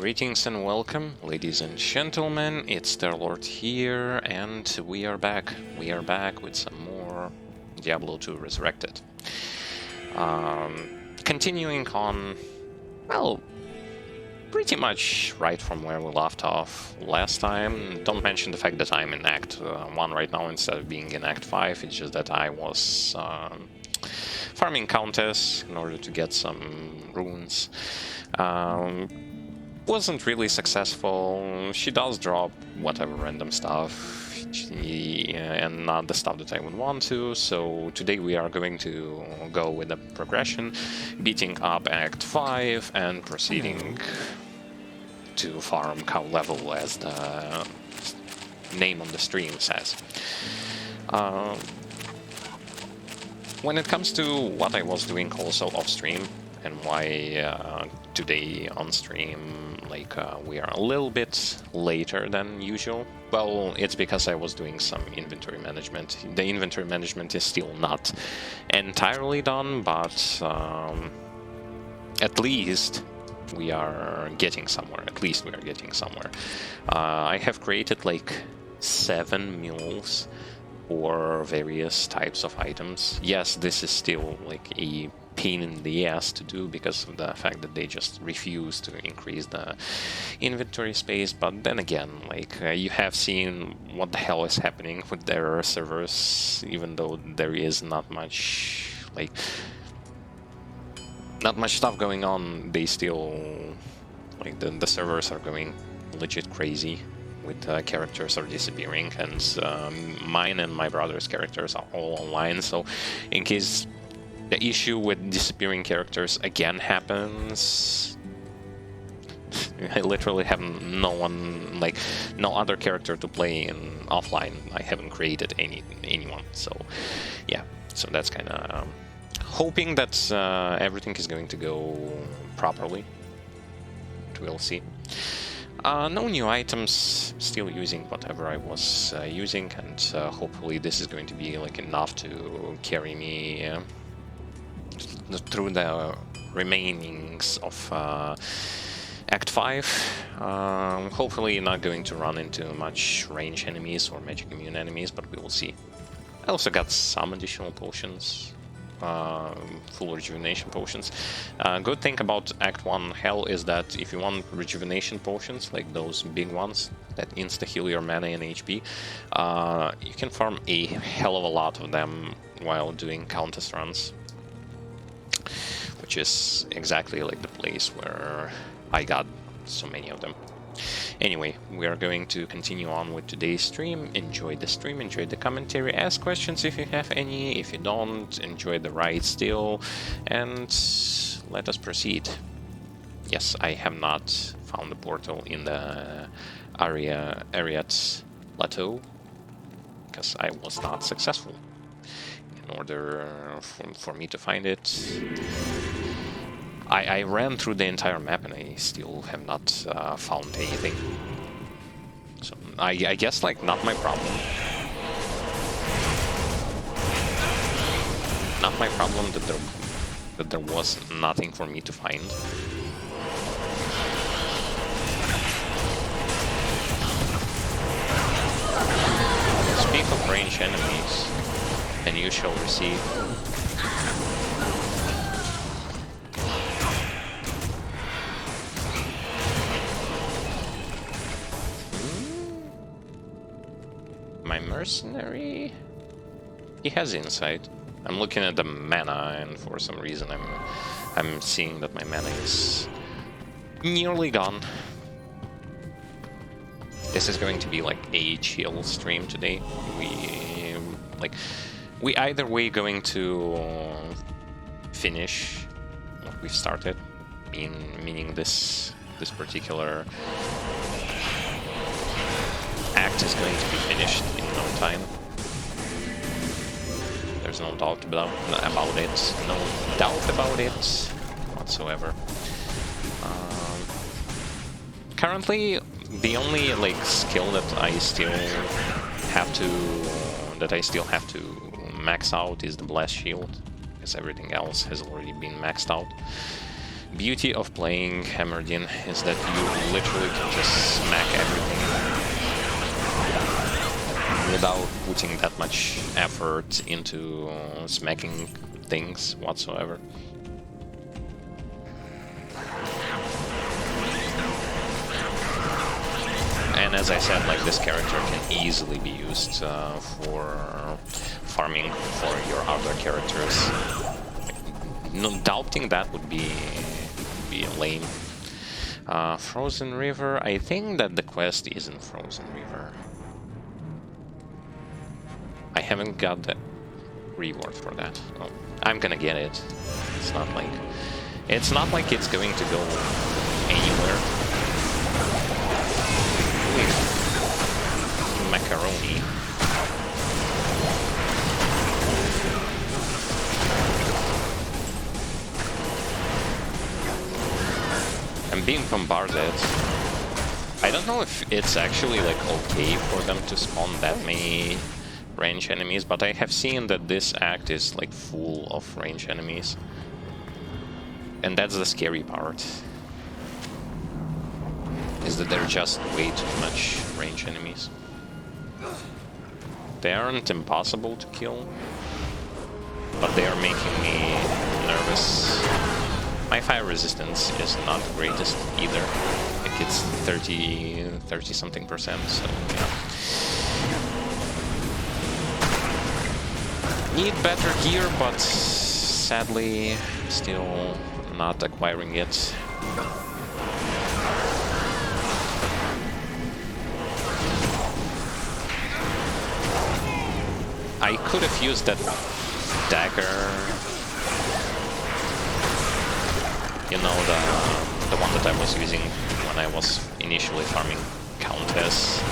Greetings and welcome, ladies and gentlemen, it's Lord here, and we are back. We are back with some more Diablo 2 Resurrected. Continuing on, well, pretty much right from where we left off last time. Don't mention the fact that I'm in Act 1 right now instead of being in Act 5, it's just that I was farming Countess in order to get some runes. Wasn't really successful. She does drop whatever random stuff and not the stuff that I would want to, so today we are going to go with the progression, beating up Act 5 and proceeding to farm cow level, as the name on the stream says. When it comes to what I was doing also off stream, and why today on stream, we are a little bit later than usual. Well, it's because I was doing some inventory management. The inventory management is still not entirely done, but at least we are getting somewhere. I have created 7 mules for various types of items. Yes, this is still a pain in the ass to do because of the fact that they just refuse to increase the inventory space, but then again, you have seen what the hell is happening with their servers, even though there is not much stuff going on, they still the servers are going legit crazy with characters are disappearing, and mine and my brother's characters are all online, so in case the issue with disappearing characters again happens, I literally have no other character to play in offline. I haven't created anyone, so yeah, so that's kind of hoping that everything is going to go properly. We'll see. No new items, still using whatever I was using, and hopefully this is going to be enough to carry me through the remainings of Act 5. Hopefully not going to run into much range enemies or magic immune enemies, but we will see. I also got some additional potions, full rejuvenation potions. Good thing about Act 1 Hell is that if you want rejuvenation potions, like those big ones that insta-heal your mana and HP, you can farm a hell of a lot of them while doing Countess runs, which is exactly the place where I got so many of them. Anyway, we are going to continue on with today's stream. Enjoy the stream, enjoy the commentary, ask questions if you have any. If you don't, enjoy the ride still, and let us proceed. Yes, I have not found the portal in the Ariat Plateau, because I was not successful. In order for me to find it, I ran through the entire map and I still have not found anything. So I guess not my problem. Not my problem that there was nothing for me to find. Speak of range enemies, and you shall receive. My mercenary, he has insight. I'm looking at the mana, and for some reason I'm seeing that my mana is nearly gone. This is going to be a chill stream today. We either way going to finish what we've started, meaning this particular act is going to be finished in no time. There's no doubt about it. No doubt about it whatsoever. Currently, the only skill that I still have to max out is the blast shield, because everything else has already been maxed out. Beauty of playing Hammerdin is that you literally can just smack everything without putting that much effort into smacking things whatsoever. And as I said, like, this character can easily be used for farming for your other characters. No, doubting that would be lame. Frozen River, I think that the quest is in Frozen River. I haven't got the reward for that. Oh, I'm gonna get it. It's not like it's going to go anywhere. Macaroni. I'm being bombarded. I don't know if it's actually like okay for them to spawn that many range enemies, but I have seen that this act is like full of range enemies. And that's the scary part. Is that they're just way too much range enemies. They aren't impossible to kill, but they are making me nervous. My fire resistance is not the greatest either. Like, it's 30 something percent, so yeah. Need better gear, but sadly still not acquiring it. I could have used that dagger, you know, the one that I was using when I was initially farming Countess.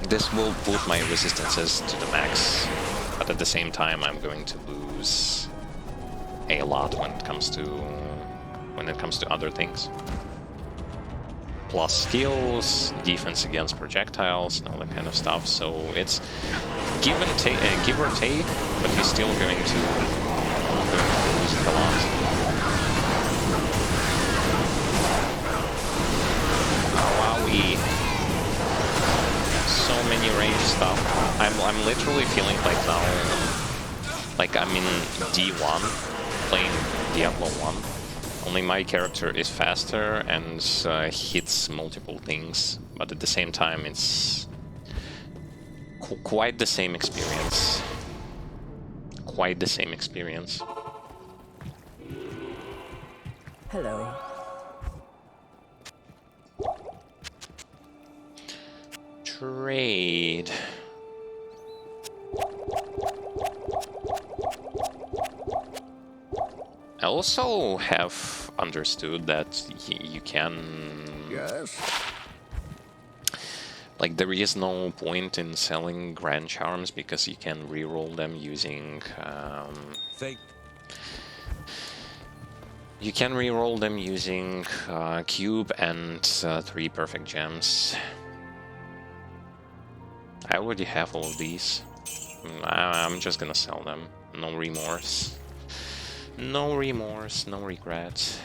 This will put my resistances to the max, but at the same time I'm going to lose a lot when it comes to other things. Plus skills, defense against projectiles, and all that kind of stuff. So it's give or take, but you're still going to lose it a lot. Wowie! So many range stuff. I'm literally feeling like now, like I'm in D1, playing Diablo 1. Only my character is faster and hits multiple things, but at the same time it's quite the same experience. Quite the same experience. Hello. Trade. I also have understood that you can... Yes? Like, there is no point in selling Grand Charms because you can reroll them using... You can reroll them using Cube and 3 Perfect Gems. I already have all of these. I'm just gonna sell them. No remorse. No remorse, no regret.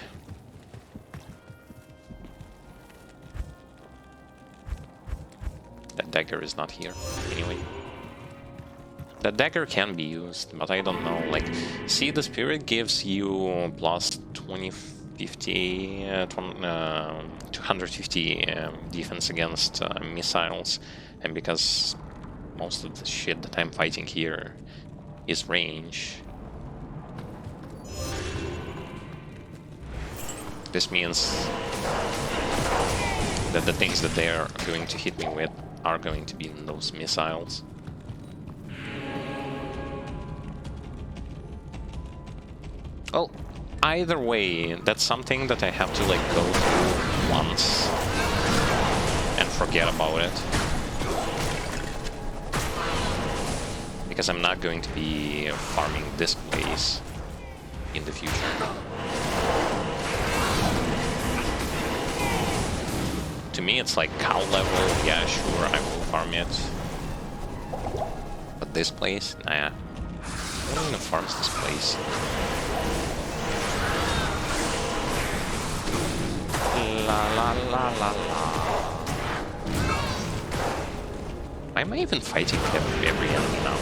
That dagger is not here, anyway. That dagger can be used, but I don't know. Like, see, the spirit gives you plus 250 defense against missiles, and because most of the shit that I'm fighting here is range, this means that the things that they are going to hit me with are going to be in those missiles. Well, either way, that's something that I have to like go through once and forget about it. Because I'm not going to be farming this place in the future. To me, it's like cow level. Yeah, sure, I will farm it. But this place, nah. No one farms this place. La la la la la. Am I even fighting every enemy now?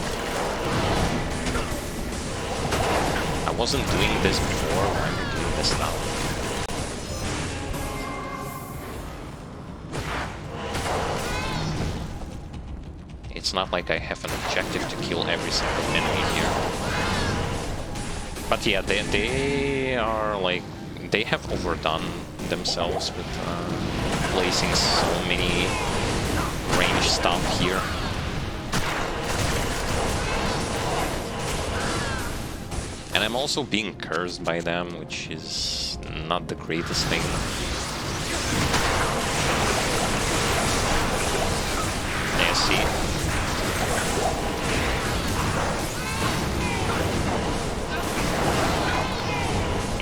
I wasn't doing this before, why am I doing this now? It's not like I have an objective to kill every single enemy here. But yeah, they are like... They have overdone themselves with placing so many range stuff here. And I'm also being cursed by them, which is not the greatest thing. Yeah, see?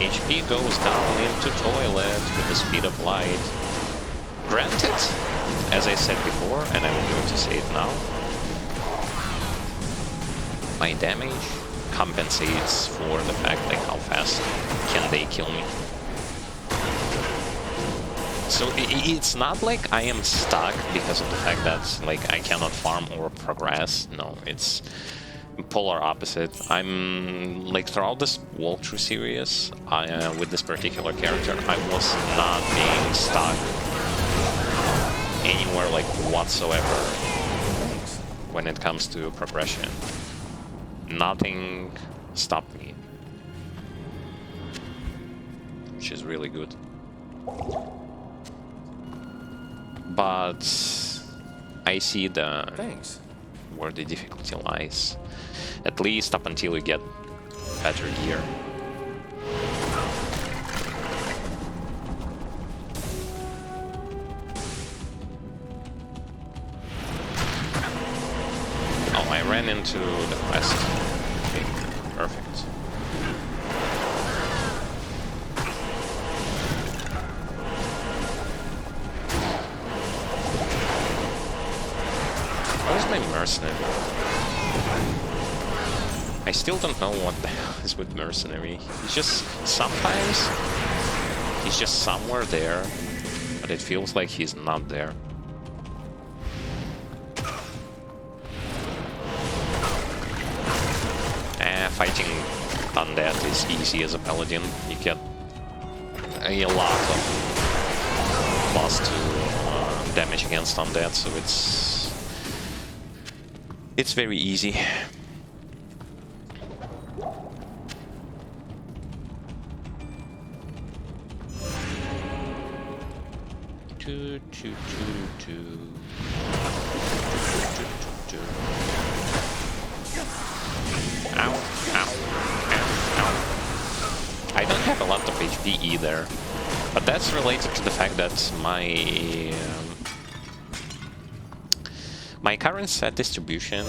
HP goes down into toilet with the speed of light. Granted, as I said before, and I'm going to say it now, my damage compensates for the fact like how fast can they kill me. So it's not like I am stuck because of the fact that like I cannot farm or progress. No, it's polar opposite. I'm like throughout this walkthrough series, with this particular character, I was not being stuck anywhere like whatsoever when it comes to progression. Nothing stopped me, which is really good. But I see where the difficulty lies, at least up until you get better gear. Oh, I ran into the quest. Okay, perfect. Where's my mercenary? I still don't know what the hell is with mercenary. He's just... sometimes he's just somewhere there, but it feels like he's not there. Fighting undead is easy as a paladin. You get a lot of +2 damage against undead, so it's very easy. Ow, ow, ow, ow. I don't have a lot of HP either, but that's related to the fact that my current set distribution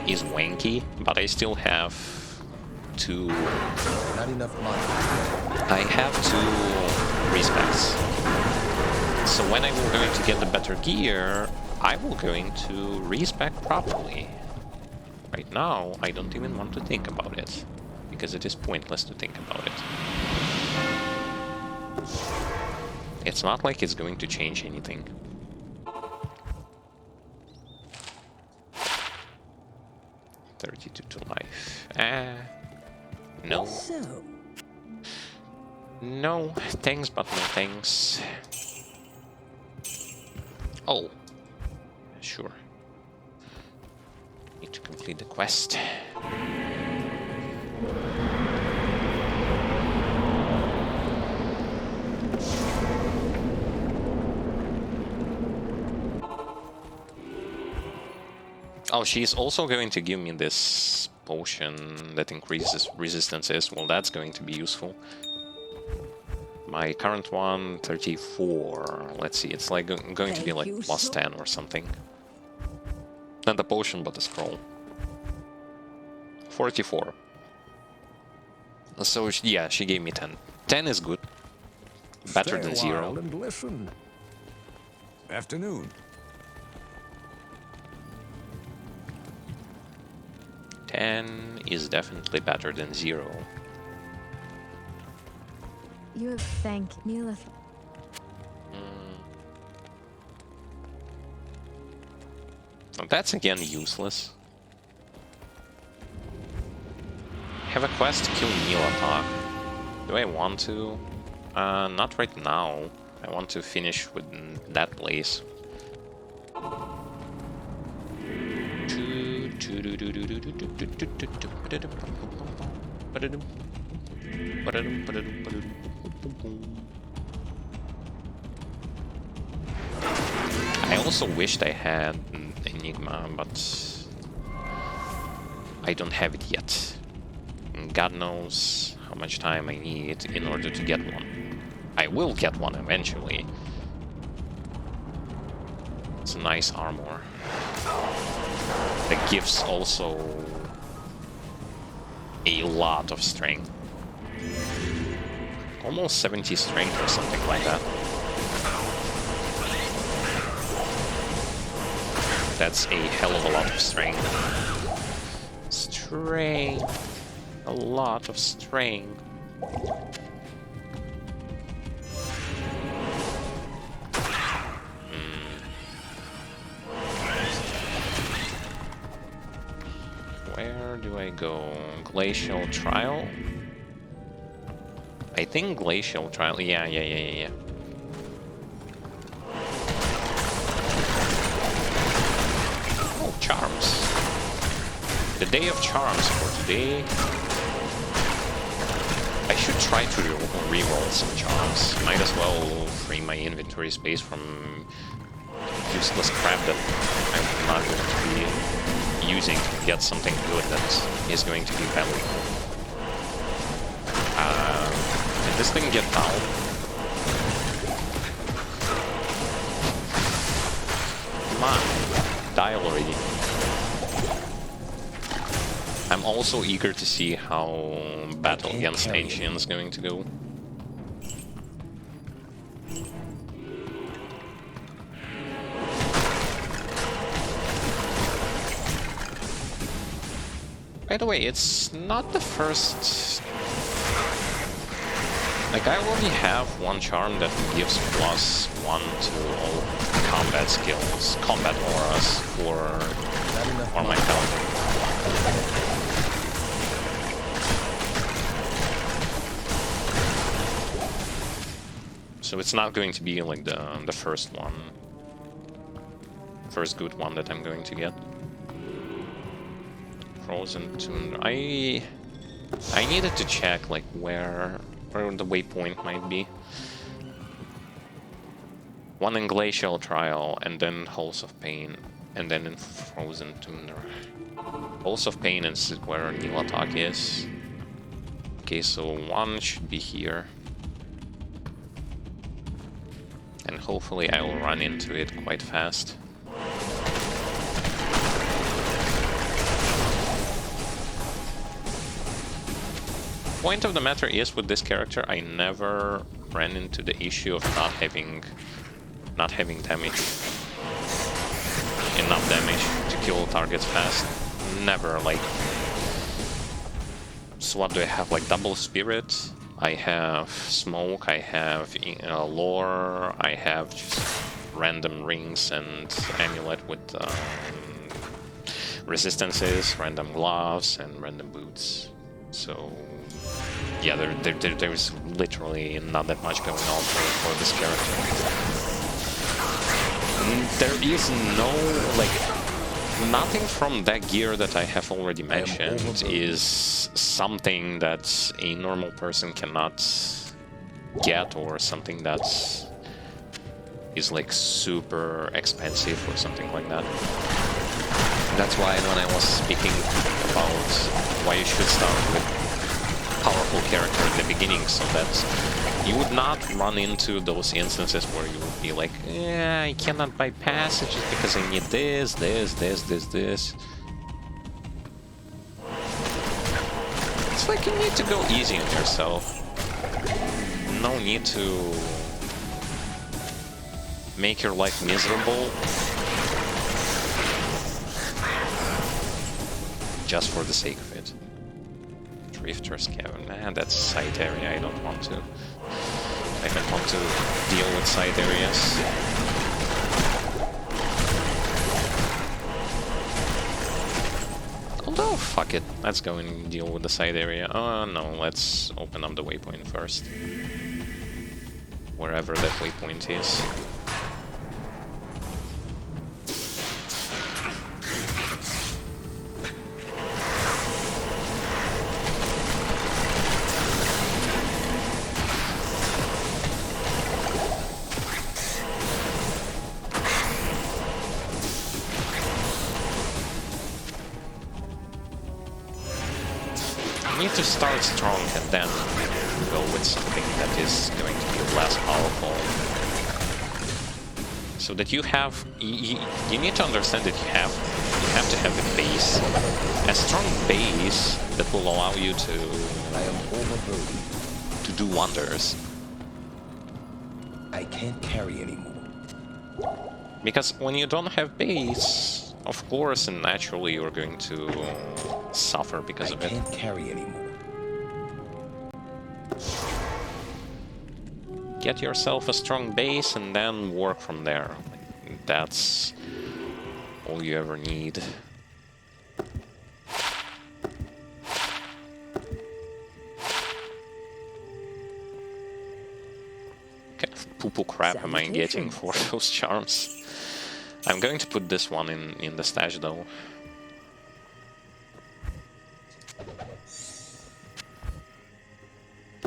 is wanky, but I still have two... Not enough money. I have 2 respects. So when I'm going to get the better gear, I will going to respec properly. Right now, I don't even want to think about it, because it is pointless to think about it. It's not like it's going to change anything. (32 to life). No. No, thanks, but no thanks. Oh, sure. Need to complete the quest. Oh, she's also going to give me this potion that increases resistances. Well, that's going to be useful. My current one, 34. Let's see, it's like going to be like +10 or something. Not the potion, but the scroll. 44. So yeah, she gave me 10. 10 is good. Better than 0. And listen. Afternoon. 10 is definitely better than 0. You thank me. That's again useless. Have a quest to kill Nilatok. Do I want to? Not right now. I want to finish with that place. I also wished I had Enigma, but I don't have it yet. And God knows how much time I need in order to get one. I will get one eventually. It's a nice armor. That gives also a lot of strength. Almost 70 strength or something like that. That's a hell of a lot of strength. Strength. A lot of strength. Where do I go? Glacial Trial? I think Glacial Trial. Yeah. Oh, charms. The day of charms for today. I should try to reroll some charms. Might as well free my inventory space from useless crap that I'm not going to be using to get something good that is going to be valuable. Did this thing get down? Come on, die already. I'm also eager to see how Battle Against Ancient is going to go. By the way, it's not the first... Like, I already have one charm that gives +1 to all combat skills, combat auras for my paladin. So it's not going to be like the first one. First good one that I'm going to get. Frozen Tundra. I needed to check like where the waypoint might be. One in Glacial Trial, and then Halls of Pain, and then in Frozen Tundra. Halls of Pain is where Nilatok is. Okay, so one should be here. And hopefully I will run into it quite fast. Point of the matter is, with this character, I never ran into the issue of not having damage. Enough damage to kill targets fast. Never, like... So what do I have? Like double spirit? I have smoke, I have lore, I have just random rings and amulet with resistances, random gloves, and random boots. So... yeah, there is literally not that much going on for this character. There is no, like, nothing from that gear that I have already mentioned is something that a normal person cannot get, or something that is, like, super expensive or something like that. That's why when I was speaking about why you should start with powerful character in the beginning, so that you would not run into those instances where you would be like, yeah, I cannot bypass it just because I need this. It's like you need to go easy on yourself. No need to make your life miserable just for the sake of it. Drifter's Cavern. That's side area. I don't want to. I don't want to deal with side areas. Although, fuck it. Let's go and deal with the side area. Oh, no, let's open up the waypoint first. Wherever that waypoint is. Need to start strong and then go with something that is going to be less powerful. So that you have... You need to understand that you have to have a base. A strong base that will allow you to... I am overburdened. to do wonders. I can't carry anymore. Because when you don't have base, of course and naturally you're going to suffer because of it. I can't carry anymore. Get yourself a strong base and then work from there. That's all you ever need. What kind of poo-poo crap am I getting for those charms? I'm going to put this one in the stash though.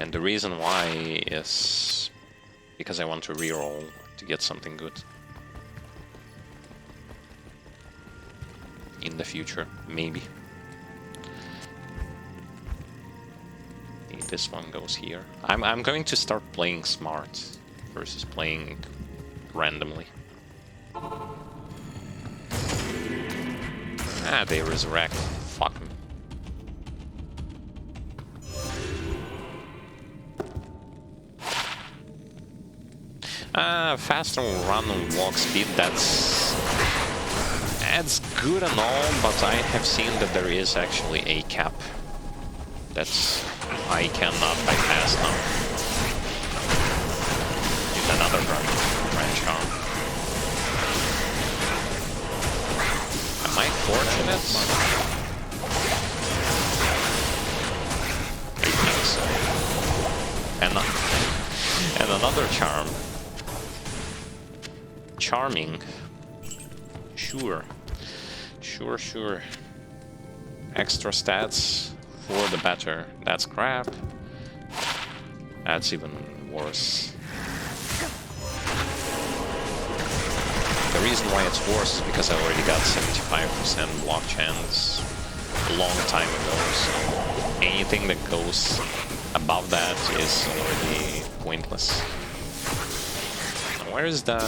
And the reason why is because I want to reroll to get something good in the future, maybe. Okay, this one goes here. I'm going to start playing smart versus playing randomly. Ah, they resurrect. Fuck 'em. Faster run and walk speed, that's good and all, but I have seen that there is actually a cap that I cannot bypass now. With another branch arm. Am I fortunate? I think so. And another charm. Charming. Sure. Sure. Extra stats for the better. That's crap. That's even worse. The reason why it's worse is because I already got 75% block chance a long time ago, so anything that goes above that is already pointless. Where's the...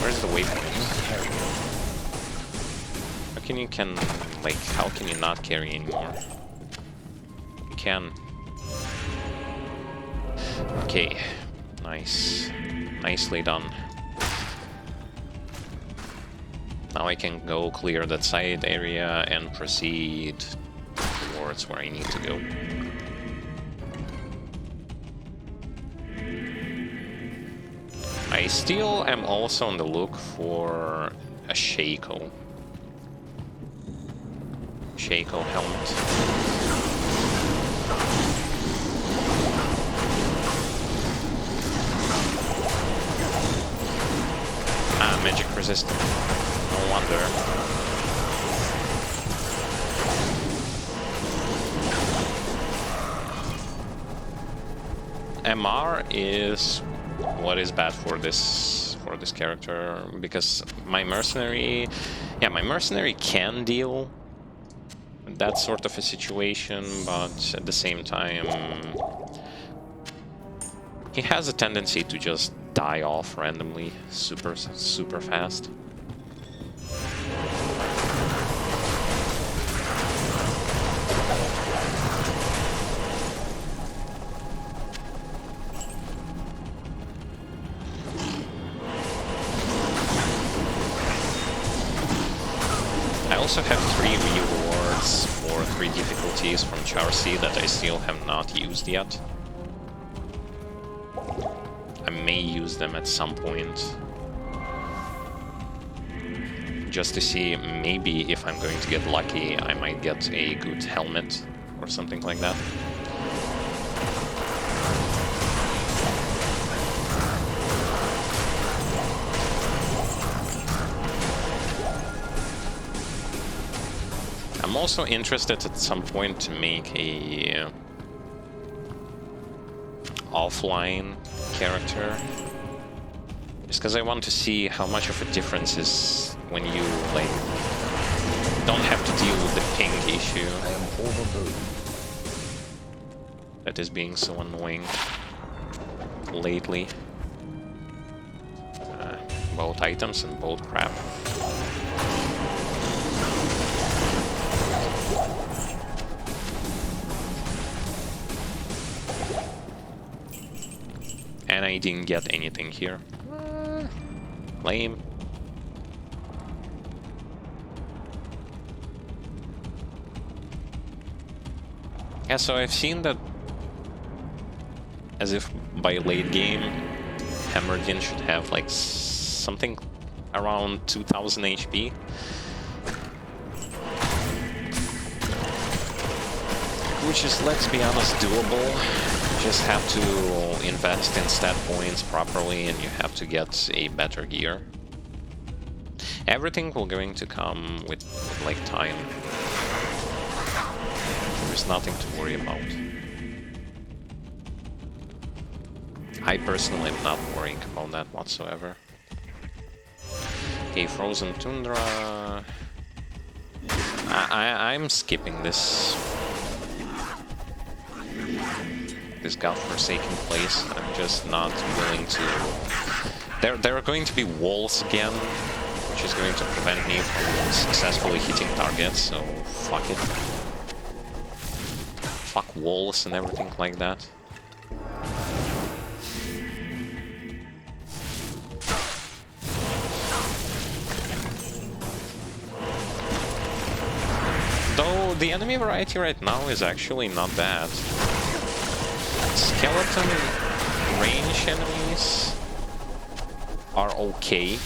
Where's the waypoint? How can you not carry anymore? You can. Okay. Nice. Nicely done. Now I can go clear that side area and proceed towards where I need to go. I still am also on the look for a Shaco helmet. Ah, magic resistant. No wonder. MR is what is bad for this character, because my mercenary can deal with that sort of a situation, but at the same time he has a tendency to just die off randomly super fast. I also have 3 rewards or 3 difficulties from Charcy that I still have not used yet. I may use them at some point. just to see maybe if I'm going to get lucky, I might get a good helmet or something like that. I'm also interested at some point to make a offline character, just because I want to see how much of a difference is when you like don't have to deal with the ping issue. I am overburdened. That is being so annoying lately. Both items and both crap. And I didn't get anything here. Lame. Yeah, so I've seen that as if by late game, Hammerdin should have like something around 2000 HP. Which is, let's be honest, doable. You just have to invest in stat points properly and you have to get a better gear. Everything will going to come with like time. There's nothing to worry about. I personally am not worrying about that whatsoever. Okay, Frozen Tundra. I'm skipping this godforsaken place. I'm just not willing to. There are going to be walls again, which is going to prevent me from successfully hitting targets, so fuck it. Fuck walls and everything like that. Though the enemy variety right now is actually not bad. Skeleton range enemies are okay.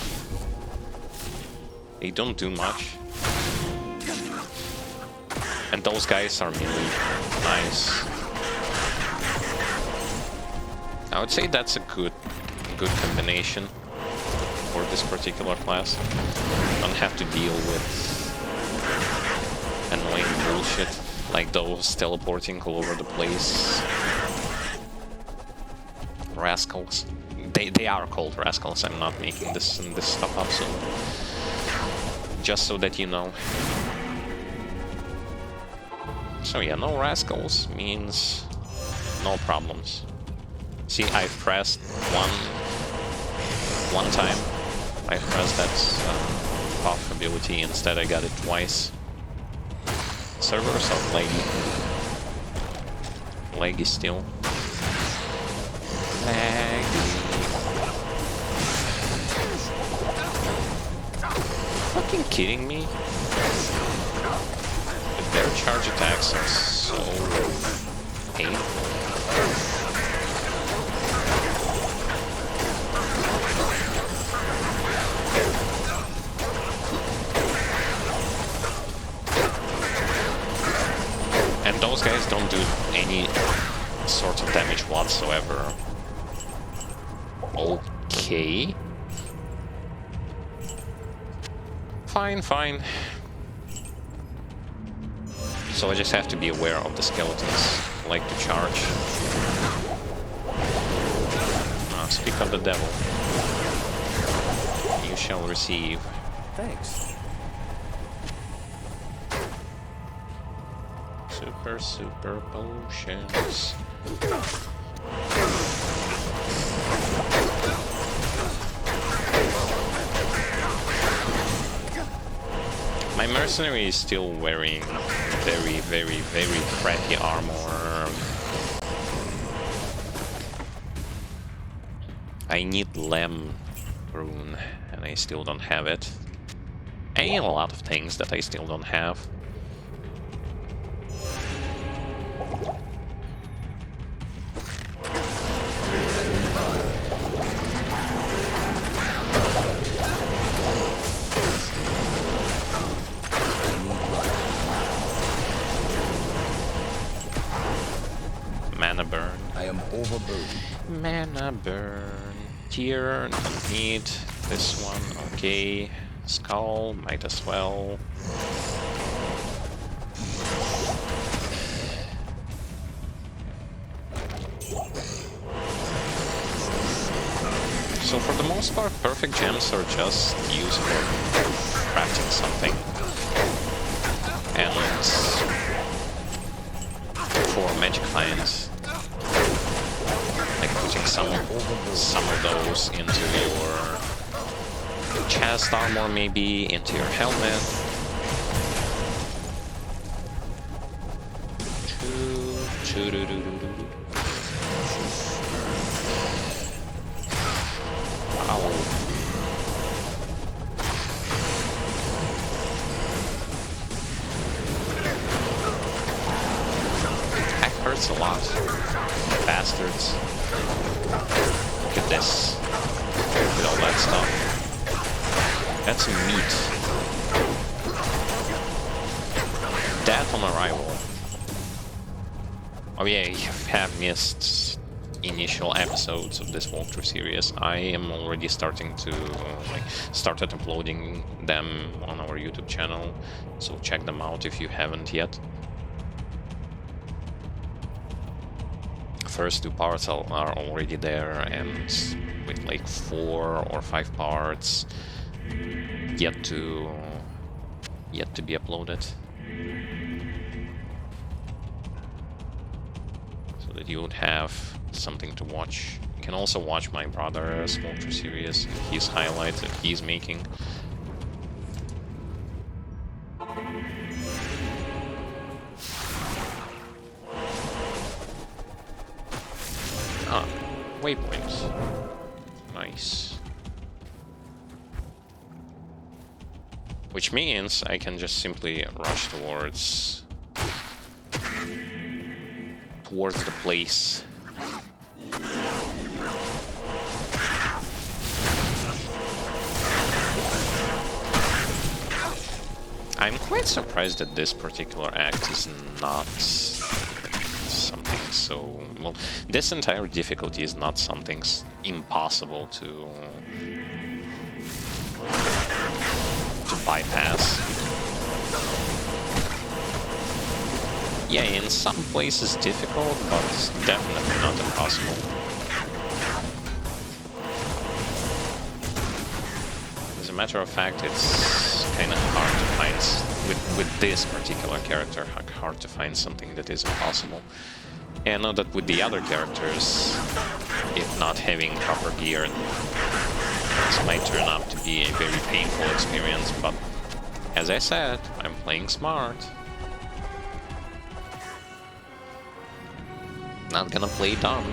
They don't do much. And those guys are melee. Nice. I would say that's a good combination for this particular class. Don't have to deal with annoying bullshit like those teleporting all over the place rascals. They are called rascals. I'm not making this stuff up, so just so that you know. So yeah, no rascals means no problems. See, I pressed one time. I pressed that buff ability. Instead, I got it twice. Servers are laggy. Laggy still. Fucking kidding me? Their charge attacks are so painful. And those guys don't do any sort of damage whatsoever. Okay. Fine, fine. So I just have to be aware of the skeletons like to charge. Speak of the devil. You shall receive. Thanks. Super potions. My mercenary is still wearing very crappy armor. I need Lem rune, and I still don't have it. I need a lot of things that I still don't have. overburdened. Mana burn. Tier, don't need. This one, okay. Skull, might as well. So for the most part, perfect gems are just used for crafting something. And for magic finds. Like putting some of those into your chest armor, maybe into your helmet. Wow. That hurts a lot. Bastards. Look at this. Look at all that stuff. That's meat. Death on arrival. Oh yeah, you have missed initial episodes of this walkthrough series. I am already starting to started uploading them on our YouTube channel, so check them out if you haven't yet. First two parts are already there, and with like 4 or 5 parts yet to be uploaded. That you would have something to watch. You can also watch my brother's walkthrough series, his highlights that he's making. Ah, waypoint. Nice. Which means I can just simply rush towards the place. I'm quite surprised that this particular act is not something so... Well, this entire difficulty is not something impossible to bypass. Yeah, in some places difficult, but definitely not impossible. As a matter of fact, it's kind of hard to find, with this particular character, hard to find something that is impossible. And I know that with the other characters, if not having proper gear, this might turn out to be a very painful experience, but as I said, I'm playing smart. Not gonna play dumb.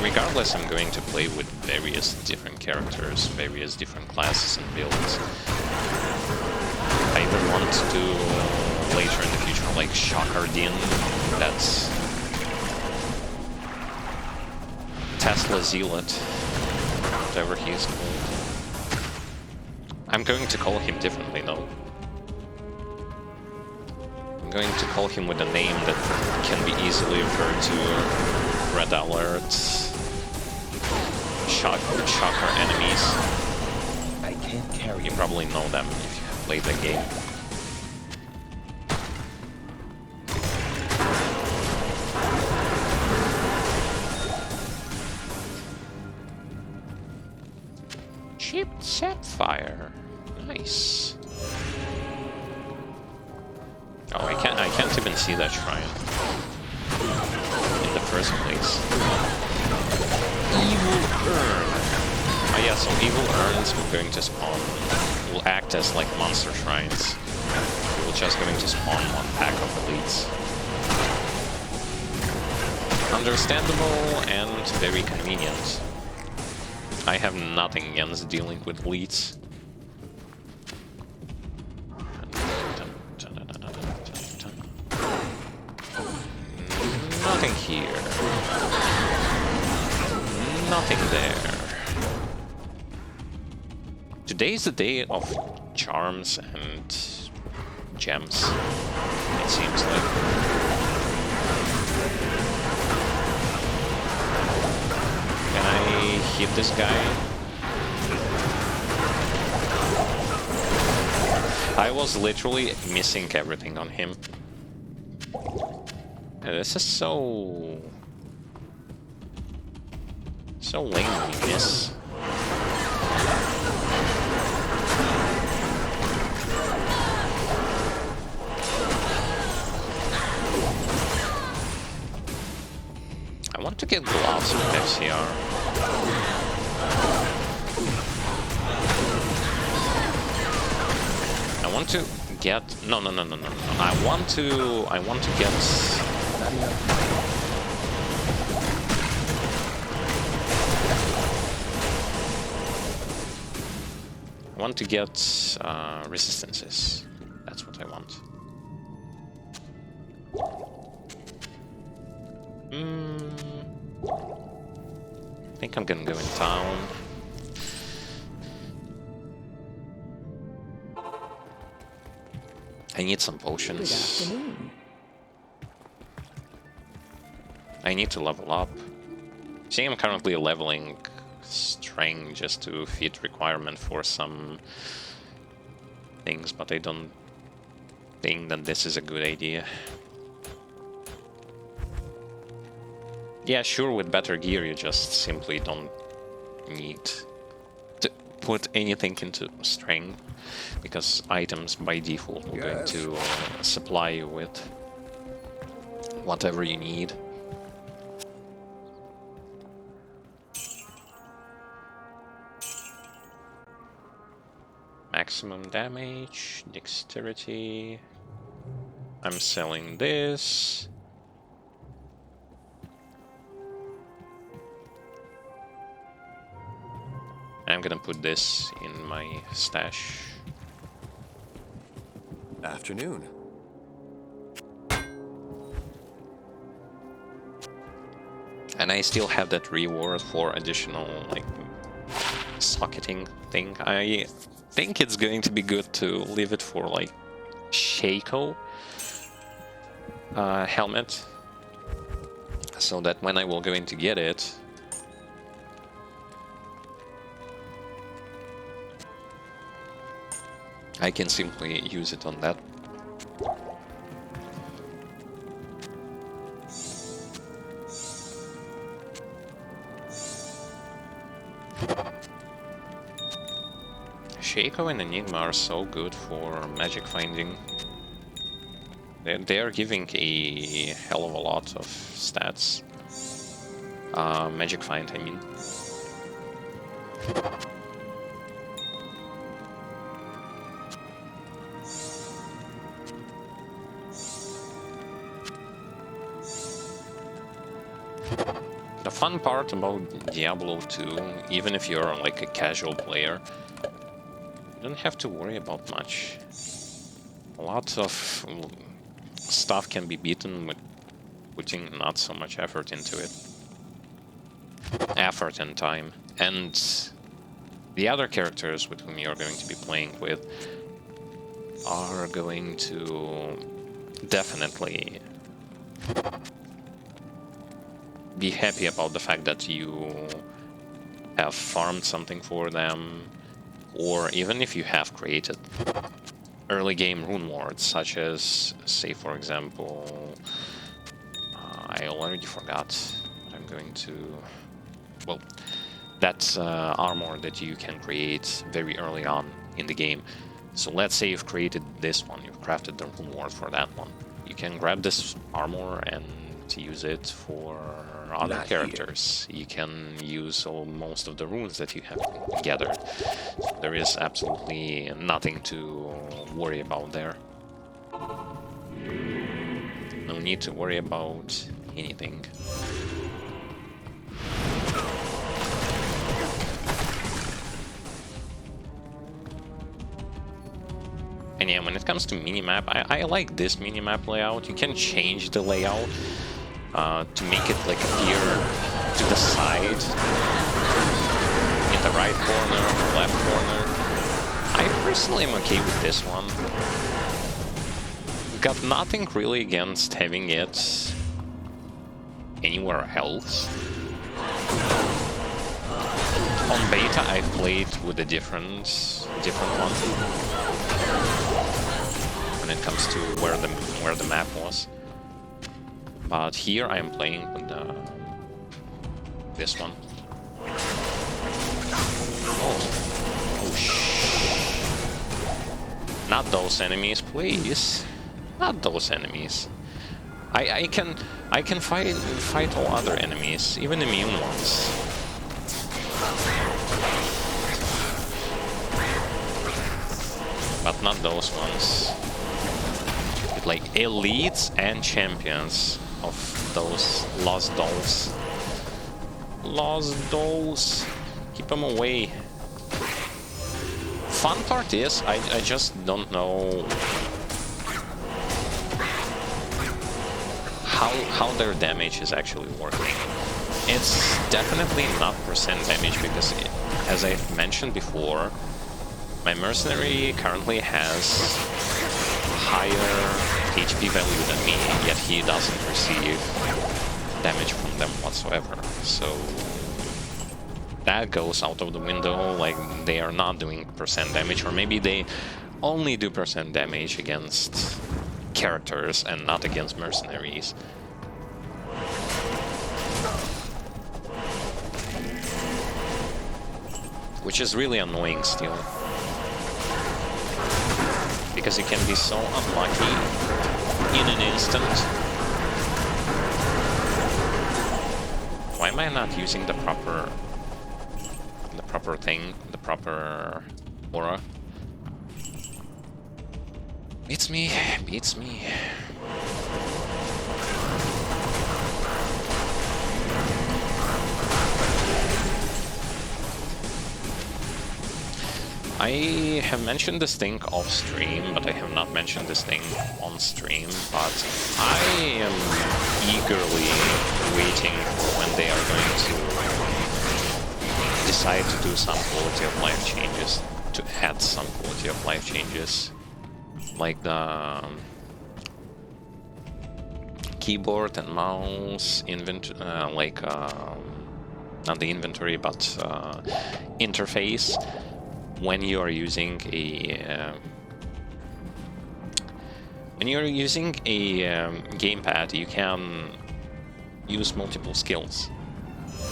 Regardless, I'm going to play with various different characters, various different classes and builds. I even want to do later in the future, like Shakardin, that's Tesla Zealot, whatever he is called. I'm going to call him differently though. I'm going to call him with a name that can be easily referred to: Red Alert, Shocker enemies. I can't carry. You probably know them if you have played the game. Chipped Sapphire. Nice. Oh, I can't even see that shrine in the first place. Evil Urn. Oh yeah, so evil urns are going to spawn, will act as like monster shrines. We're just going to spawn one pack of elites. Understandable and very convenient. I have nothing against dealing with elites. Nothing here. nothing there. Today is the day of charms and gems, it seems like. Can I hit this guy? I was literally missing everything on him. This is so lame to miss. I want to get gloves with FCR. I want to get no. I want to get resistances. That's what I want. I think I'm gonna go in town. I need some potions. Good afternoon. I need to level up. See, I'm currently leveling strength just to fit requirement for some things, but I don't think that this is a good idea. Yeah, sure, with better gear you just simply don't need to put anything into strength, because items by default are going to supply you with whatever you need. Maximum damage, dexterity. I'm selling this. I'm gonna put this in my stash. Afternoon. And I still have that reward for additional, like, socketing thing. I think it's going to be good to leave it for, like, Shaco helmet, so that when I will go in to get it, I can simply use it on that. Shaco and Enigma are so good for magic finding. They are giving a hell of a lot of stats. Magic find, I mean. The fun part about Diablo 2, even if you're like a casual player, you don't have to worry about much. A lot of stuff can be beaten with putting not so much effort into it. Effort and time. And the other characters with whom you're going to be playing with are going to definitely be happy about the fact that you have farmed something for them, or even if you have created early game rune wards, such as, say for example, I already forgot what I'm going to, well, that's armor that you can create very early on in the game. So let's say you've created this one, you've crafted the rune ward for that one. You can grab this armor and use it for other characters. You can use most of the runes that you have gathered. So there is absolutely nothing to worry about there. No need to worry about anything. And yeah, when it comes to minimap, I like this minimap layout. You can change the layout to make it like appear to the side, in the right corner, left corner. I personally am okay with this one. Got nothing really against having it anywhere else. On beta, I've played with a different one when it comes to where the map was. But here I am playing with this one. Oh not those enemies, please. Not those enemies. I can fight all other enemies, even immune ones. But not those ones. It's like elites and champions of those lost dolls. Lost dolls. Keep them away. Fun part is, I just don't know how their damage is actually working. It's definitely not percent damage because, as I've mentioned before, my mercenary currently has higher HP value than me, yet he doesn't receive damage from them whatsoever. So that goes out of the window, like they are not doing percent damage, or maybe they only do percent damage against characters and not against mercenaries. Which is really annoying still. Because it can be so unlucky in an instant. Why am I not using the proper thing, the proper aura? Beats me, beats me. I have mentioned this thing off stream, but I have not mentioned this thing on stream, but I am eagerly waiting for when they are going to decide to do some quality of life changes, to add some quality of life changes, like the keyboard and mouse inventory, not the inventory, but interface. When you are using a gamepad, you can use multiple skills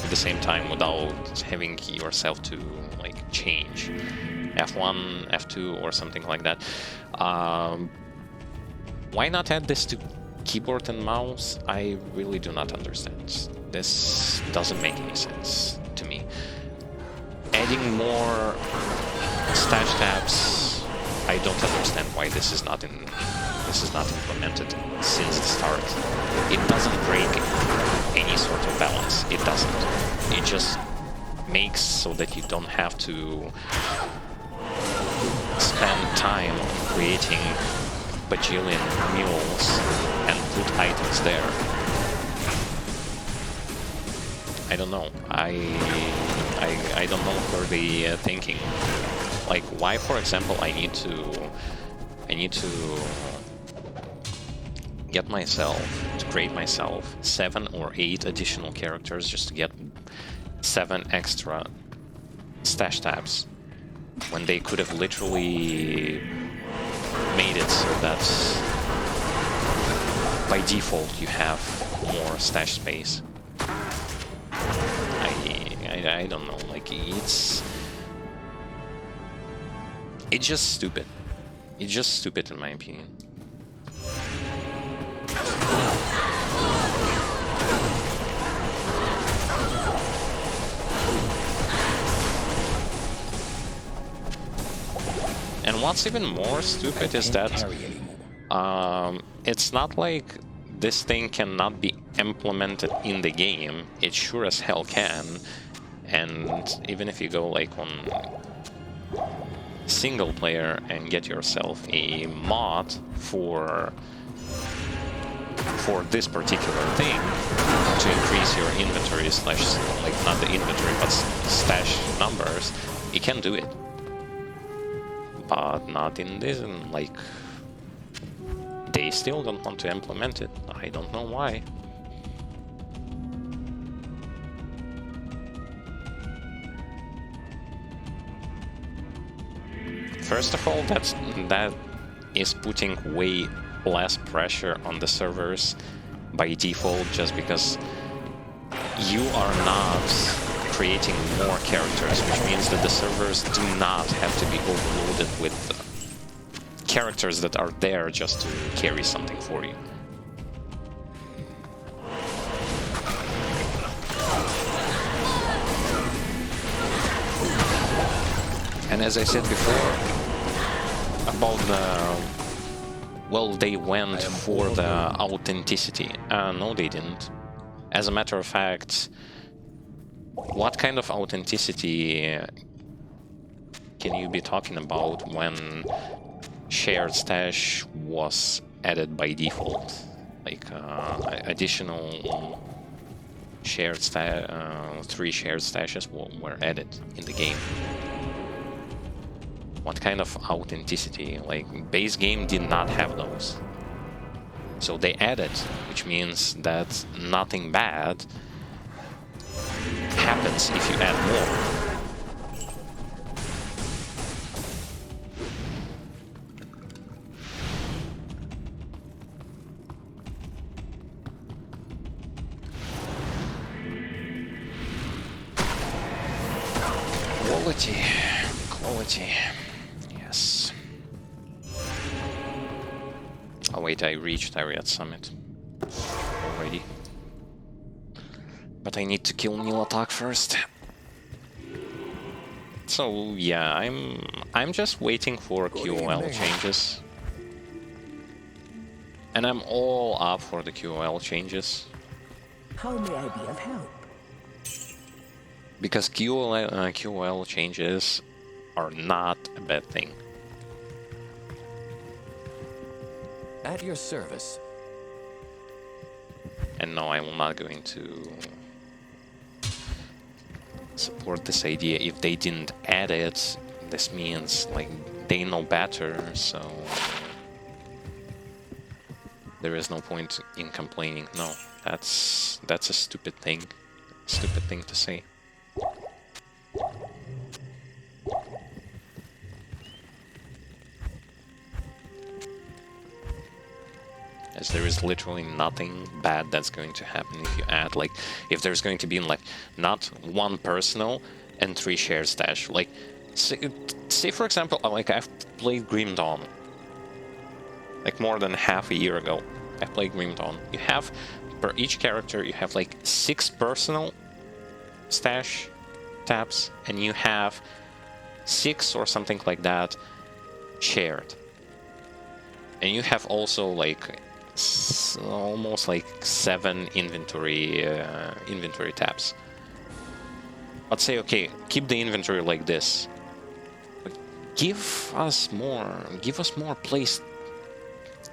at the same time without having yourself to like change F1, F2, or something like that. Why not add this to keyboard and mouse? I really do not understand. This doesn't make any sense to me. Adding more stash tabs, I don't understand why this is not implemented since the start. It doesn't break any sort of balance. It doesn't. It just makes so that you don't have to spend time creating bajillion mules and put items there. I don't know. I don't know for the thinking. Like, why, for example, I need to get myself, to create myself 7 or 8 additional characters just to get 7 extra stash tabs, when they could have literally made it so that by default you have more stash space. I don't know, like, it's just stupid. It's just stupid in my opinion. And what's even more stupid is that it's not like this thing cannot be implemented in the game. It sure as hell can. And even if you go like on single player and get yourself a mod for for this particular thing to increase your inventory slash, like, not the inventory, but stash numbers, you can do it. But not in this, and like, they still don't want to implement it. I don't know why. First of all, that is putting way less pressure on the servers by default, just because you are not creating more characters, which means that the servers do not have to be overloaded with characters that are there just to carry something for you. And as I said before, about the... well, they went for the authenticity. No, they didn't. As a matter of fact, what kind of authenticity can you be talking about when shared stash was added by default? Like, additional shared 3 shared stashes were added in the game. What kind of authenticity? Like, base game did not have those. So they added, which means that nothing bad happens if you add more. Quality. Yes. Oh wait, I reached Ariat Summit already. But I need to kill Nilatak first. So yeah, I'm just waiting for QOL changes. And I'm all up for the QOL changes. How may I be of help? Because QOL changes are not a bad thing. At your service. And no, I am not going to support this idea. If they didn't add it, this means, like, they know better, so there is no point in complaining. No, that's a stupid thing to say. As there is literally nothing bad that's going to happen if you add, like, if there's going to be, like, not 1 personal and 3 shared stash. Like, say for example, like, I've played Grim Dawn, like, more than half a year ago. I played Grim Dawn. You have, per each character, you have, like, 6 personal stash tabs, and you have 6 or something like that shared. And you have also, like, almost like 7 inventory tabs. But say, okay, keep the inventory like this, but give us more place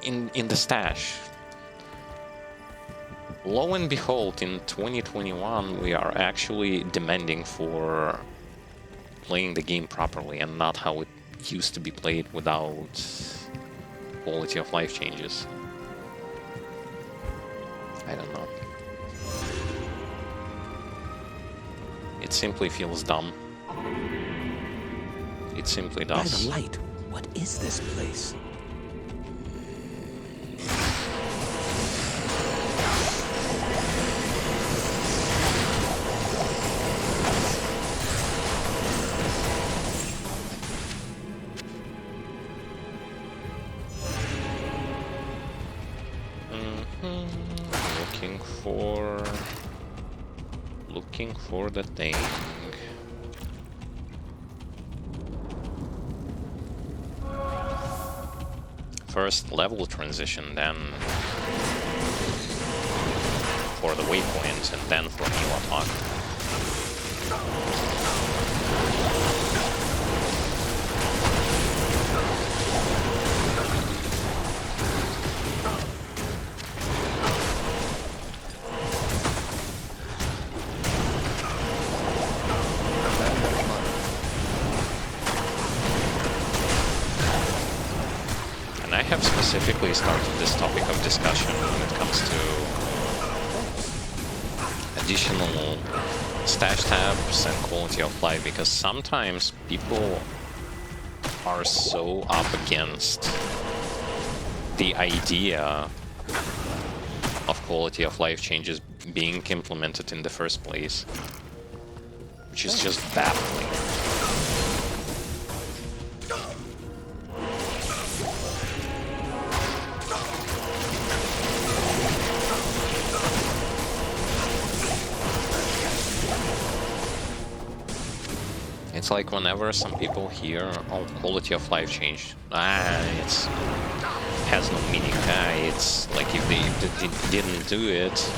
in the stash. Lo and behold, in 2021 we are actually demanding for playing the game properly and not how it used to be played without quality of life changes. I don't know. It simply feels dumb. It simply does. By the light, what is this place? Looking for the thing. First level transition, then for the waypoint, and then for new attack. I have specifically started this topic of discussion when it comes to additional stash tabs and quality of life, because sometimes people are so up against the idea of quality of life changes being implemented in the first place, which is just baffling. It's like whenever some people hear, oh, quality of life changed, it's has no meaning. It's like if they didn't do it,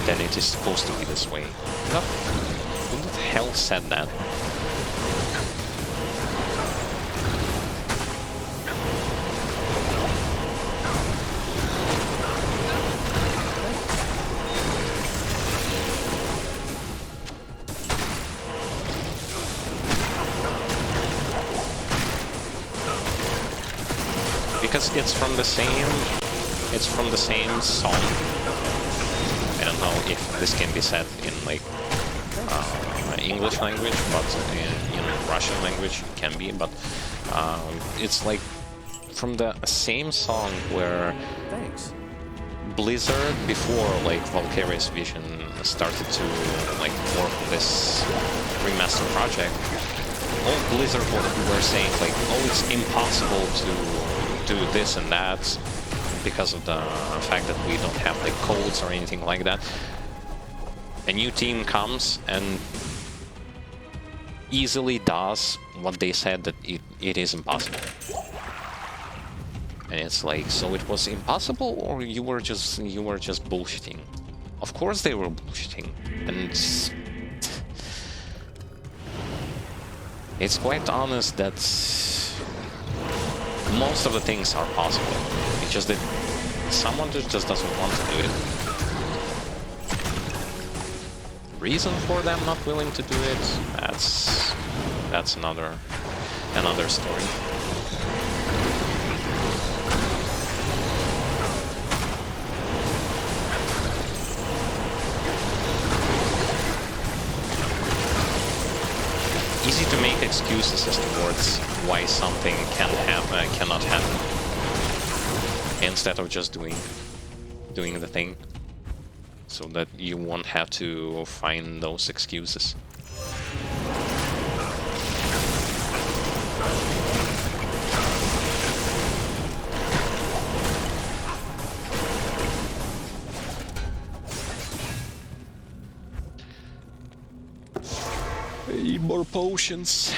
then it is supposed to be this way. Who the hell said that? Because it's from the same song. I don't know if this can be said in like English language, but in Russian language it can be. But it's like from the same song where Blizzard, before like Valkyrie's Vision started to like work on this remaster project, all Blizzard were saying like, oh, it's impossible to do this and that because of the fact that we don't have like codes or anything like that. A new team comes and easily does what they said that it is impossible. And it's like, so it was impossible, or you were just bullshitting? Of course they were bullshitting. And it's quite honest that most of the things are possible. It's just that someone just doesn't want to do it. Reason for them not willing to do it, that's another story. Easy to make excuses as towards why something cannot happen, instead of just doing the thing, so that you won't have to find those excuses. Need more potions.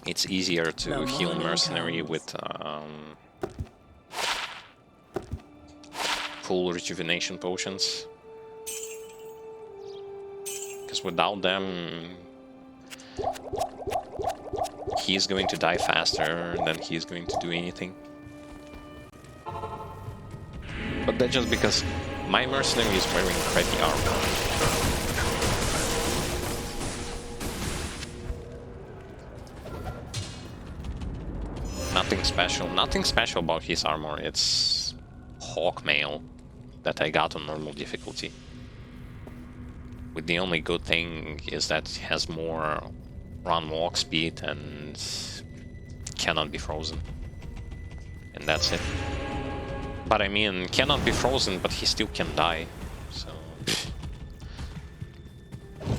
It's easier to heal mercenary with full rejuvenation potions, because without them he's going to die faster than he's going to do anything. But that's just because my mercenary is wearing crappy armor. Nothing special about his armor. It's hawk mail that I got on normal difficulty. With the only good thing is that it has more run walk speed and cannot be frozen. And that's it. But I mean, cannot be frozen, but he still can die. So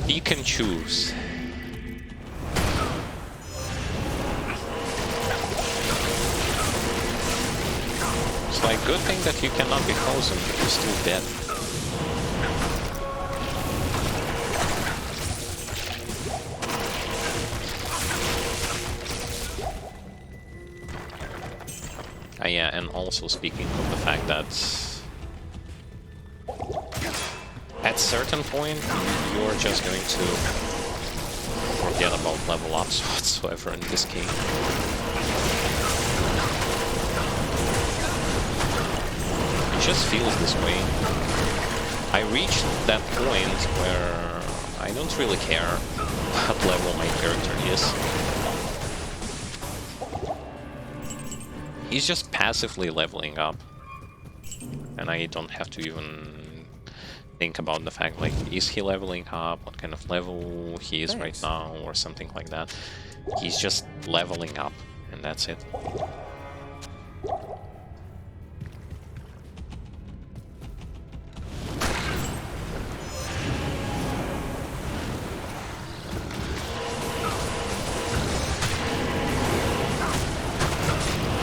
he can choose. It's like, good thing that you cannot be frozen, but you're still dead. Yeah, and also speaking of the fact that at certain point you're just going to forget about level ups whatsoever in this game. It just feels this way. I reached that point where I don't really care what level my character is. He's just passively leveling up. And I don't have to even think about the fact, like, is he leveling up? What kind of level he is right now? Or something like that. He's just leveling up, and that's it.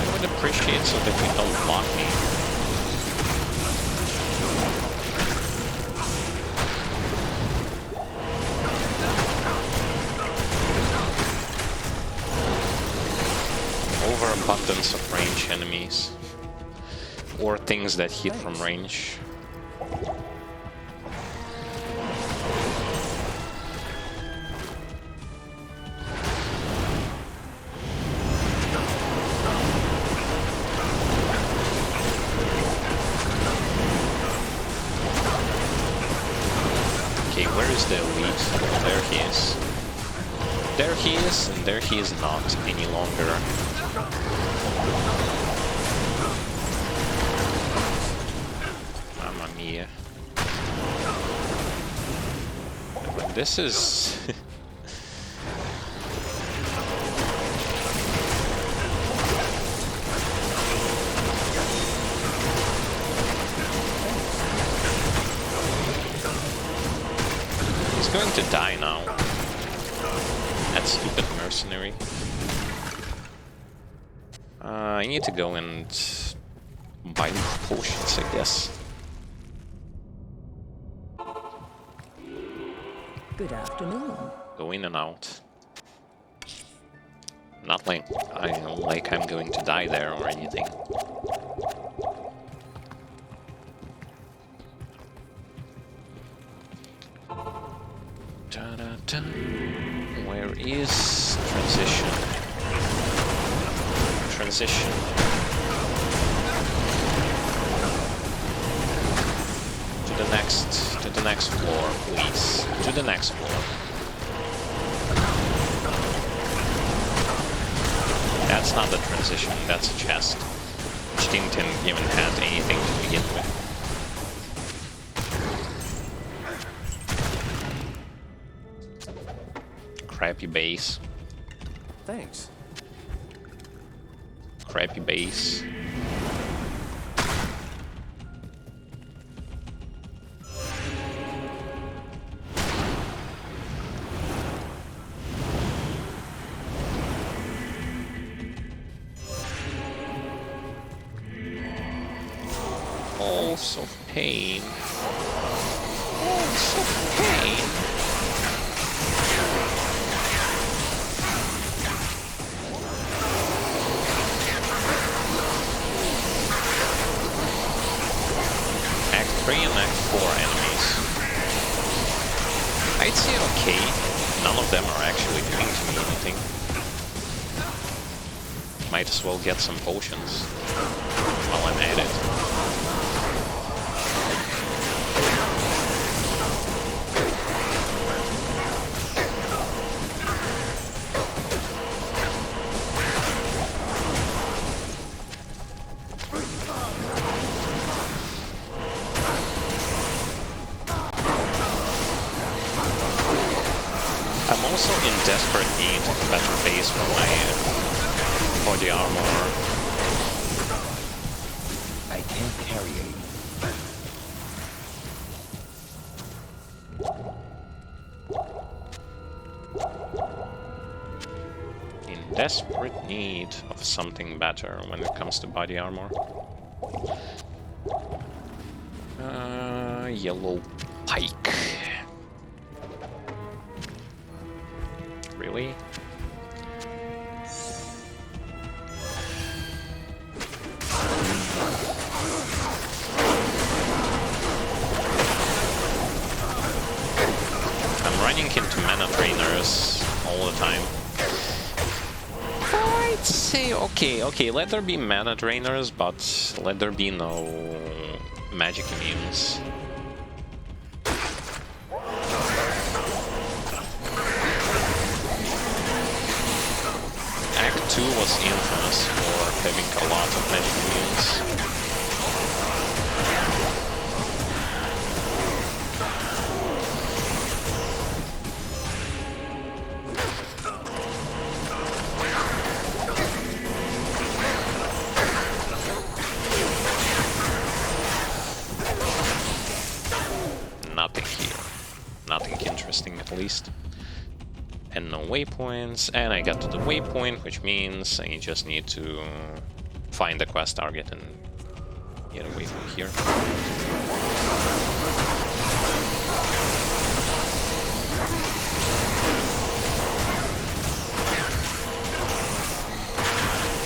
I would appreciate so that you don't block me. Overabundance of range enemies. Or things that hit from range. Okay, where is the elite? There he is. There he is, and there he is not any longer. Mamma mia. Like, this is... He's going to die now. That stupid mercenary. I need to go and buy more potions, I guess. Good afternoon. Go in and out. Not like I'm going to die there or anything. Da-da-da. Where is transition? Transition. To the next floor, please. To the next floor. That's not the transition, that's a chest. Which didn't even have anything to begin with. Crappy base. Thanks. Crappy base. Balls of pain. Balls of pain. Act 3 and Act 4 enemies. I'd say okay. None of them are actually doing to me anything. Might as well get some potions while I'm at it. I'm also in desperate need of a better base for my body armor. I can't carry it. In desperate need of something better when it comes to body armor. Yellow pike. Really? I'm running into mana drainers all the time. I'd say okay, let there be mana drainers, but let there be no magic immunes. Act 2 was infamous for having a lot of magic minions. Nothing here. Nothing interesting, at least. And no waypoints, and I got to the waypoint, which means I just need to find the quest target and get away from here.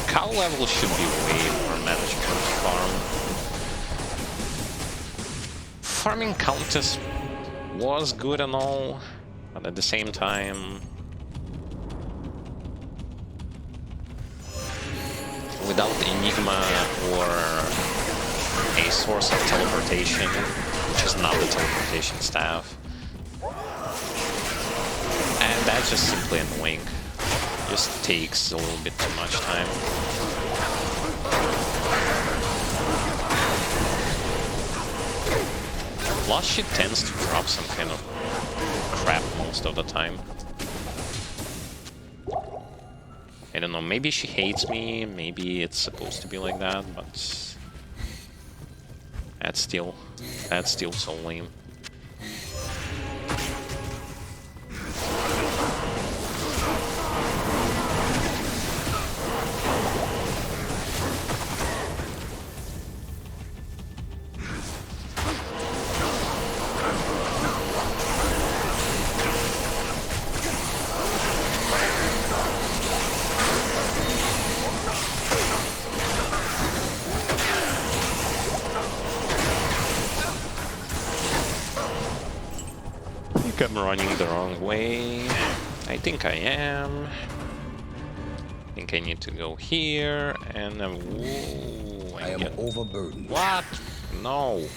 Cow level should be way more manageable to farm. Farming Countess was good and all, but at the same time, without Enigma or a source of teleportation, which is not the teleportation staff, and that's just simply annoying. Just takes a little bit too much time. Plus, she tends to drop some kind of crap most of the time. I don't know, maybe she hates me, maybe it's supposed to be like that, but that's still so lame. I'm running the wrong way. I think I am. I think I need to go here and whoa, I am overburdened. What? No.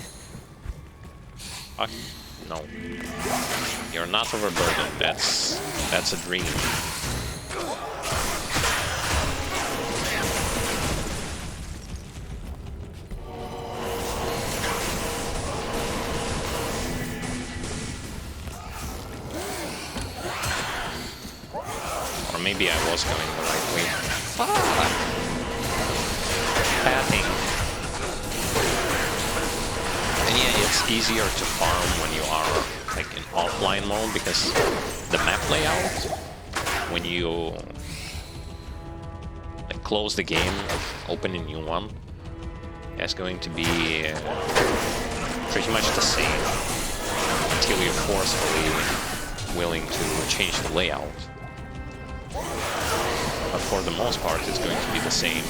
Fuck. No. You're not overburdened. That's a dream. Maybe I was going the right way. Fuck! Pathing. And yeah, it's easier to farm when you are like in offline mode because the map layout, when you like, close the game, open a new one, is going to be pretty much the same until you're forcefully willing to change the layout. But for the most part, it's going to be the same.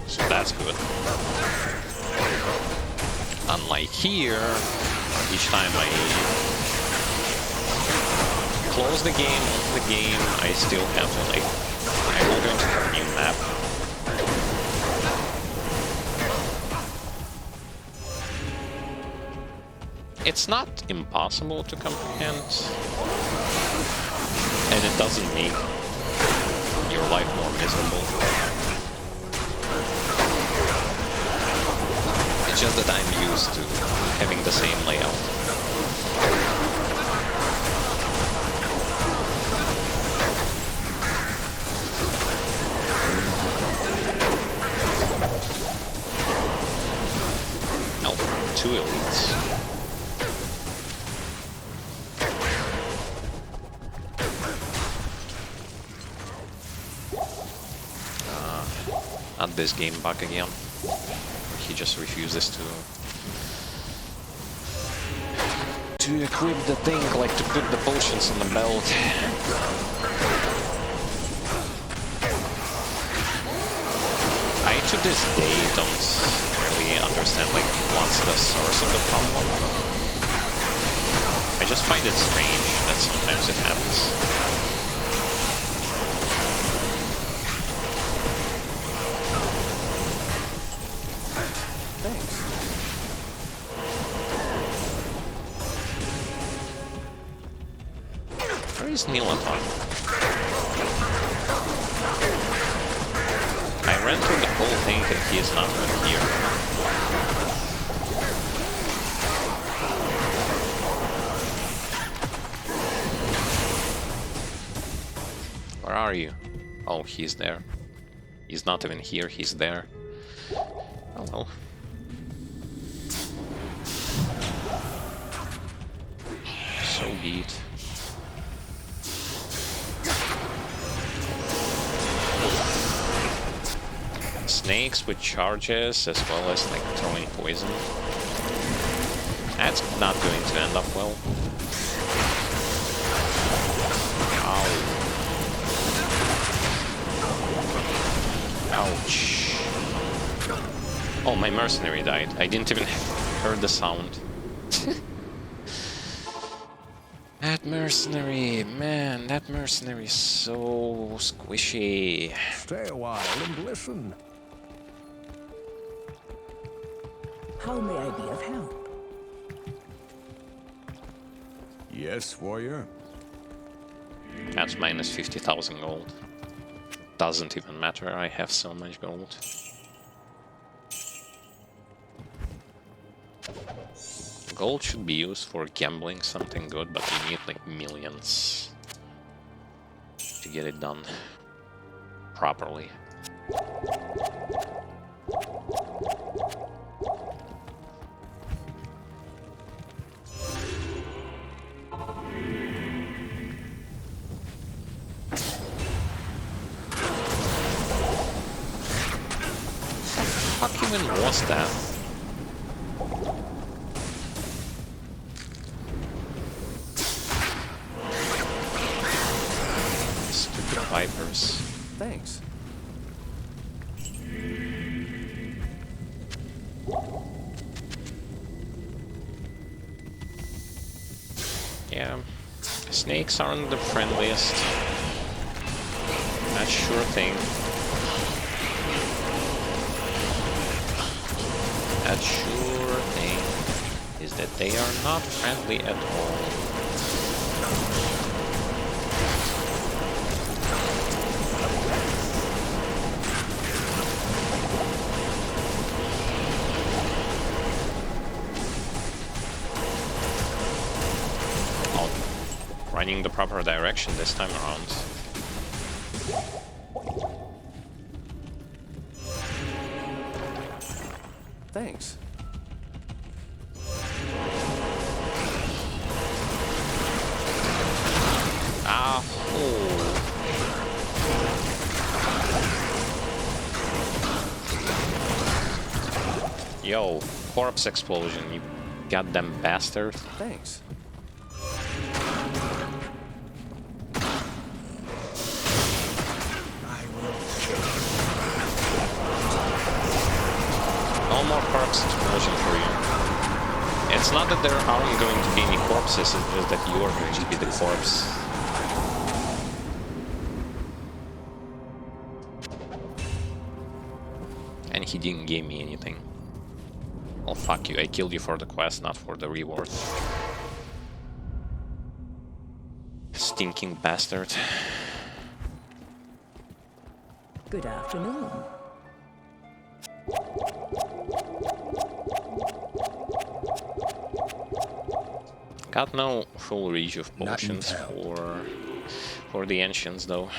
So that's good. Unlike here, each time I close the game, open the game, I still have to like... I'm going to have a new map. It's not impossible to comprehend, and it doesn't make your life more miserable. It's just that I'm used to having the same layout. Oh, 2 elites. Not this game bug again. He just refuses to equip the thing, like to put the potions on the belt. I to this day don't really understand like what's the source of the problem. I just find it strange that sometimes it happens. is Nilaton? I ran through the whole thing and he is not here. Where are you? Oh, he's there. He's not even here, he's there. Oh well. So be it. Snakes with charges as well as like throwing poison. That's not going to end up well. Ow. Ouch. Oh, my mercenary died. I didn't even hear the sound. That mercenary, man, that mercenary is so squishy. Stay a while and listen. How may I be of help? Yes, warrior. That's minus 50,000 gold. Doesn't even matter, I have so much gold. Gold should be used for gambling something good, but you need like millions to get it done properly. What even was that? Stupid vipers. Thanks. Yeah, snakes aren't the friendliest. That's sure thing. That sure thing is that they are not friendly at all. Oh, running the proper direction this time around. Thanks. Ah, oh. Yo, corpse explosion, you goddamn bastard. Thanks. No more corpse explosion for you. It's not that there aren't going to be any corpses, it's just that you are going to be the corpse. And he didn't give me anything. Well, fuck you, I killed you for the quest, not for the reward. Stinking bastard. Good afternoon. Got no full reach of Not in potions town. for the ancients though.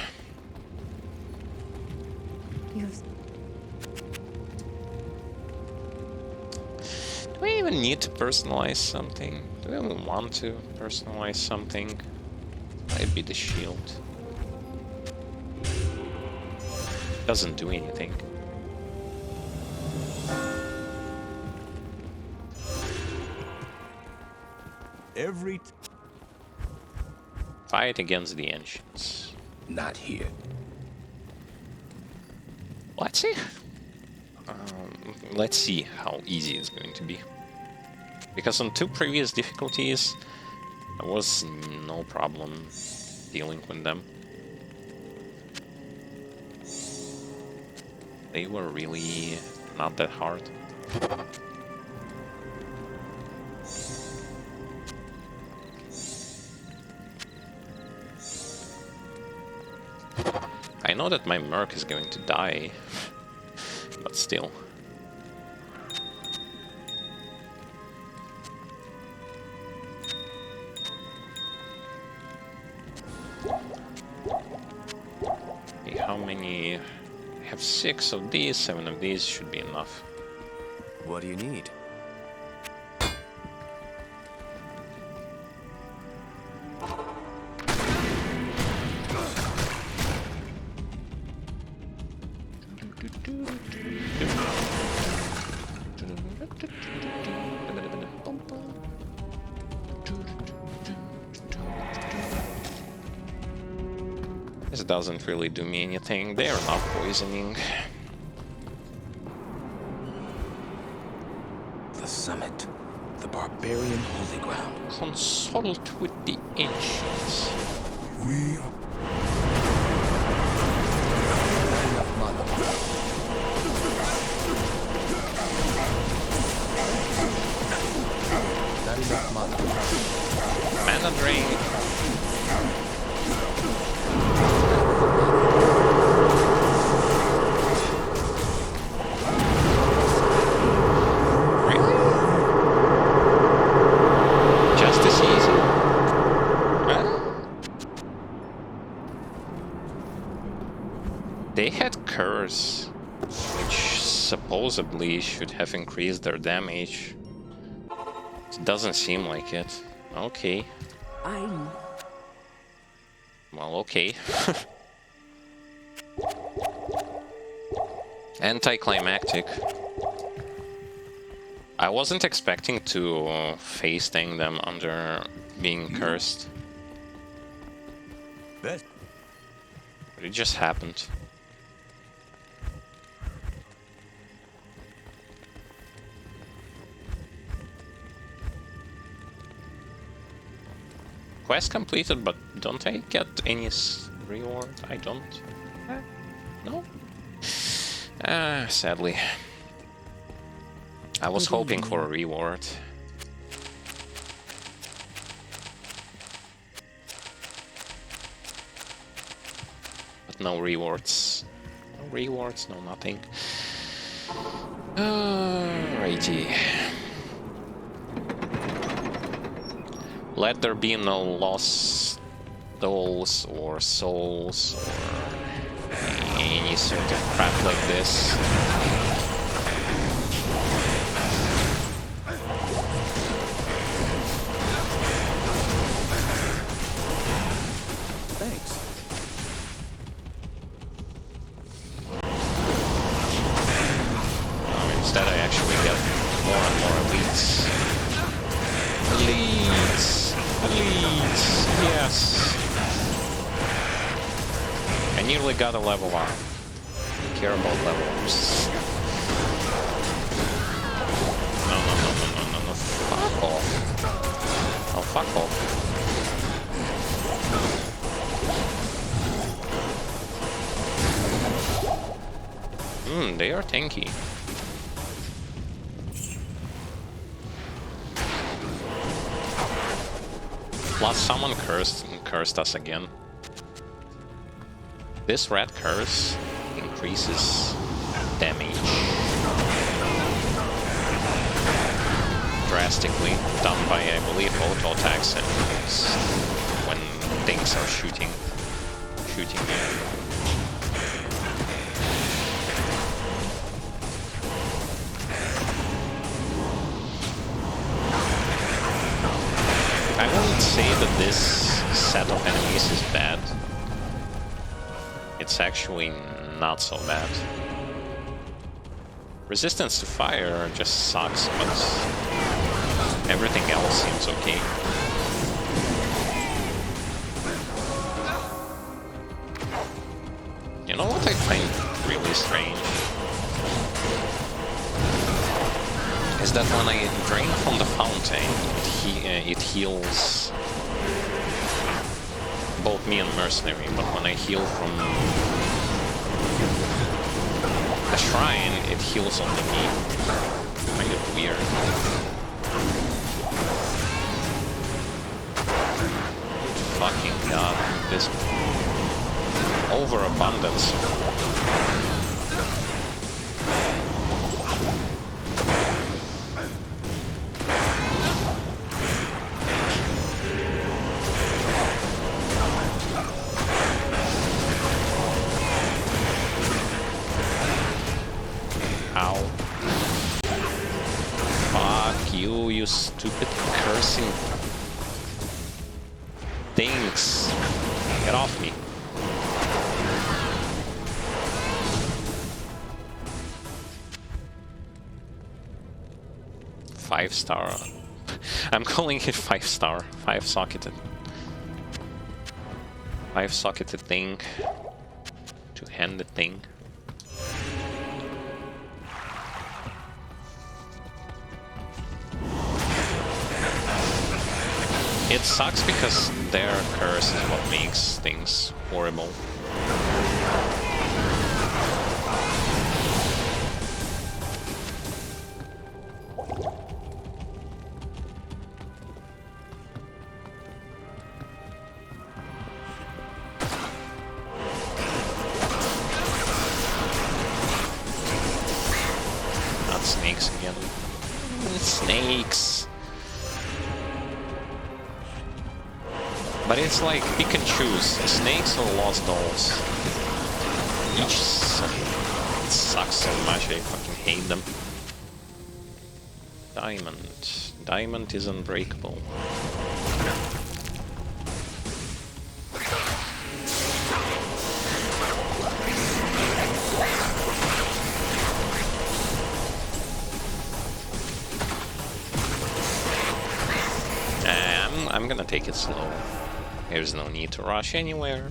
You've... Do we even need to personalize something? Do we even want to personalize something? Might be the shield. Doesn't do anything. Fight against the ancients. Not here. Let's see. Let's see how easy it's going to be. Because on 2 previous difficulties, there was no problem dealing with them. They were really not that hard. I know that my merc is going to die, but still. Okay, how many? I have 6 of these, 7 of these should be enough. What do you need? This doesn't really do me anything. They are not poisoning. The summit. The barbarian holy ground. Consult with the ancients. We Mana drain. Really? Just this easy? Huh? They had curse, which supposedly should have increased their damage. It doesn't seem like it. Okay. Well, okay. Anticlimactic. I wasn't expecting to face tank them under being cursed. bet. But it just happened. Quest completed, but don't I get any reward? I don't. No? Sadly. I was hoping for a reward. But no rewards. No rewards, no nothing. Alrighty. Let there be no lost souls or souls or any sort of crap like this. Thanks. Instead I actually get more and more elites. Elites! Elites! Yes! I nearly got a level up. I care about level ups. No. Fuck off. Oh, fuck off. They are tanky. Plus, someone cursed us again. This red curse increases damage drastically, done by, I believe, auto attacks and when things are shooting you. I wouldn't say that this set of enemies is bad. It's actually not so bad. Resistance to fire just sucks, but everything else seems okay. You know what I find really strange? Is that when I drain from the fountain, it heals both me and Mercenary, but when I heal from the shrine, it heals only me. Kind of weird. Fucking god, this... overabundance. Ow. Fuck you, you stupid cursing things. Get off me. Five-star. I'm calling it 5-star. 5-socketed. 5-socketed thing. Two-handed thing. It sucks because their curse is what makes things horrible. Not snakes again. Snakes! But it's like, pick and choose, snakes or lost dolls. Each sucks so much, I fucking hate them. Diamond. Diamond is unbreakable. I'm gonna take it slow. There's no need to rush anywhere.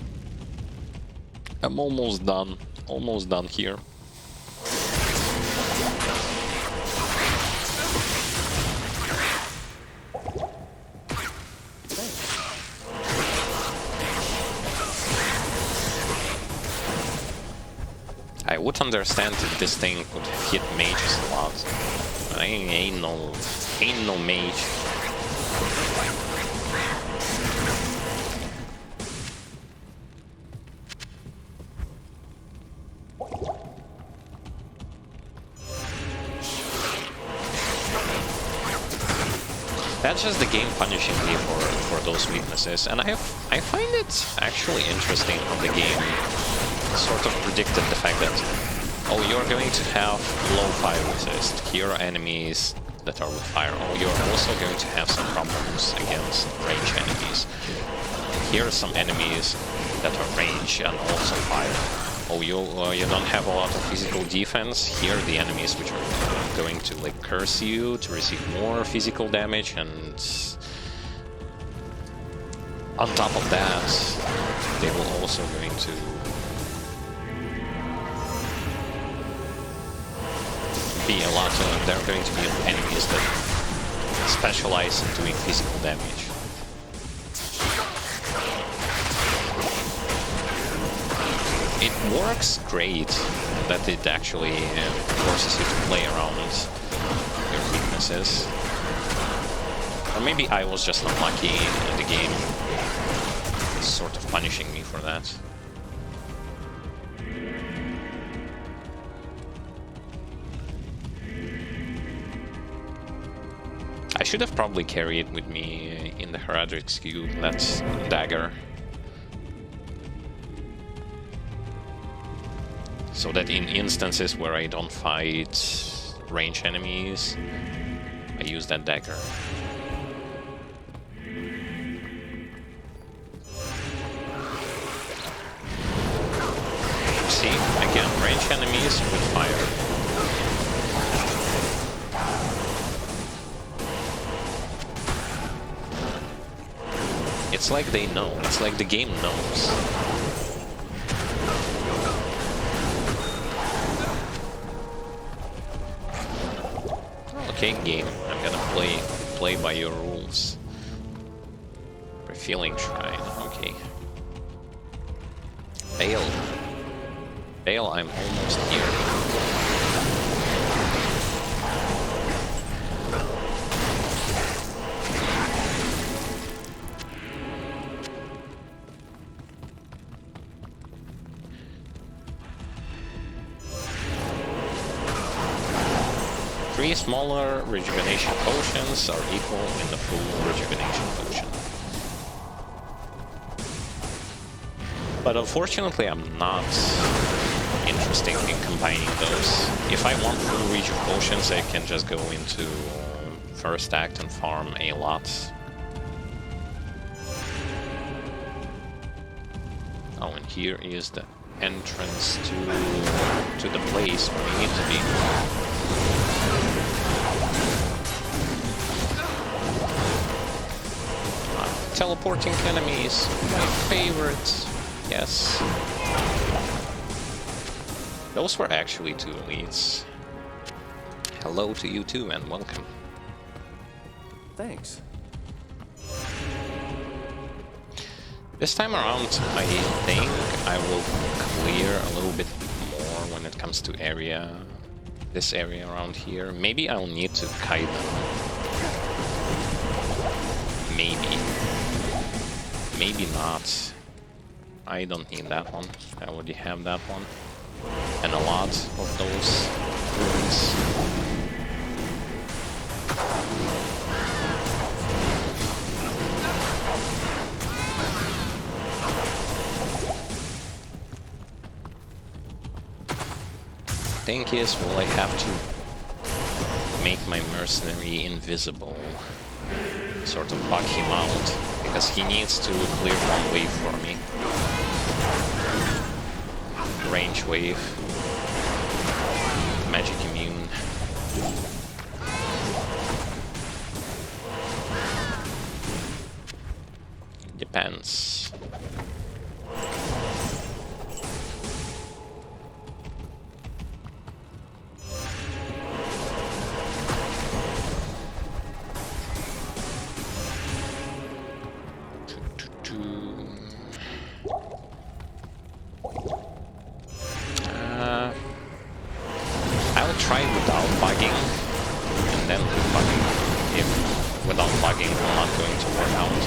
I'm almost done. Almost done here. I would understand if this thing would hit mages a lot. I ain't no mage. That's just the game punishing me for those weaknesses, and I find it actually interesting how the game sort of predicted the fact that, oh, you're going to have low fire resist, here are enemies that are with fire, oh, you're also going to have some problems against range enemies, here are some enemies that are range and also fire. Oh, you don't have a lot of physical defense. Here are the enemies which are going to like curse you to receive more physical damage, and on top of that, they will also going to be a lot of, there are going to be enemies that specialize in doing physical damage. It works great that it actually forces you to play around your weaknesses. Or maybe I was just unlucky and the game is sort of punishing me for that. I should have probably carried with me in the Heraldric Skew, that's dagger. So that in instances where I don't fight range enemies, I use that dagger. See, again, range enemies with fire. It's like they know, it's like the game knows. Okay, game, I'm gonna play by your rules. Refueling shrine, okay. Bale. Bale, I'm almost here. 3 smaller rejuvenation potions are equal in the full rejuvenation potion. But unfortunately, I'm not interested in combining those. If I want full rejuve potions, I can just go into first act and farm a lot. Oh, and here is the entrance to the place where we need to be. Teleporting enemies, my favorite. Yes. Those were actually 2 elites. Hello to you too, and welcome. Thanks. This time around, I think I will clear a little bit more when it comes to this area around here. Maybe I'll need to kite them. Maybe. Maybe not. I don't need that one. I already have that one. And a lot of those runes. Thing is, will I have to make my mercenary invisible? Sort of bug him out, because he needs to clear one wave for me. Range wave. Magic immune. Depends. I'll try without bugging, and then with bugging. If without bugging I'm not going to work out.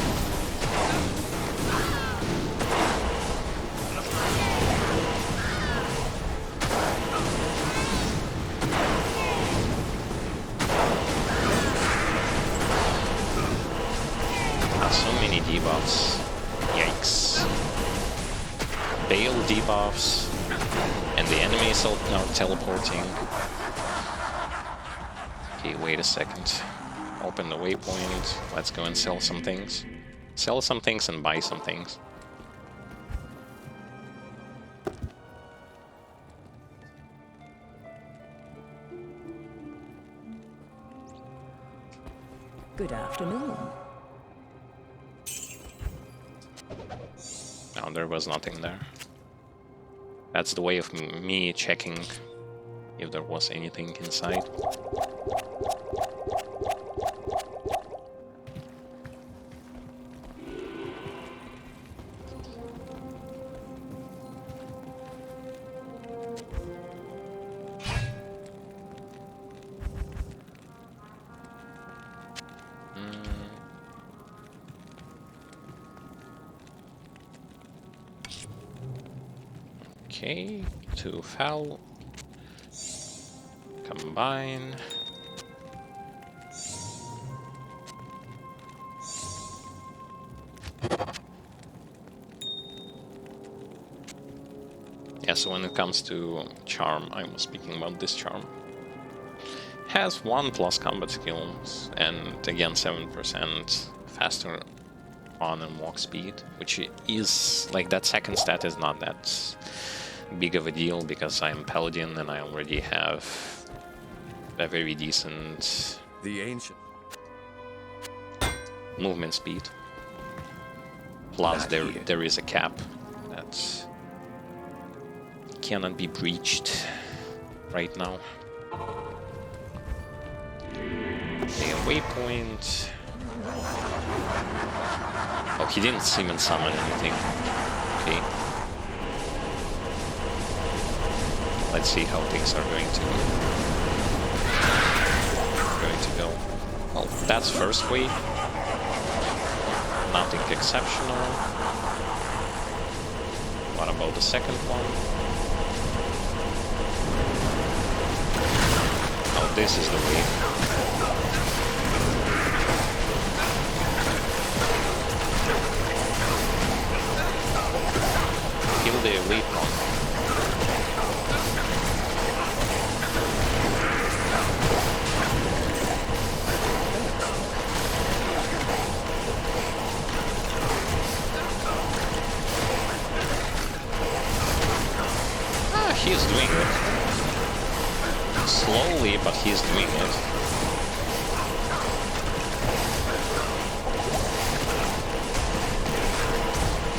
So many debuffs. Yikes. Bale debuffs. And the enemies are now teleporting. Okay, wait a second. Open the waypoint. Let's go and sell some things. Sell some things and buy some things. Good afternoon. No, there was nothing there. That's the way of me checking if there was anything inside. Okay, 2 foul. Combine. Yeah, so when it comes to charm, I was speaking about this charm. Has 1 plus combat skills, and again 7% faster on and walk speed, which is, like, that second stat is not that big of a deal because I'm paladin and I already have a very decent The ancient. movement speed. Plus Not there here. there is a cap that cannot be breached right now. Okay, a waypoint. Oh, he didn't even summon anything. Okay. Let's see how things are going to go. Well, that's first wave. Nothing exceptional. What about the second one? Oh, This is the way. Kill the elite one. He's doing it. Slowly, but he's doing it.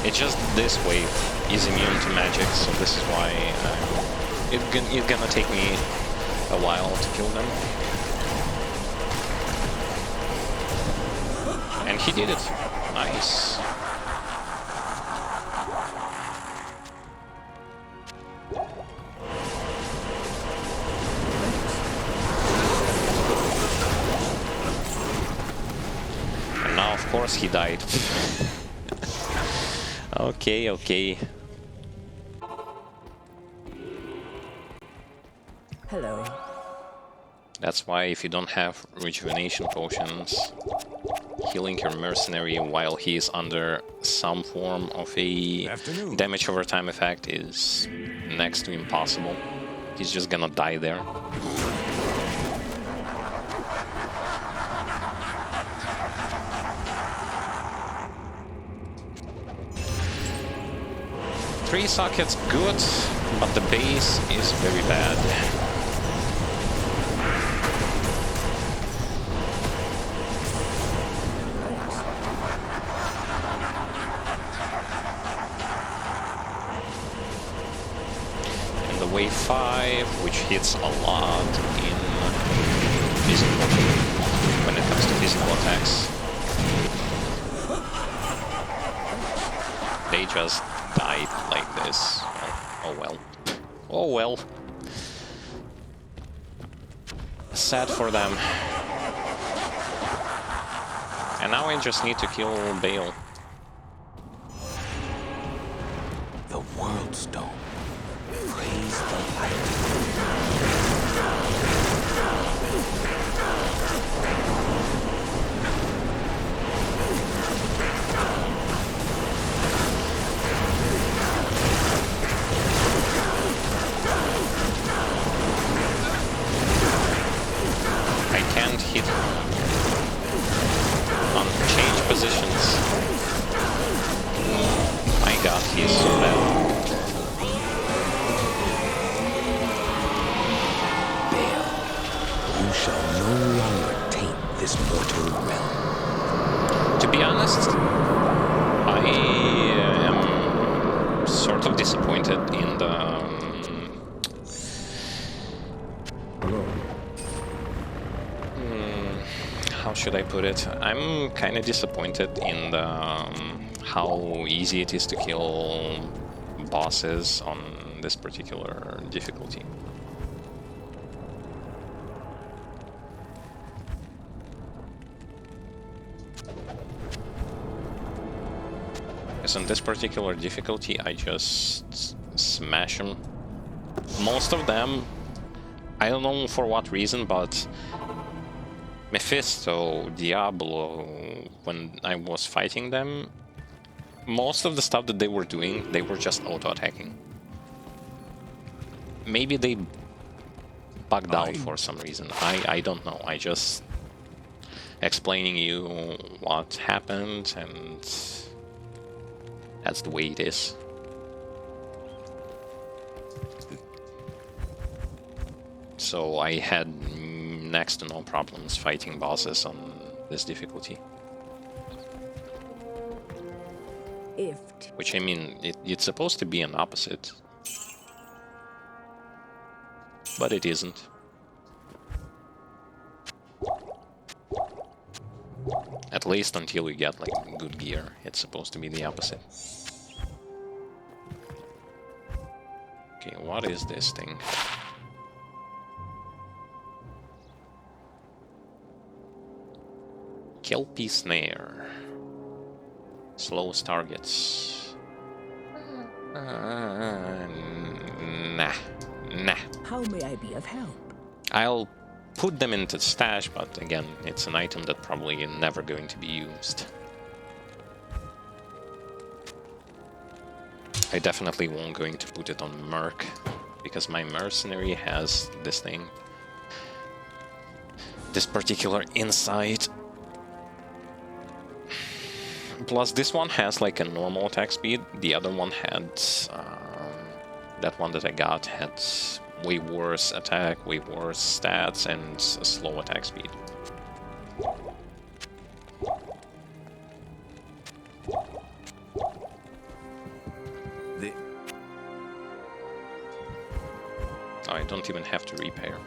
It's just this wave is immune to magic, so this is why it's gonna take me a while to kill them. And he did it. Nice. Of course he died. Okay. Hello. That's why if you don't have rejuvenation potions, healing your mercenary while he is under some form of a damage over time effect is next to impossible. He's just gonna die there. Three sockets good, but the base is very bad. And the wave 5, which hits a lot in physical, when it comes to physical attacks. They just died like this. Oh well. Oh well. Sad for them. And now I just need to kill Bale. The World Stone. Praise the light. Hit on change positions. My god, he's so bad. Bale, you shall no longer taint this mortal realm. To be honest, I am sort of disappointed in the how should I put it? I'm kind of disappointed in the how easy it is to kill bosses on this particular difficulty. Because on this particular difficulty, I just smash them. Most of them, I don't know for what reason, but Mephisto, Diablo, when I was fighting them, most of the stuff that they were doing, they were just auto-attacking. Maybe they bugged out for some reason. I don't know. I just explaining you what happened, and that's the way it is. So I had next to no problems fighting bosses on this difficulty. Which, I mean, it's supposed to be an opposite. But it isn't. At least until you get, like, good gear, it's supposed to be the opposite. Okay, what is this thing? Kelpie Snare. Slows targets. Nah. How may I be of help? I'll put them into the stash, but again, it's an item that probably never going to be used. I definitely won't going to put it on Merc, because my mercenary has this thing. This particular insight. Plus this one has like a normal attack speed, the other one had, that one that I got had way worse attack, way worse stats, and a slow attack speed. I don't even have to repair.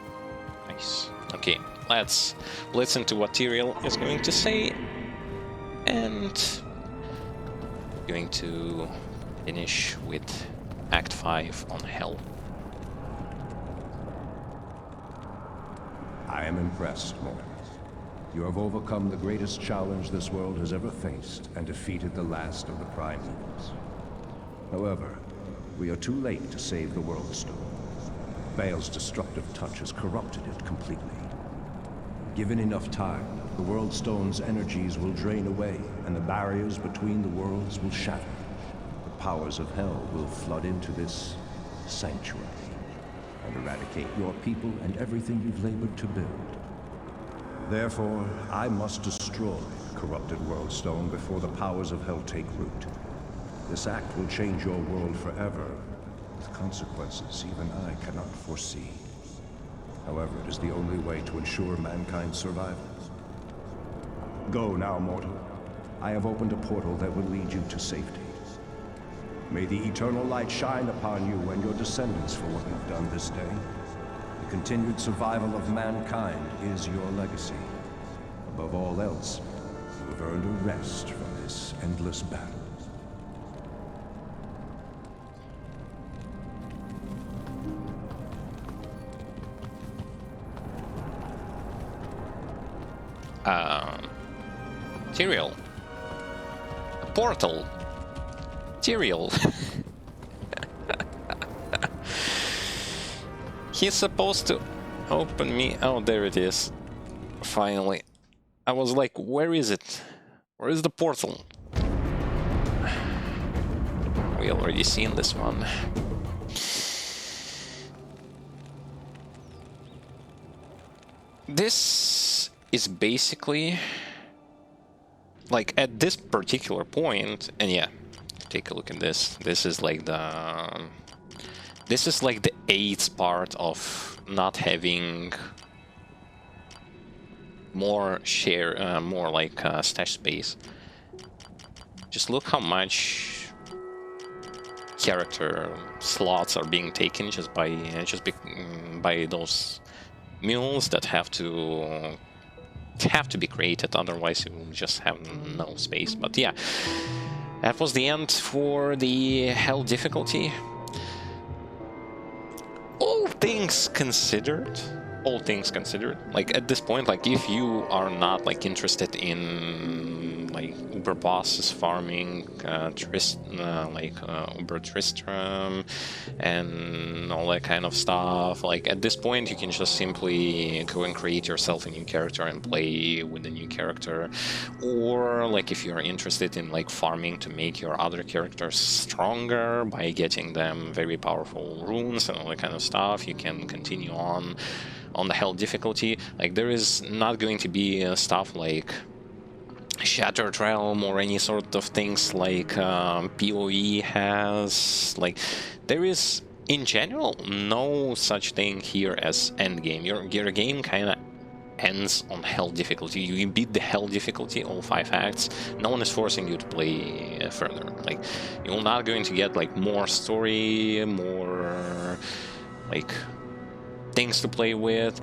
Nice. Okay, let's listen to what Tyrael is going to say, and going to finish with Act 5 on Hell. I am impressed, Mortal. You have overcome the greatest challenge this world has ever faced and defeated the last of the Primevals. However, we are too late to save the World Stone. Baal's destructive touch has corrupted it completely. Given enough time, the World Stone's energies will drain away, and the barriers between the worlds will shatter. The powers of Hell will flood into this sanctuary and eradicate your people and everything you've labored to build. Therefore, I must destroy the corrupted World Stone before the powers of Hell take root. This act will change your world forever, with consequences even I cannot foresee. However, it is the only way to ensure mankind's survival. Go now, mortal. I have opened a portal that will lead you to safety. May the eternal light shine upon you and your descendants for what you've done this day. The continued survival of mankind is your legacy. Above all else, you have earned a rest from this endless battle. Tyrael. A portal. Tyrael. He's supposed to open me. Oh, there it is. Finally. I was like, where is it? Where is the portal? We already seen this one. This is basically like at this particular point, and yeah, take a look at this. This is like the eighth part of not having more stash space. Just look how much character slots are being taken just by those mules that have to be created, otherwise you will just have no space. But yeah, that was the end for the Hell difficulty. All things considered, like at this point, like if you are not like interested in like Uber bosses farming, Uber Tristram and all that kind of stuff, like at this point you can just simply go and create yourself a new character and play with the new character. Or like if you're interested in like farming to make your other characters stronger by getting them very powerful runes and all that kind of stuff, you can continue on the Hell difficulty. Like there is not going to be stuff like Shattered Realm or any sort of things like PoE has. Like there is in general no such thing here as endgame. Your game kind of ends on Hell difficulty. You beat the Hell difficulty, all 5 acts. No one is forcing you to play further. Like you're not going to get like more story, more like things to play with.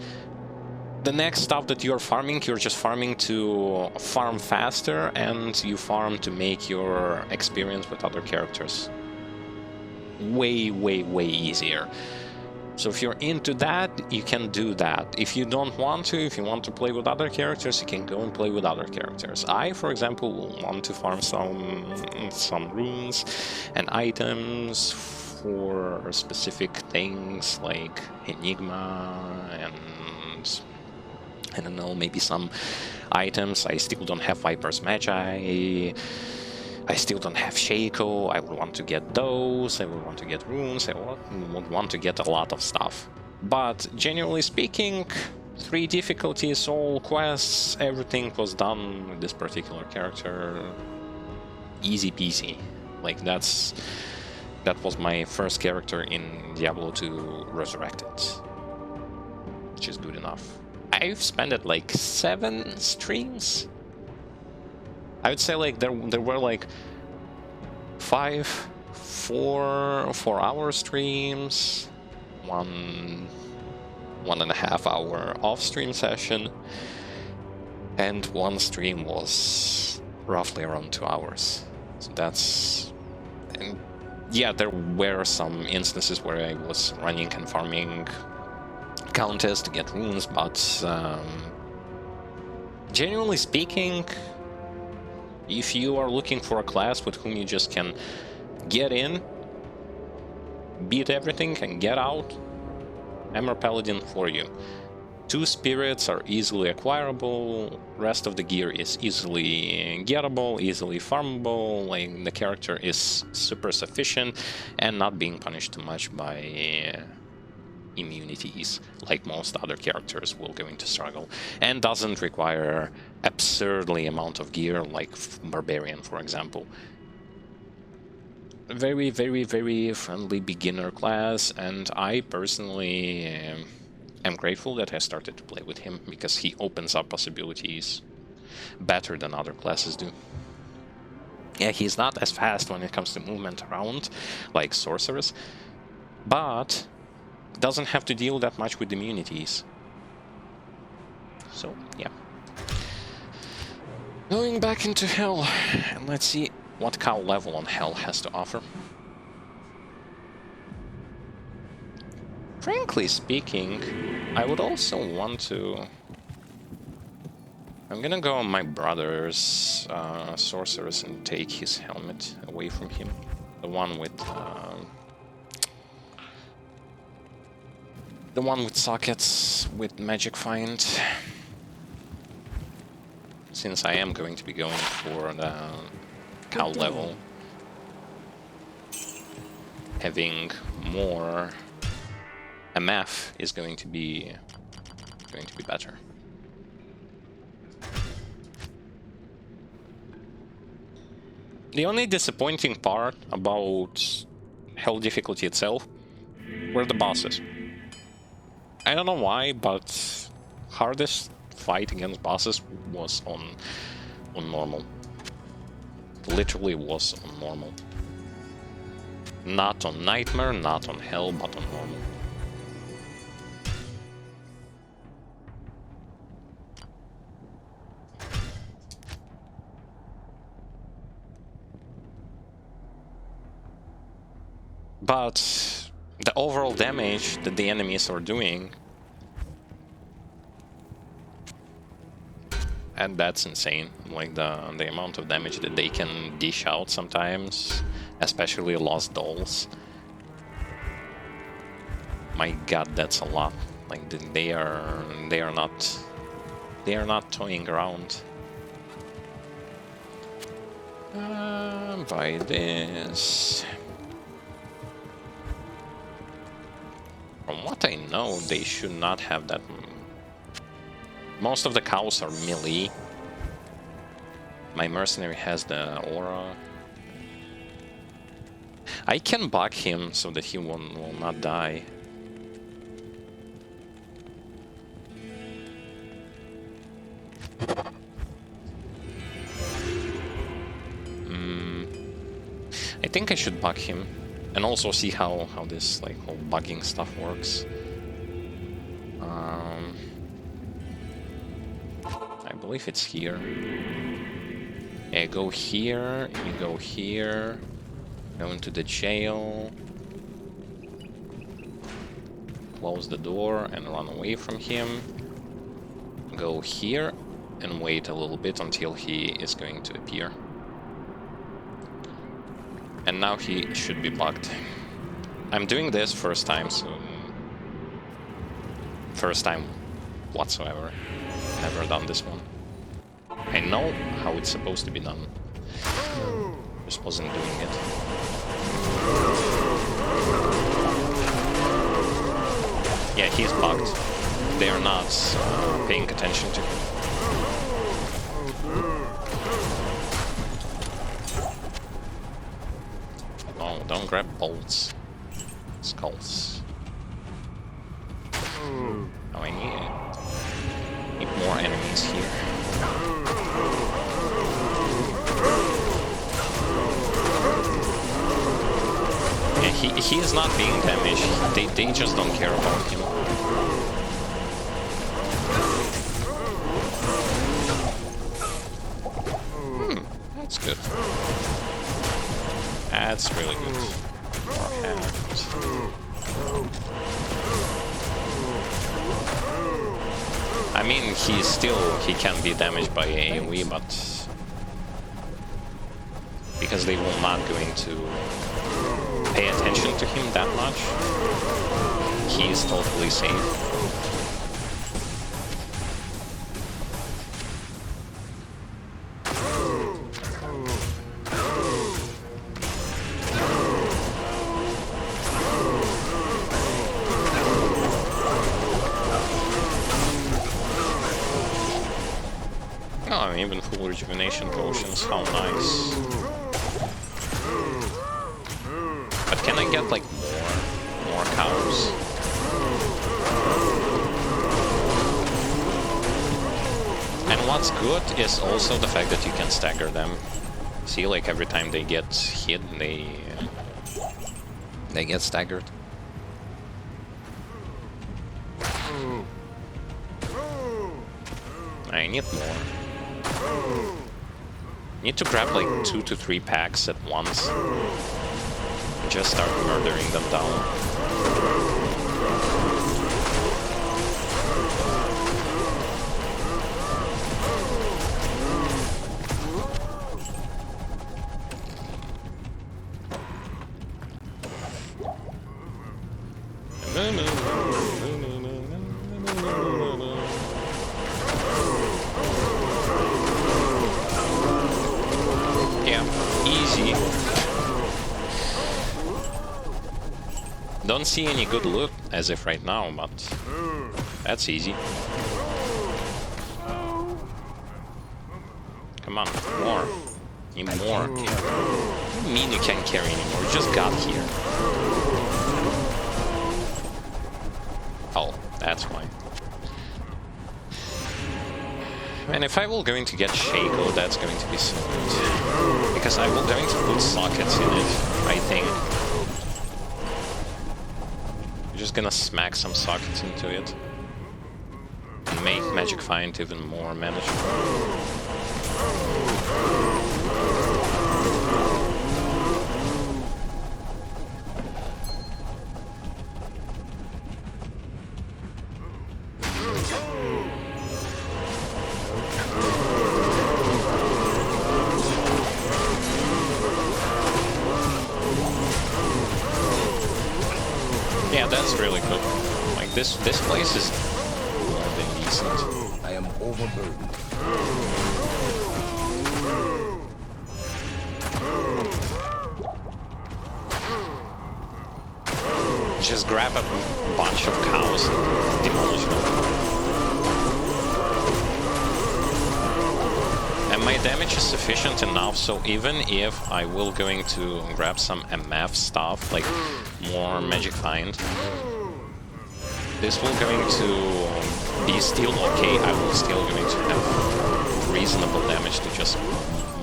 The next stuff that you're farming, you're just farming to farm faster, and you farm to make your experience with other characters way, way, way easier. So if you're into that, you can do that. If you don't want to, if you want to play with other characters, you can go and play with other characters. I, for example, will want to farm some runes and items for specific things like Enigma and I don't know, maybe some items. I still don't have Viper's Magi. I still don't have Shaco. I would want to get those. I would want to get runes. I would want to get a lot of stuff. But generally speaking, 3 difficulties, all quests, everything was done with this particular character. Easy peasy. Like that was my first character in Diablo 2 Resurrected, which is good enough. I've spent like 7 streams. I would say like there were like 5 4-hour streams, 1.5 hour off-stream session, and 1 stream was roughly around 2 hours. So that's... And yeah, there were some instances where I was running and farming contests to get runes, but generally speaking, if you are looking for a class with whom you just can get in, beat everything, and get out, Hammer Paladin for you. 2 spirits are easily acquirable, rest of the gear is easily gettable, easily farmable, like the character is super sufficient and not being punished too much by immunities, like most other characters will go into struggle, and doesn't require absurdly amount of gear like Barbarian, for example. Very, very, very friendly beginner class, and I personally am grateful that I started to play with him, because he opens up possibilities better than other classes do. Yeah, he's not as fast when it comes to movement around like sorcerers, but doesn't have to deal that much with immunities. So, yeah. Going back into Hell, and let's see what cow level on Hell has to offer. Frankly speaking, I would also want to... I'm gonna go on my brother's sorceress and take his helmet away from him. The one with sockets with magic find. Since I am going to be going for the cow level, having more MF is going to be better. The only disappointing part about Hell difficulty itself were the bosses. I don't know why, but hardest fight against bosses was on normal. Literally was on normal. Not on Nightmare, not on Hell, but on normal. But the overall damage that the enemies are doing, and that's insane. Like the amount of damage that they can dish out sometimes, especially Lost Dolls. My god, that's a lot. Like they are not toying around. By this. From what I know, they should not have that. Most of the cows are melee. My mercenary has the aura. I can bug him so that he will not die. I think I should bug him. And also see how this like whole bugging stuff works. I believe it's here. Yeah, go here, you go here, go into the jail, close the door and run away from him. Go here and wait a little bit until he is going to appear. And now he should be bugged. I'm doing this first time, so... First time whatsoever. never done this one. I know how it's supposed to be done. Just wasn't doing it. Yeah, he's bugged. They are not paying attention to him. Oh, don't grab bolts. Skulls. Oh, I need more enemies here. Yeah, he is not being damaged. They just don't care about him. That's good. That's really good. More health. I mean, he can be damaged by AoE, but because they will not going to pay attention to him that much, he is totally safe. Oh, even full rejuvenation potions, how nice. But can I get like more cows? And what's good is also the fact that you can stagger them. See, like every time they get hit, they get staggered. I need more. Need to grab like 2 to 3 packs at once. And just start murdering them down. Easy. Don't see any good loot as if right now, but that's easy. Come on, more. Need more. What do you mean you can't carry anymore? You just got here. Oh, that's why. And if I will going to get Shaco, that's going to be so good. Because I will going to put sockets in it, I think. I'm just gonna smack some sockets into it. And make Magic Find even more manageable. Yeah, that's really good. Like this place is more than decent. I am overburdened. Just grab a bunch of cows and demolish them. And my damage is sufficient enough, so even if I will going to grab some MF stuff, like more Magic Find, this will going to be still okay. I will still going to have reasonable damage to just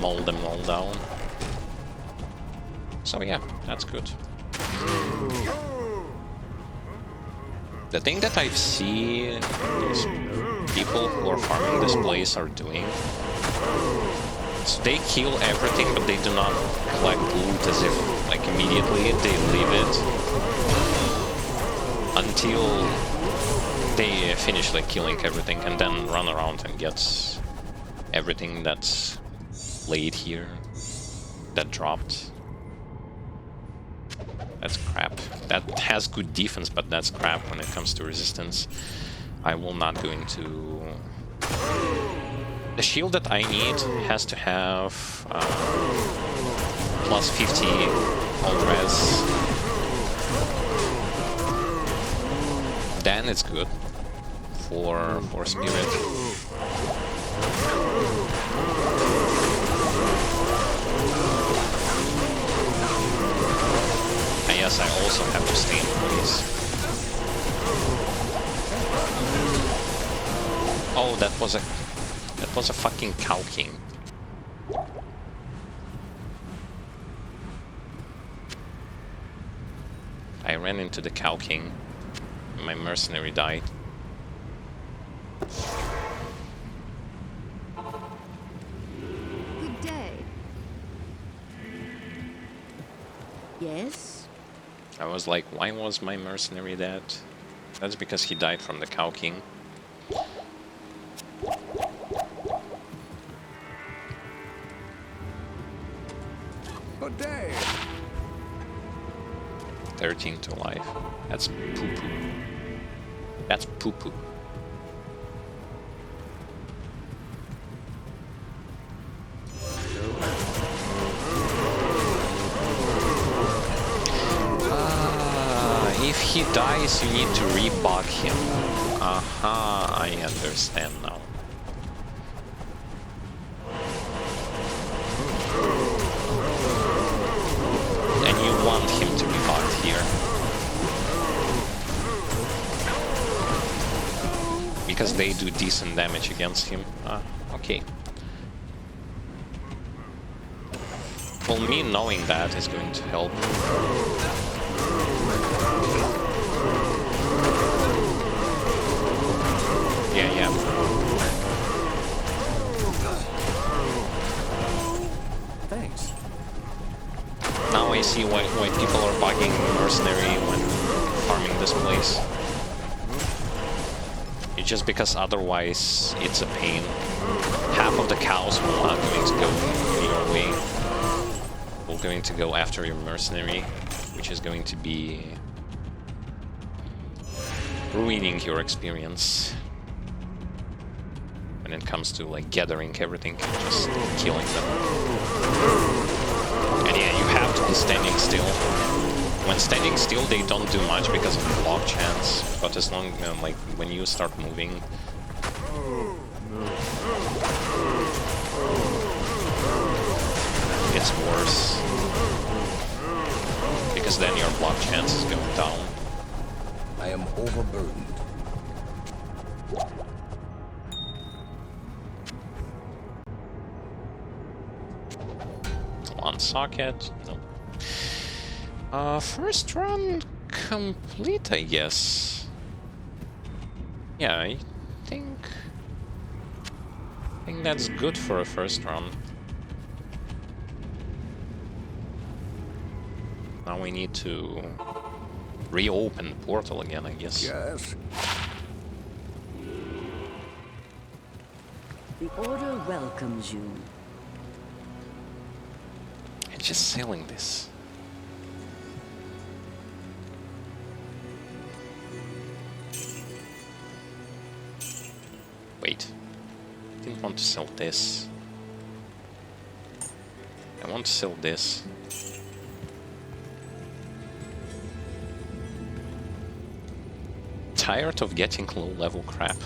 mold them all down. So yeah, that's good. The thing that I see those people who are farming this place are doing, so they kill everything, but they do not collect loot as if, like, immediately. They leave it until they finish, like, killing everything, and then run around and get everything that's laid here, that dropped. That's crap. That has good defense, but that's crap when it comes to resistance. I will not going to The shield that I need has to have plus 50 ult res. Then it's good for spirit. And yes, I also have to stay in place. Oh, that was a fucking Cow King. I ran into the Cow King. My mercenary died. Good day. Yes? I was like, why was my mercenary dead? That's because he died from the Cow King. Good day. 13 to life. That's poo-poo. That's poo-poo. If he dies, you need to rebug him. Aha, I understand now. And you want him to be bugged here. Because they do decent damage against him. Ah, okay. Well, me knowing that is going to help. Yeah. Thanks. Now I see why people are bugging Mercenary when farming this place. It's just because otherwise it's a pain. Half of the cows will not going to go your way. We're going to go after your Mercenary, which is going to be ruining your experience. When it comes to like gathering everything, just killing them. And yeah, you have to be standing still. When standing still, they don't do much because of the block chance. But as long like when you start moving, it's worse because then your block chance is going down. I am overburdened. One socket. No. First run complete, I guess. Yeah, I think that's good for a first run. Now we need to reopen the portal again, I guess. Yes. The Order welcomes you. And just selling this. Wait. I didn't want to sell this. I want to sell this. Tired of getting low-level crap.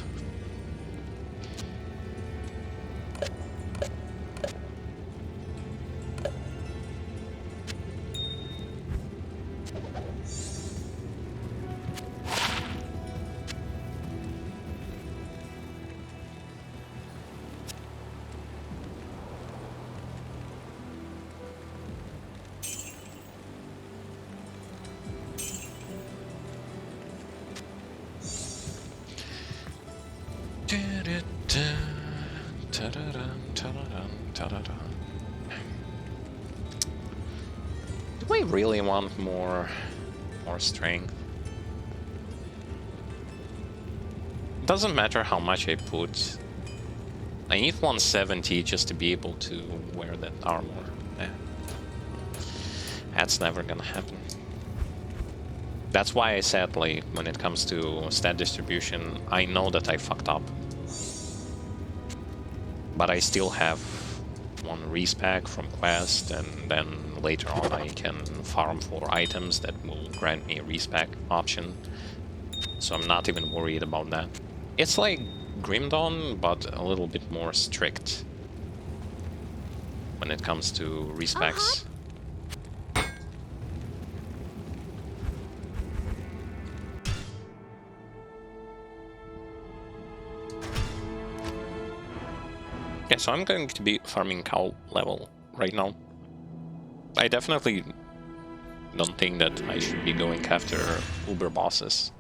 Do I really want more strength? Doesn't matter how much I put. I need 170 just to be able to wear that armor. That's never gonna happen. That's why I said, like, when it comes to stat distribution, I know that I fucked up. But I still have one respec from quest, and then later on I can farm for items that will grant me a respec option. So I'm not even worried about that. It's like Grim Dawn, but a little bit more strict when it comes to respecs. Yeah, so I'm going to be farming cow level right now. I definitely don't think that I should be going after uber bosses.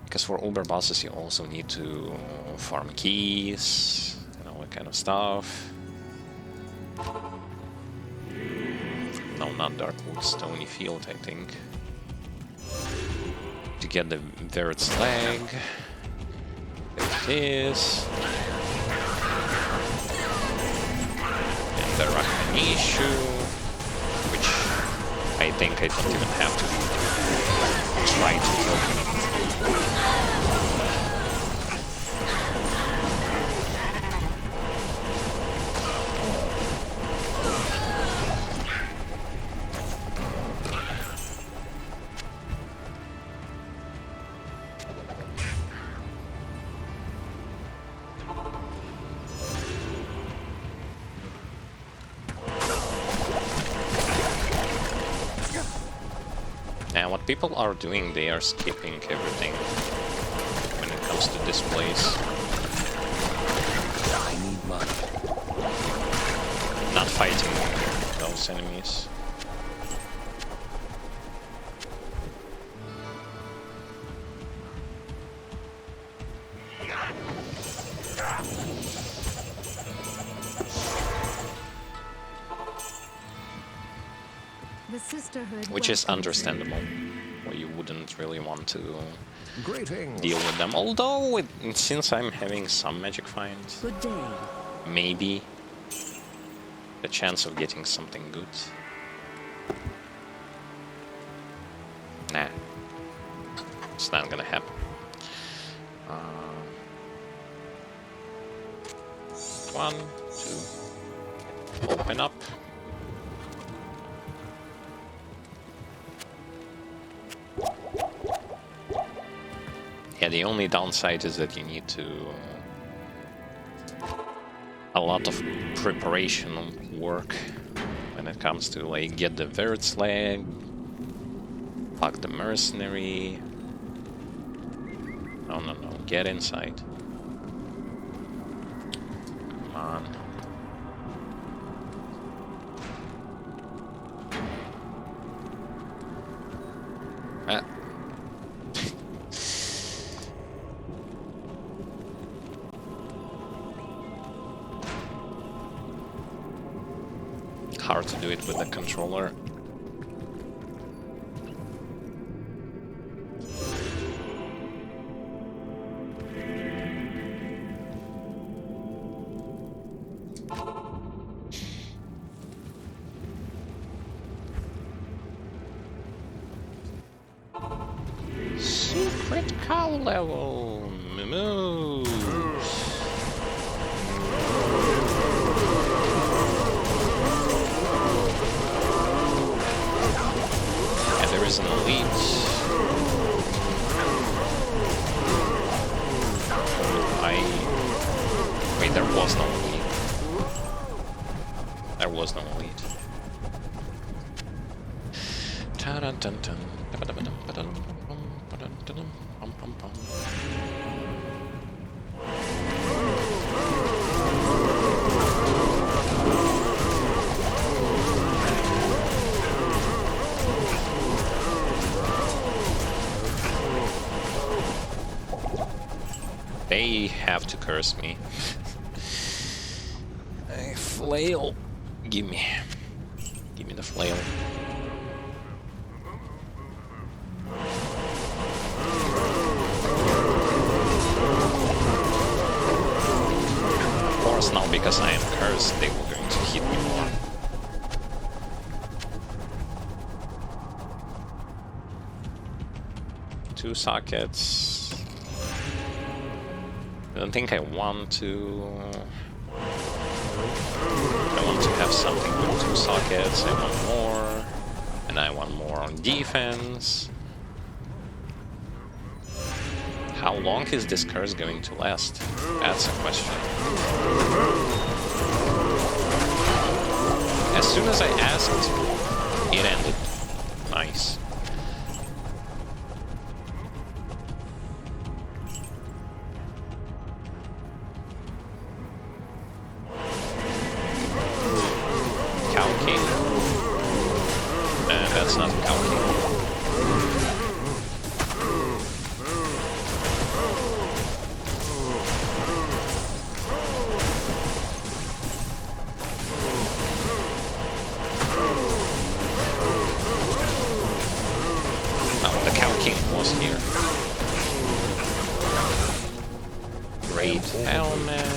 Because for uber bosses you also need to farm keys and all that kind of stuff. No, not Darkwood, Stony Field, I think. To get the Verret's Leg. There it is. And the Rakanishu, which I think I don't even have to try to kill. And what people are doing, they are skipping everything when it comes to this place. I need money. Not fighting those enemies. The Sisterhood Which is welcomes you. understandable, where you wouldn't really want to Greetings. deal with them. Although, since I'm having some magic finds, Good day. maybe the chance of getting something good. Nah, it's not gonna happen. One, two, open up. Yeah, the only downside is that you need to a lot of preparation work when it comes to like get the Verret's Leg, fuck the mercenary. No, no, no, get inside. Come on. Hard to do it with the controller. Secret cow level. Moose. There is an elite. Wait, there was no elite. There was no elite. They have to curse me. A flail. Give me the flail. Of course, now because I am cursed, they were going to hit me more. Two sockets. I don't think I want to... I want to have something with 2 sockets, I want more, and I want more on defense. How long is this curse going to last? That's a question. As soon as I asked, it ended. Nice. That's not counting. Oh, the Cow King was here. Great helmet.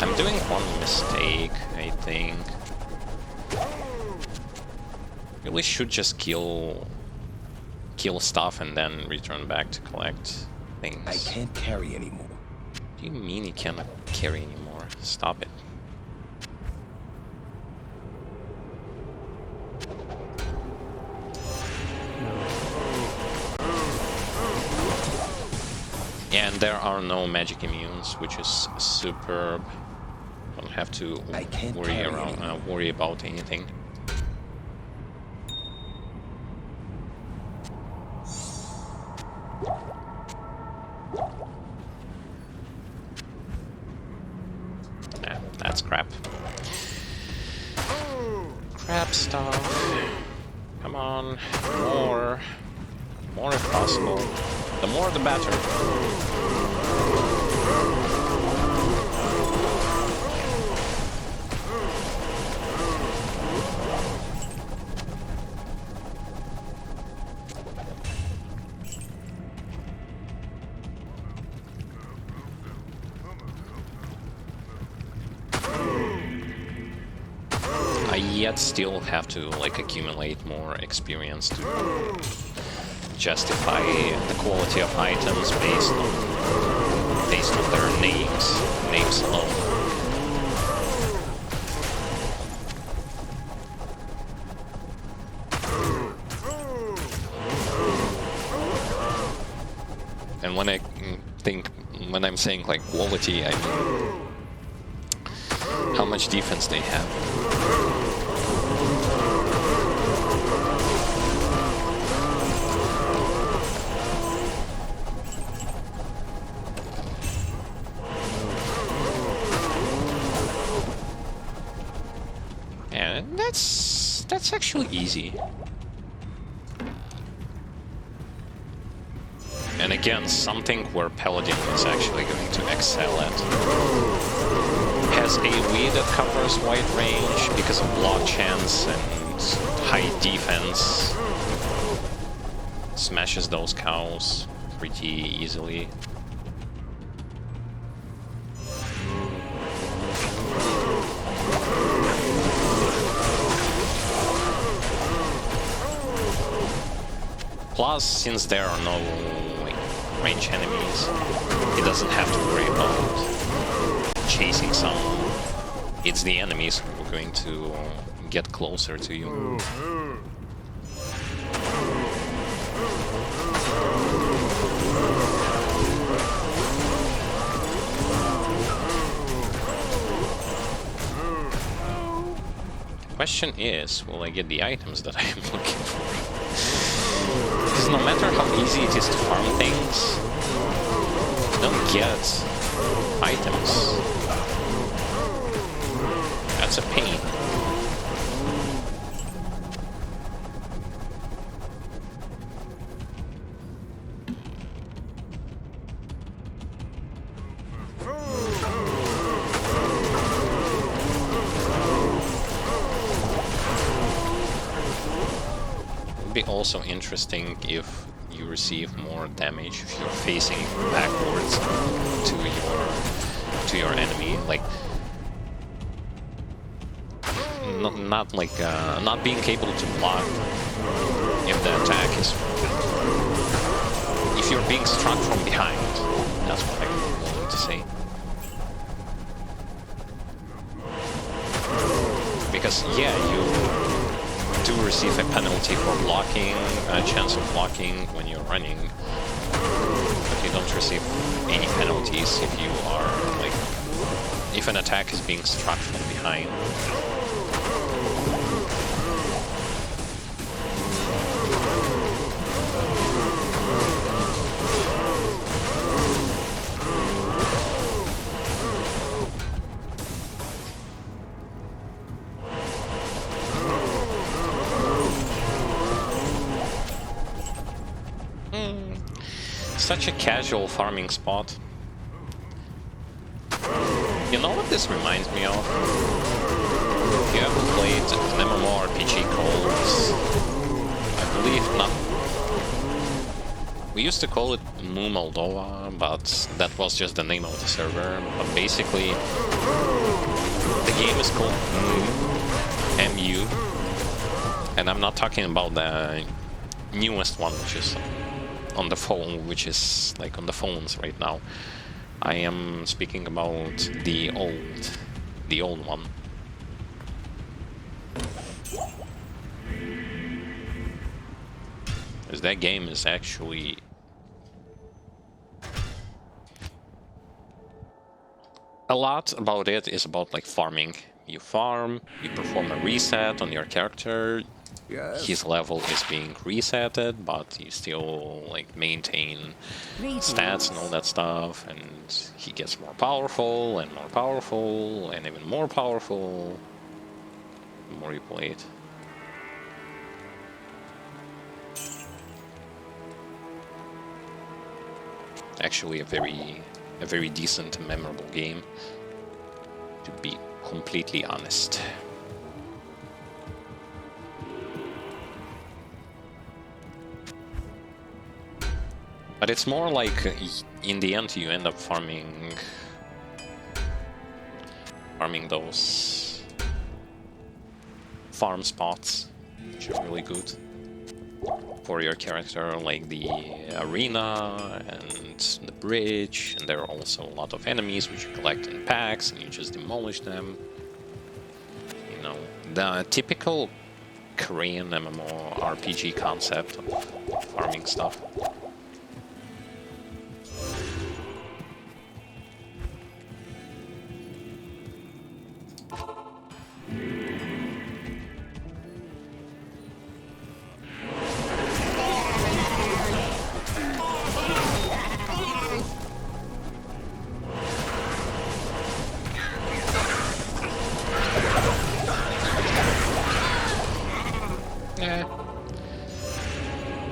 I'm doing one mistake, I think. Really should just kill stuff and then return back to collect things. I can't carry anymore. What do you mean you cannot carry anymore? Stop it. And there are no magic immunes, which is superb. Don't have to worry about anything. Nah, that's crap. Crap stuff. Come on, more if possible. The more, the better. I yet still have to like accumulate more experience to justify the quality of items based on their names alone. And when I'm saying like quality, I mean how much defense they have. And that's actually easy. And again, something where Paladin is actually going to excel at. Has AoE that covers wide range because of block chance and high defense. Smashes those cows pretty easily. Plus, since there are no range enemies, he doesn't have to worry about chasing someone. It's the enemies who are going to get closer to you. The question is, will I get the items that I am looking for? Because no matter how easy it is to farm things, you don't get items. That's a pain. Be also interesting if you receive more damage if you're facing backwards to your enemy. Like not being able to block if the attack is... If you're being struck from behind, that's what I'm willing to say. Because, yeah, you do receive a penalty for blocking, a chance of blocking when you're running, but you don't receive any penalties if you are, like, if an attack is being struck from behind. Such a casual farming spot. You know what this reminds me of? If you ever played an MMORPG called... I believe not... We used to call it Mu Moldova, but that was just the name of the server. But basically, the game is called MU. And I'm not talking about the newest one, which is on the phone, which is like on the phones right now. I am speaking about the old one. Because that game is actually a lot about it is about like farming. You farm, you perform a reset on your character. Yes. His level is being resetted, but you still like maintain stats and all that stuff, and he gets more powerful and even more powerful the more you play it. Actually a very decent and memorable game, to be completely honest. But it's more like, in the end, you end up farming those farm spots, which are really good for your character, like the arena and the bridge, and there are also a lot of enemies which you collect in packs, and you just demolish them. You know, the typical Korean MMORPG concept of farming stuff.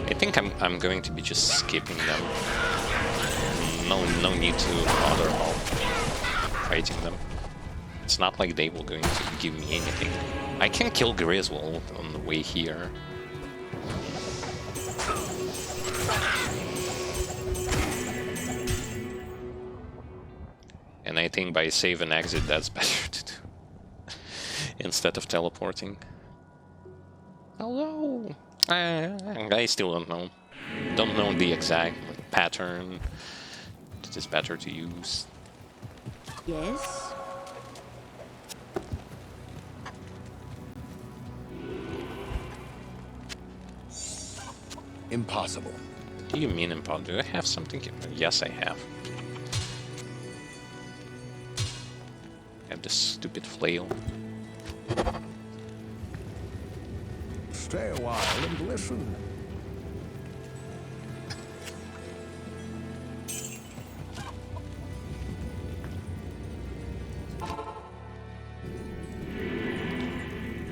I think I'm going to be just skipping them. No need to bother about fighting them. It's not like they were going to give me anything. I can kill Griswold on the way here. And I think by save and exit that's better to do. Instead of teleporting. Hello! I still don't know. Don't know the exact pattern that is better to use. Yes? Impossible. What do you mean impossible? Do I have something? Yes, I have. I have this stupid flail. Stay a while and listen.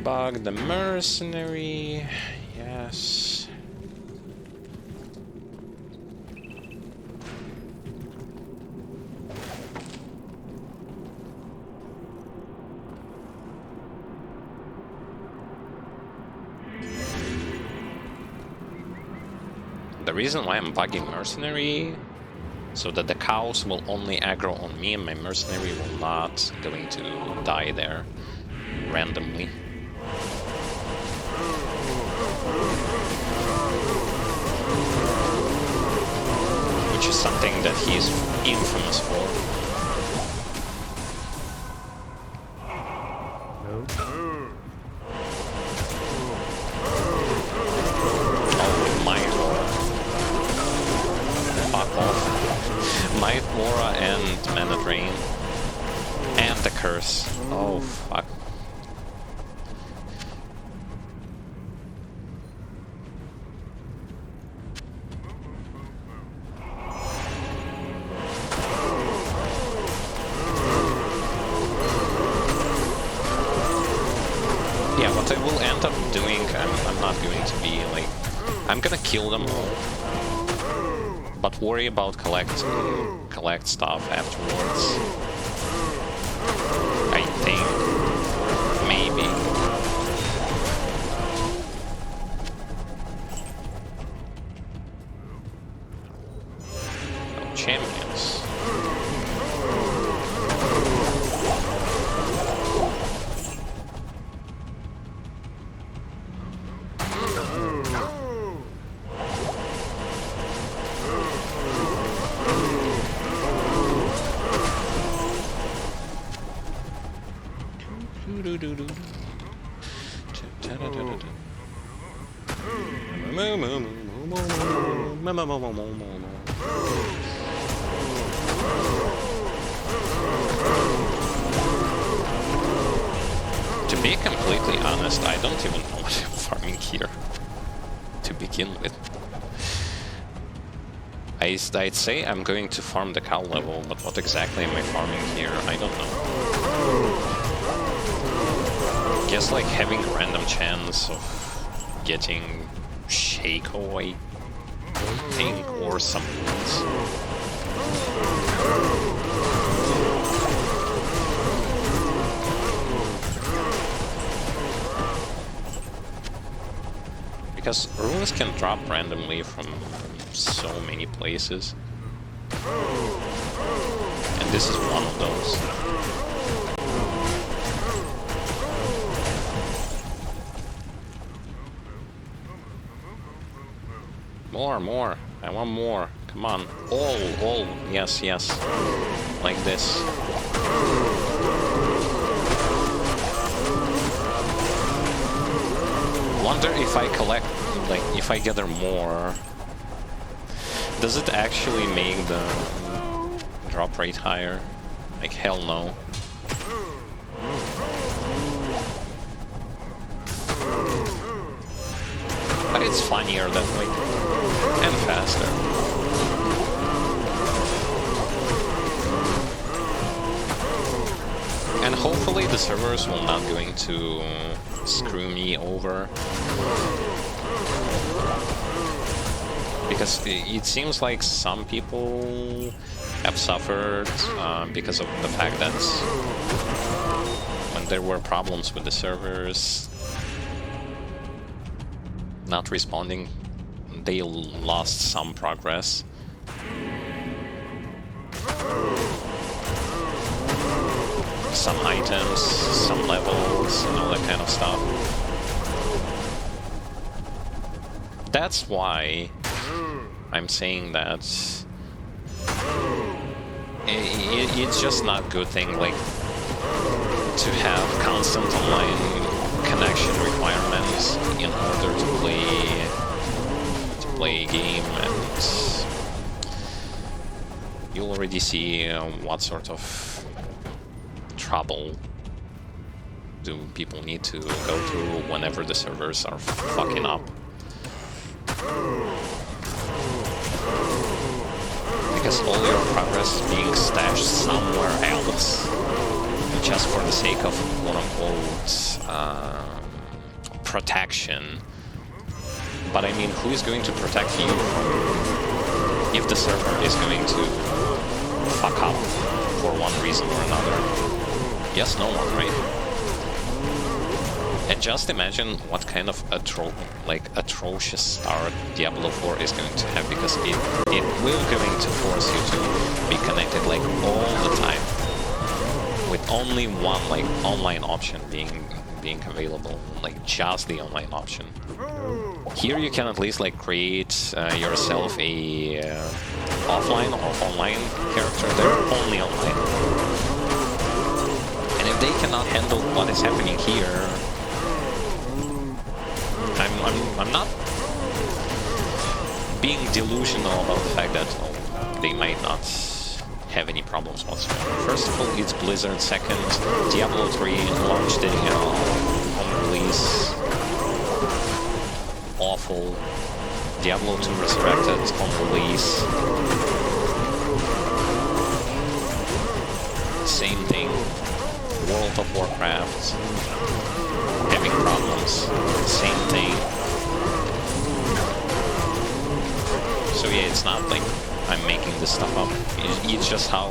Bug the mercenary. Yes. The reason why I'm bugging mercenary, so that the cows will only aggro on me and my mercenary will not going to die there randomly. is something that he's infamous for. Oh, Might Aura. Fuck off. Might Aura and Mana Drain. And the Curse. Oh, fuck. Yeah, what I will end up doing, I'm not going to be like... I'm gonna kill them all. But worry about collect stuff afterwards. I think. Maybe. Oh, champions. To be completely honest, I don't even know what I'm farming here to begin with. I'd say I'm going to farm the cow level, but what exactly am I farming here? I don't know. Guess like having a random chance of getting Shaco, I think, or some wounds. Because runes can drop randomly from so many places. And this is one of those. More. I want more. Come on. All. Yes. Like this. Wonder if I collect, like, if I gather more, does it actually make the drop rate higher? Like, hell no. But it's funnier that way, and faster. And hopefully the servers will not going to screw me over. Because it seems like some people have suffered because of the fact that when there were problems with the servers not responding, they lost some progress. Some items, some levels, and all that kind of stuff. That's why I'm saying that it's just not a good thing, like, to have constant online connection requirements in order to play a game, and you already see what sort of trouble do people need to go through whenever the servers are fucking up. Because all your progress is being stashed somewhere else, just for the sake of quote-unquote protection. But I mean, who is going to protect you if the server is going to fuck up for one reason or another? Yes, no one, right? And just imagine what kind of atrocious start Diablo 4 is going to have, because it will going to force you to be connected like all the time, with only one like online option being available, like just the online option. Here you can at least like create yourself a offline or online character. They're only online. And if they cannot handle what is happening here, I'm not being delusional about the fact that they might not have any problems whatsoever. First of all, it's Blizzard. Second, Diablo 3 launched it on release. Awful. Diablo 2 Resurrected on release. Same thing. World of Warcraft having problems. Same thing. So yeah, it's not like I'm making this stuff up. It's just how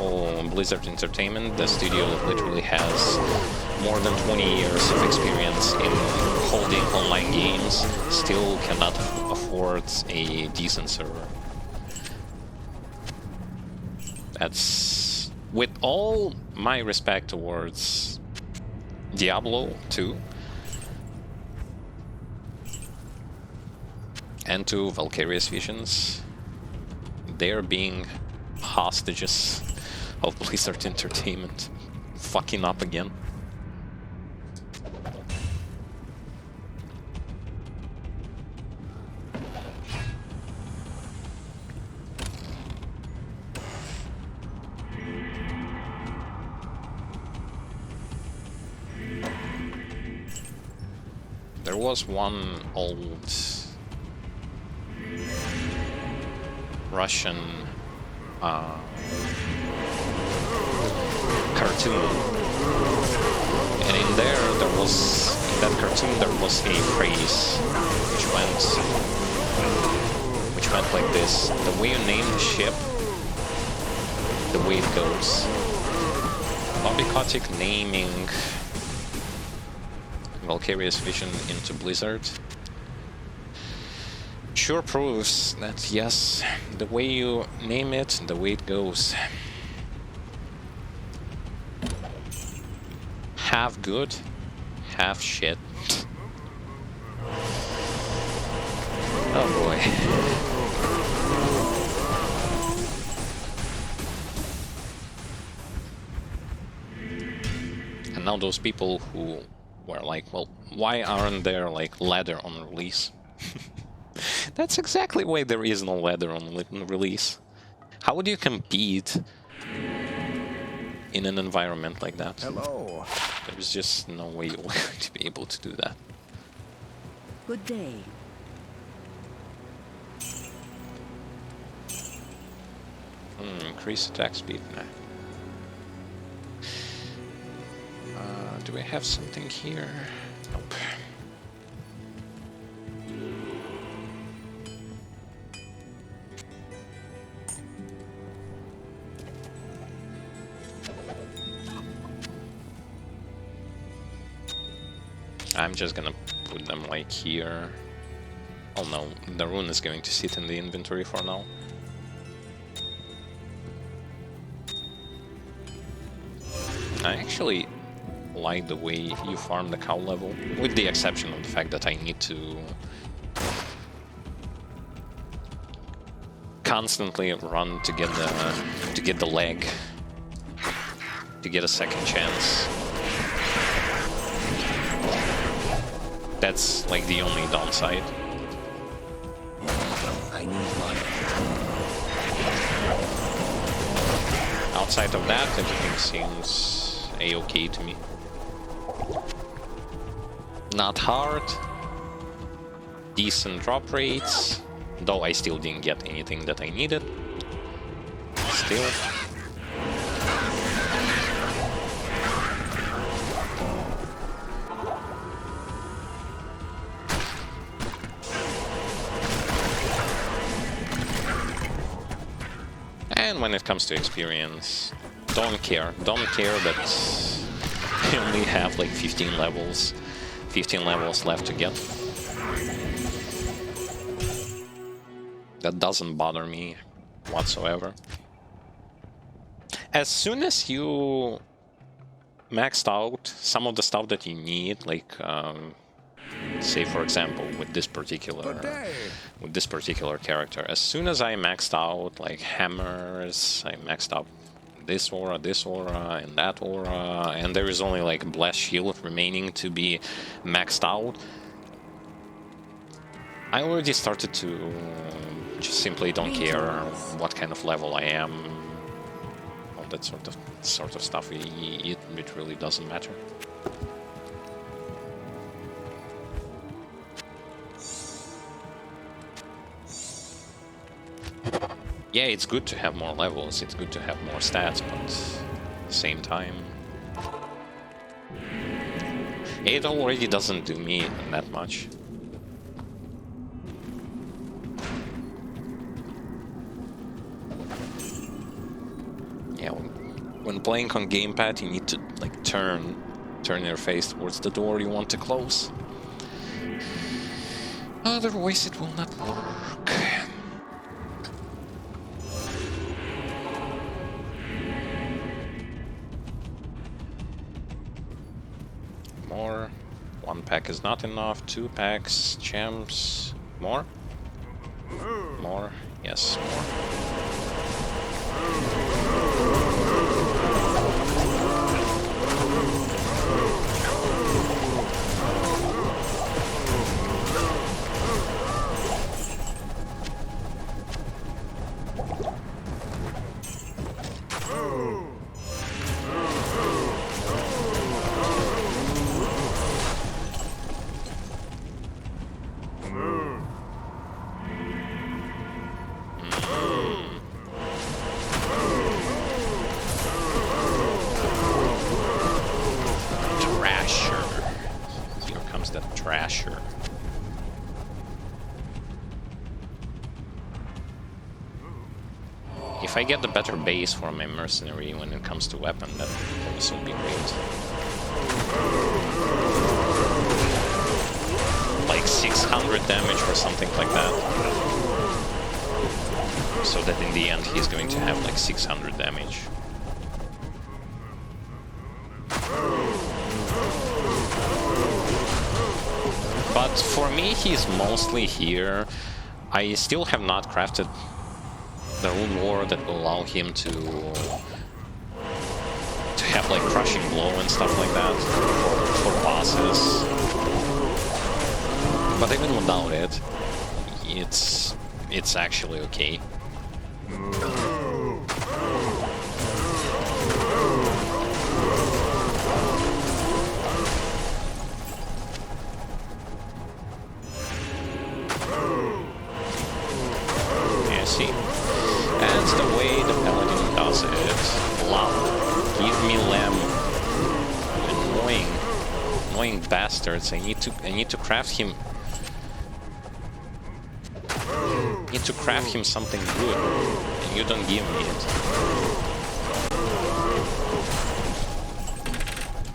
Blizzard Entertainment, the studio that literally has more than 20 years of experience in holding online games, still cannot afford a decent server. That's, with all my respect towards Diablo 2 and to Valkyria's Visions, they're being hostages of Blizzard Entertainment, fucking up again. There was one old Russian cartoon, and in that cartoon there was a phrase which went like this: the way you name the ship, the way it goes. Bobby Kotick naming Valkyria's Vision into Blizzard sure proves that, yes, the way you name it, the way it goes. Half good, half shit. Oh boy. And now those people who were like, well, why aren't there like ladder on release? That's exactly why there is no ladder on release. How would you compete in an environment like that? Hello. There's just no way you're going to be able to do that. Good day. Increase attack speed. Nah. Do we have something here? Nope. I'm just gonna put them like here. Oh no, the rune is going to sit in the inventory for now. I actually like the way you farm the cow level, with the exception of the fact that I need to constantly run to get the leg, to get a second chance. That's like the only downside. I need money. Outside of that, everything seems a-okay to me. Not hard. Decent drop rates. Though I still didn't get anything that I needed. Still. And when it comes to experience, don't care that I only have like 15 levels left to get. That doesn't bother me whatsoever. As soon as you maxed out some of the stuff that you need, like say for example with this particular character, as soon as I maxed out like hammers, I maxed out this aura, and that aura, and there is only like blast shield remaining to be maxed out, I already started to just simply don't care what kind of level I am, all that sort of stuff. It really doesn't matter. Yeah, it's good to have more levels, it's good to have more stats, but at the same time, it already doesn't do me that much. Yeah, when playing on gamepad, you need to like turn your face towards the door you want to close. Otherwise, it will not work. More. 1 pack is not enough. 2 packs. Champs. More? More. Yes, more. If I get the better base for my mercenary when it comes to weapon, that would also be great. Like 600 damage or something like that. So that in the end he's going to have like 600 damage. But for me, he's mostly here. I still have not crafted the rune war that will allow him to have like crushing blow and stuff like that for bosses. But even without it, it's actually okay. Yeah, see? That's the way the paladin does it. Loud. Give me lamb. Annoying bastards. I need to craft him. I need to craft him something good, and you don't give me it.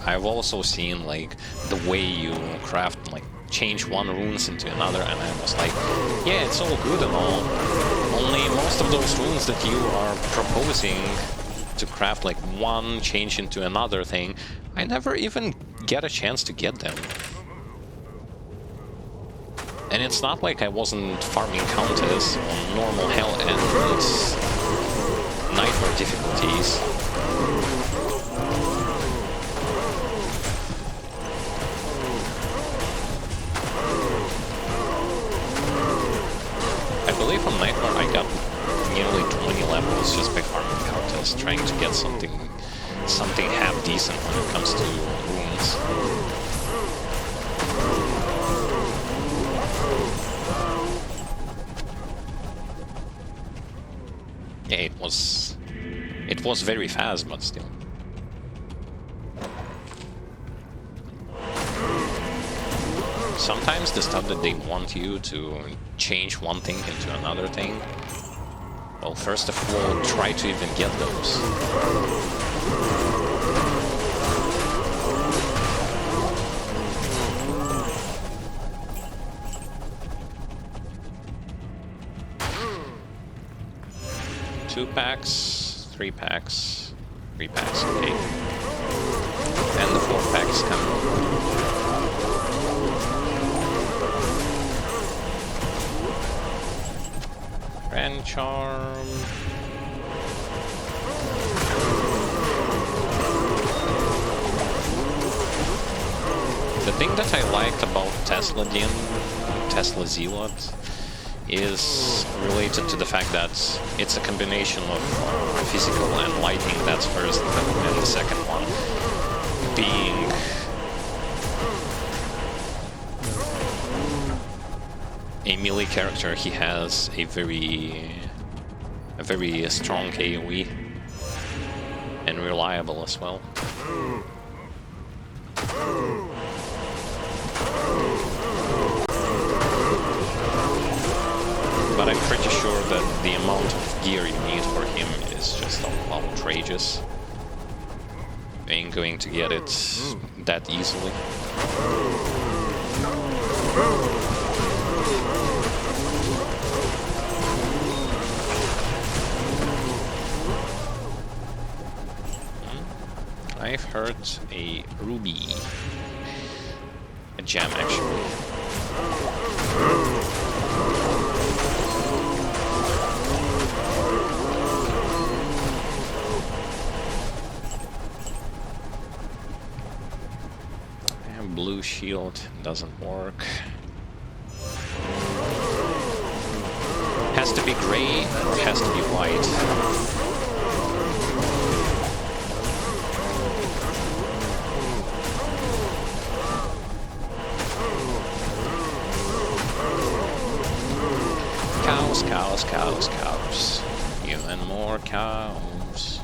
I've also seen like the way you craft, like change one runes into another, and I was like, yeah, it's all good and all. Only most of those runes that you are proposing to craft like one change into another thing, I never even get a chance to get them. And it's not like I wasn't farming countess on normal hell and nightmare difficulties. I believe on nightmare I got nearly 20 levels just by farming countess, trying to get something half decent when it comes to runes. Yeah, it was very fast, but still. Sometimes the stuff that they want you to change one thing into another thing, well, first of all, try to even get those. Two packs, 3 packs, 3 packs, okay. And the 4th pack is coming. Grand Charm. The thing that I liked about Tesla Zealot, is related to the fact that it's a combination of physical and lighting, that's first, and the second one being a melee character. He has a very strong AoE and reliable as well. But I'm pretty sure that the amount of gear you need for him is just outrageous. You ain't going to get it that easily. I've heard a ruby. A gem, actually. And blue shield doesn't work. Has to be gray or has to be white. Cows. Even more cows.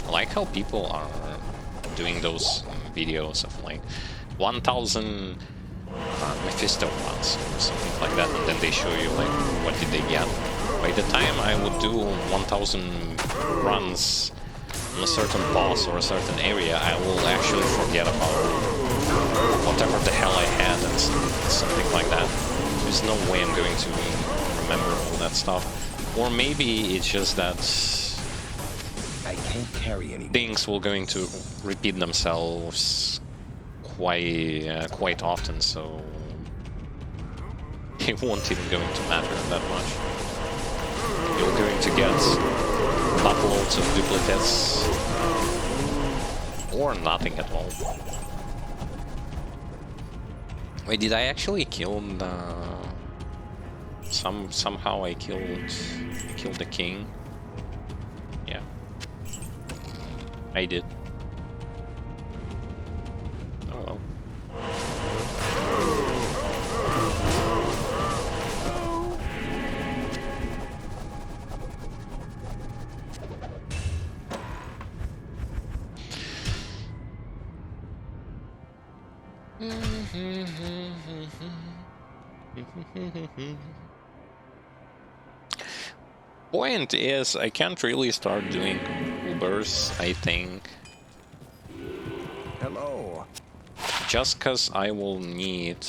I like how people are doing those videos of like 1,000 Mephisto runs or something like that, and then they show you like what did they get. By the time I would do 1,000 runs on a certain boss or a certain area, I will actually forget about whatever the hell I had and something like that. There's no way I'm going to remember all that stuff. Or maybe it's just that I can't carry any things will going to repeat themselves quite often, so it won't even going to matter that much. You're going to get buttloads of duplicates, or nothing at all. Wait, did I actually kill the... Somehow I killed the king? Yeah. I did. Oh well. Point is, I can't really start doing Ubers, I think. Hello. Just because I will need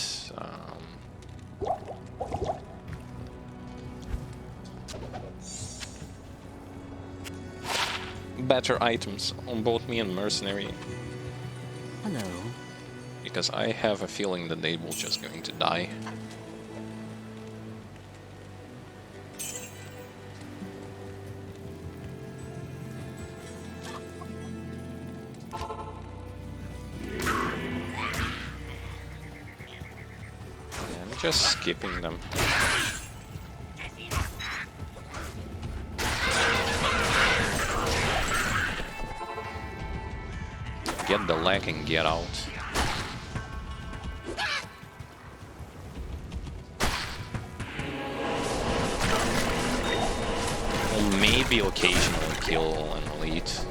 better items on both me and Mercenary. Hello. Because I have a feeling that they will just going to die. I'm just skipping them. Get the leg and get out. Or maybe occasionally kill an elite.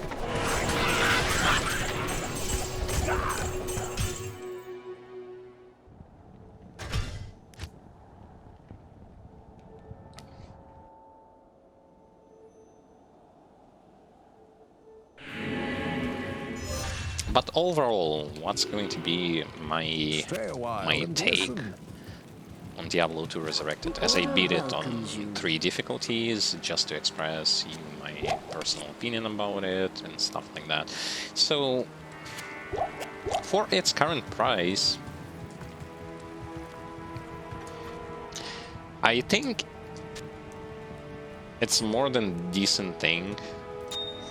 But overall, what's going to be my take on Diablo 2 Resurrected, as I beat it on 3 difficulties, just to express my personal opinion about it and stuff like that. So, for its current price, I think it's more than decent thing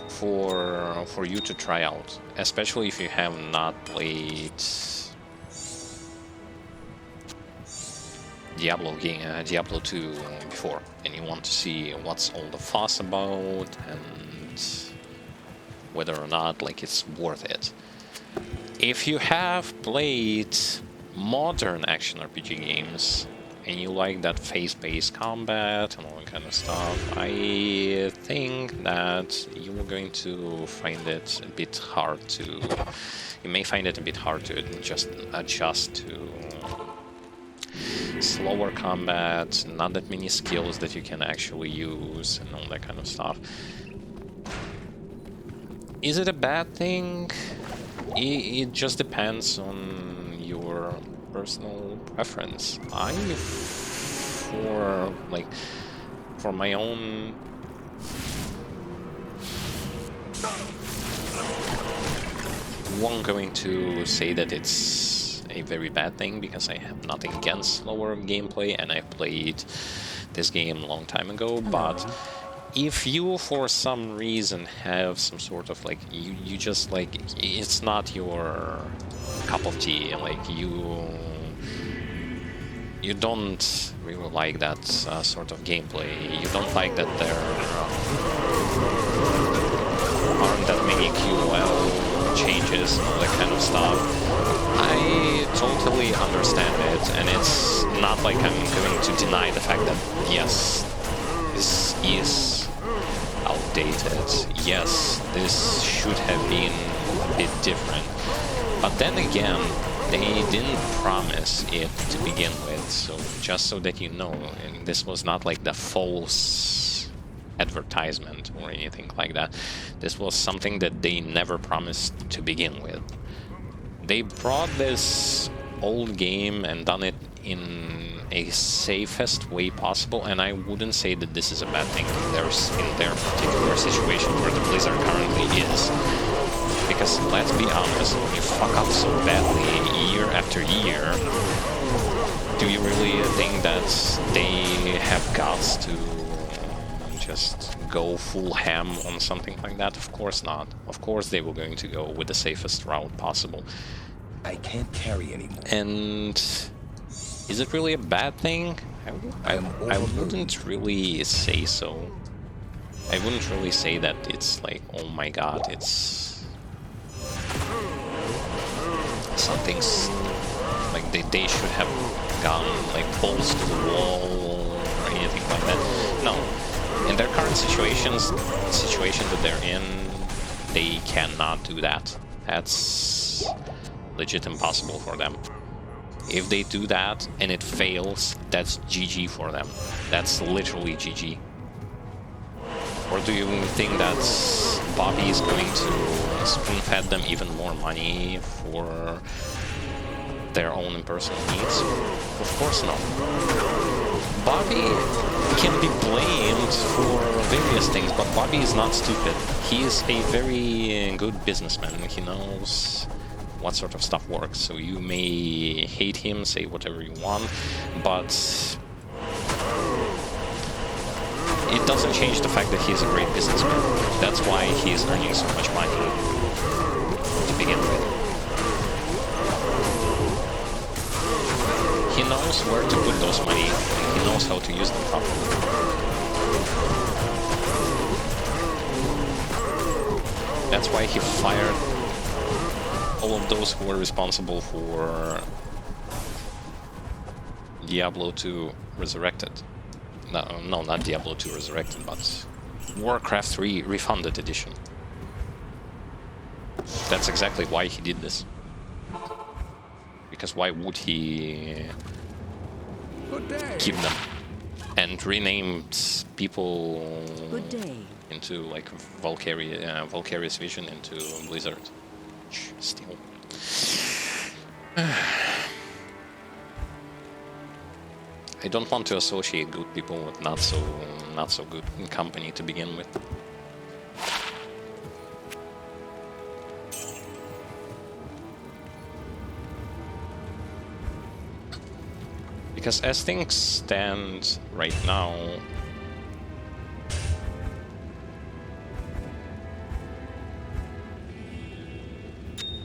for you to try out, especially if you have not played Diablo 2 before, and you want to see what's all the fuss about and whether or not like it's worth it. If you have played modern action RPG games and you like that phase-based combat and all that kind of stuff, I think that you are going to find it a bit hard to... You may find it a bit hard to just adjust to slower combat, not that many skills that you can actually use, and all that kind of stuff. Is it a bad thing? It just depends on your personal preference. For my own won't going to say that it's a very bad thing, because I have nothing against slower gameplay and I played this game a long time ago. But if you for some reason have some sort of like you just like it's not your cup of tea, like you don't really like that sort of gameplay, you don't like that there aren't that many QOL changes and all that kind of stuff, I totally understand it, and it's not like I'm going to deny the fact that yes, this is outdated, yes, this should have been a bit different, but then again, they didn't promise it to begin with, so just so that you know, and this was not like the false advertisement or anything like that. This was something that they never promised to begin with. They brought this old game and done it in a safest way possible, and I wouldn't say that this is a bad thing in their particular situation where the Blizzard currently is. Because let's be honest, when you fuck up so badly year after year, do you really think that they have guts to just go full ham on something like that? Of course not. Of course they were going to go with the safest route possible. I can't carry anymore. And is it really a bad thing? I wouldn't really say so. I wouldn't really say that it's like, oh my god, it's something's like they should have gone like balls to the wall or anything like that. No. In their current situation that they're in, they cannot do that. That's legit impossible for them. If they do that and it fails, that's GG for them. That's literally GG. Or do you think that Bobby is going to spoon-fed them even more money for their own personal needs? Of course not. Bobby can be blamed for various things, but Bobby is not stupid. He is a very good businessman. He knows what sort of stuff works. So you may hate him, say whatever you want, but it doesn't change the fact that he is a great businessman. That's why he is earning so much money to begin with. He knows where to put those money, and he knows how to use them properly. That's why he fired all of those who were responsible for Diablo 2 Resurrected. No, not Diablo 2 Resurrected, but Warcraft 3 Refunded Edition. That's exactly why he did this. Because why would he keep them? And renamed people into like Valkyria's Vision into Blizzard. much still. I don't want to associate good people with not so good company to begin with. Because as things stand right now,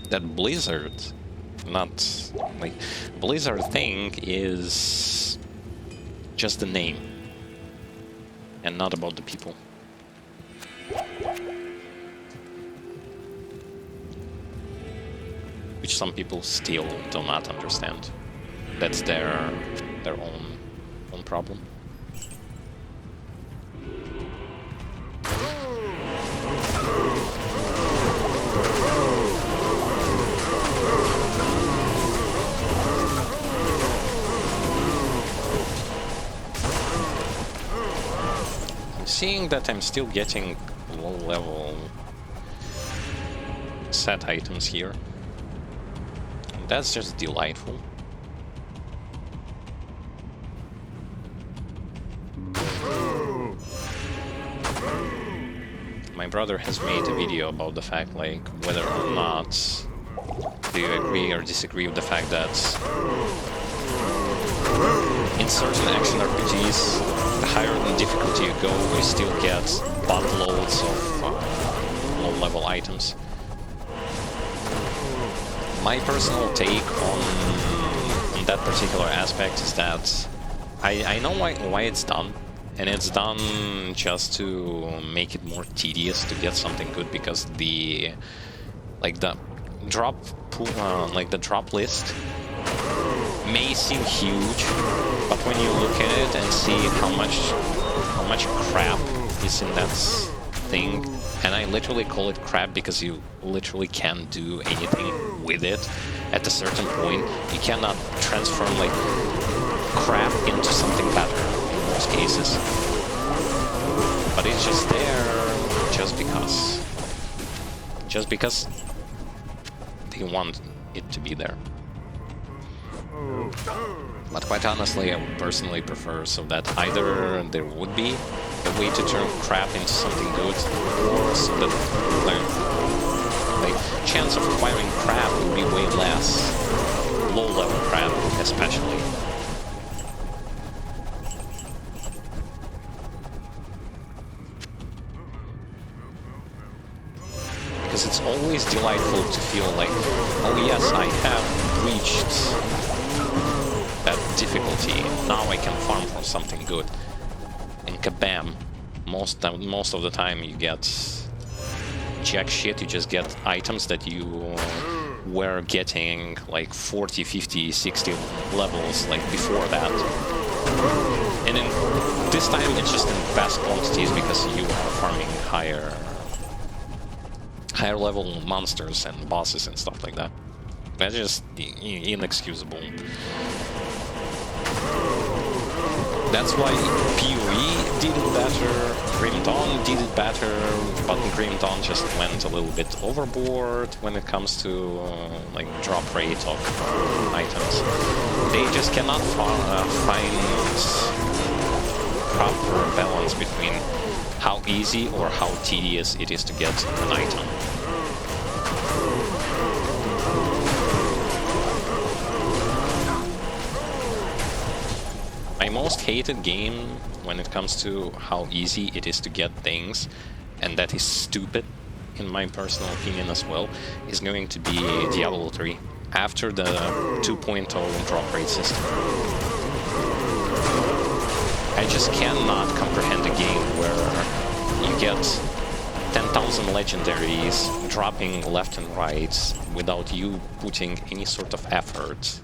that Blizzard, not like Blizzard thing is just the name and not about the people. Which some people still do not understand. That's their own problem. Seeing that I'm still getting low-level set items here, that's just delightful. My brother has made a video about the fact, like, whether or not do you agree or disagree with the fact that in certain action RPGs, the higher the difficulty you go, you still get buttloads of low-level items. My personal take on that particular aspect is that I know why it's done, and it's done just to make it more tedious to get something good, because the drop pool, the drop list may seem huge, but when you look at it and see how much crap is in that thing, and I literally call it crap because you literally can't do anything with it at a certain point. You cannot transform like crap into something better in most cases, but it's just there just because they want it to be there. But quite honestly, I would personally prefer so that either there would be a way to turn crap into something good, or so that like chance of acquiring crap would be way less, low-level crap especially. Because it's always delightful to feel like, oh yes, I have reached that difficulty, now I can farm for something good. And kabam, most of the time you get jack shit. You just get items that you were getting like 40, 50, 60 levels like before that. And then this time it's just in vast quantities because you are farming higher level monsters and bosses and stuff like that. That's just inexcusable. That's why PoE did it better, Grim Dawn did it better, but Grim Dawn just went a little bit overboard when it comes to like drop rate of items. They just cannot find proper balance between how easy or how tedious it is to get an item. My most hated game when it comes to how easy it is to get things, and that is stupid in my personal opinion as well, is going to be Diablo 3 after the 2.0 drop rate system. I just cannot comprehend a game where you get 10,000 legendaries dropping left and right without you putting any sort of effort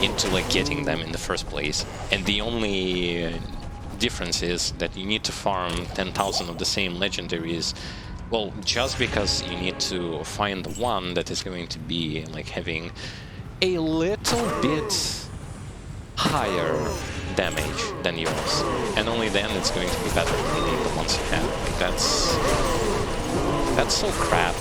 into like getting them in the first place, and the only difference is that you need to farm 10,000 of the same legendaries, well, just because you need to find the one that is going to be like having a little bit higher damage than yours, and only then it's going to be better than the ones you have. Like, that's so crap.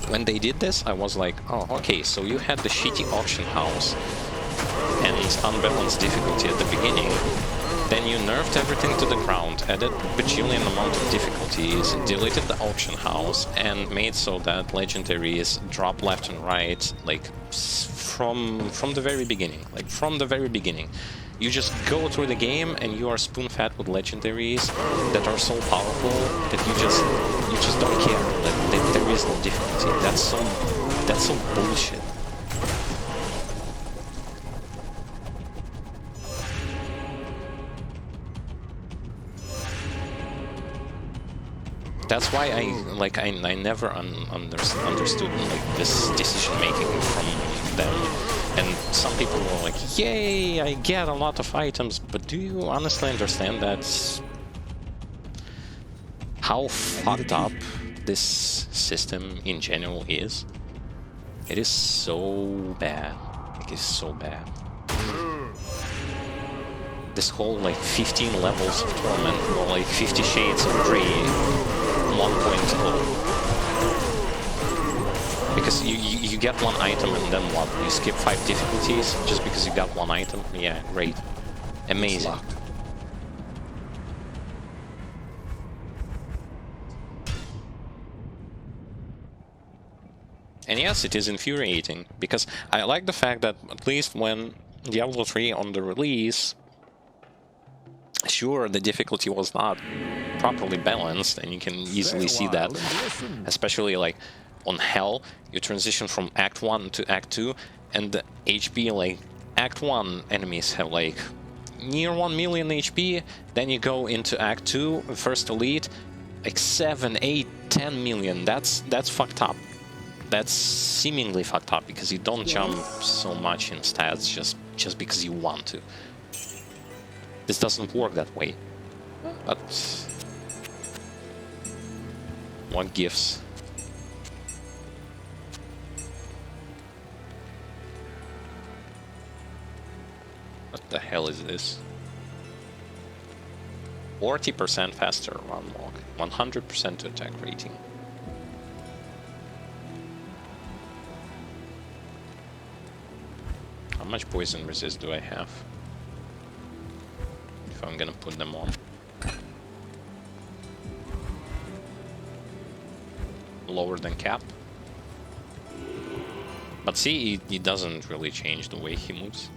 when they did this, I was like, oh, okay, so you had the shitty auction house and unbalanced difficulty at the beginning. Then you nerfed everything to the ground, added bajillion amount of difficulties, deleted the auction house, and made so that legendaries drop left and right, like from the very beginning. Like from the very beginning, you just go through the game and you are spoon-fed with legendaries that are so powerful that you just don't care. Like there is no difficulty. That's so bullshit. That's why I never understood like this decision making from them. And some people were like, "Yay, I get a lot of items," but do you honestly understand that's how fucked up this system in general is? It is so bad. It is so bad. This whole like 15 levels of torment or like 50 shades of grey 1.0. Because you get one item and then what? You skip 5 difficulties just because you got one item? Yeah, great. Amazing. And yes, it is infuriating, because I like the fact that at least when Diablo 3 on the release, sure, the difficulty was not properly balanced, and you can easily see that, especially like on Hell, you transition from Act 1 to Act 2, and the HP, like, Act 1 enemies have like near 1 million HP, then you go into Act 2, First Elite, like 7, 8, 10 million. That's fucked up. That's seemingly fucked up, because you don't jump so much in stats just because you want to. This doesn't work that way. But what gives? What the hell is this? 40% faster run walk, 100% to attack rating. How much poison resist do I have? If I'm gonna put them on. Lower than cap. But see, he doesn't really change the way he moves,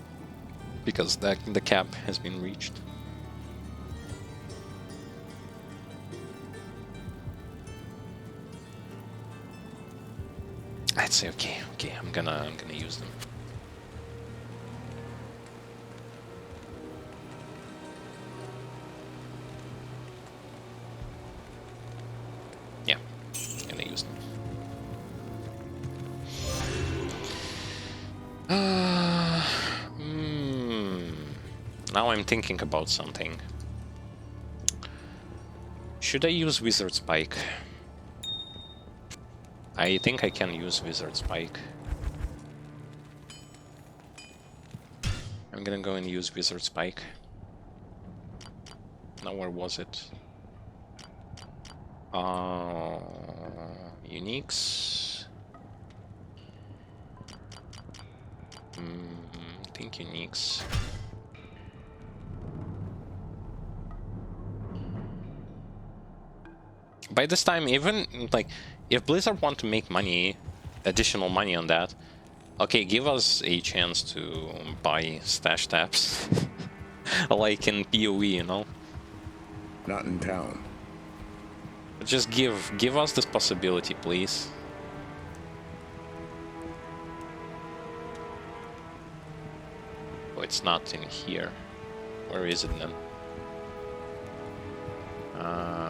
because the cap has been reached. I'd say okay, I'm gonna use them. Yeah, I'm gonna use them. Now I'm thinking about something. Should I use Wizard Spike? I think I can use Wizard Spike. I'm gonna go and use Wizard Spike. Now where was it? Uniques. I think uniques. By this time, even like if Blizzard want to make money, additional money on that, okay, give us a chance to buy stash taps, like in PoE, you know. Not in town. Just give us this possibility, please. Oh, it's not in here. Where is it then?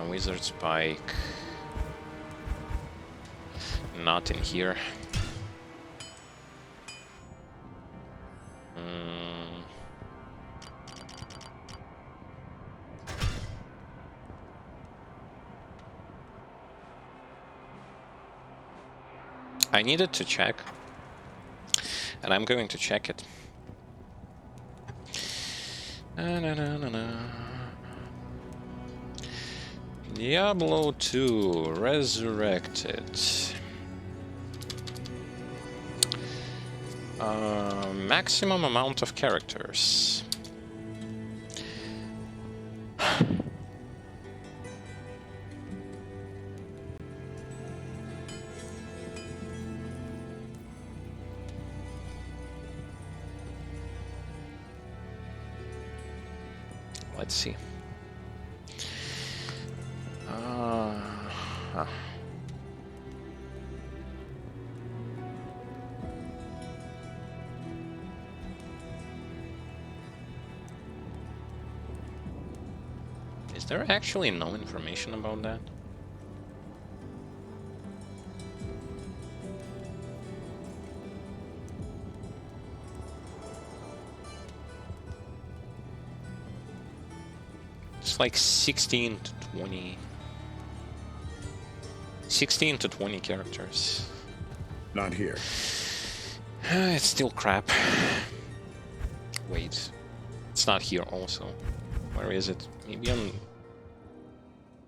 Wizard Spike. Not in here. I needed to check, and I'm going to check it. Diablo 2 Resurrected. Maximum amount of characters. Let's see. Is there actually no information about that? It's like 16 to 20. 16 to 20 characters. Not here. It's still crap. Wait. It's not here also. Where is it? Maybe on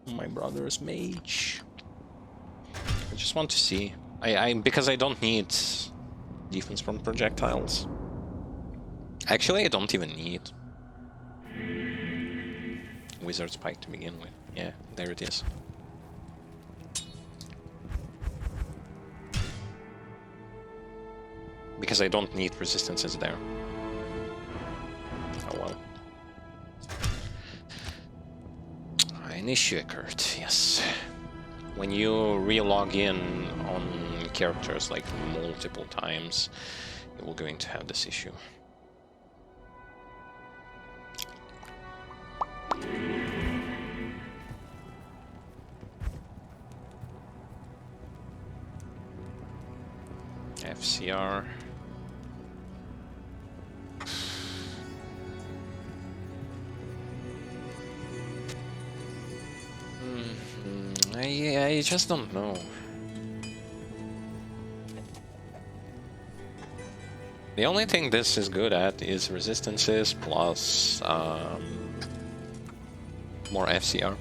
my brother's mage. I just want to see. Because I don't need defense from projectiles. Actually, I don't even need Wizard Spike to begin with. Yeah, there it is. Because I don't need resistances there. Oh well. Initiate, yes. When you re-log in on characters like multiple times, you're going to have this issue. FCR. I just don't know. The only thing this is good at is resistances plus more FCR.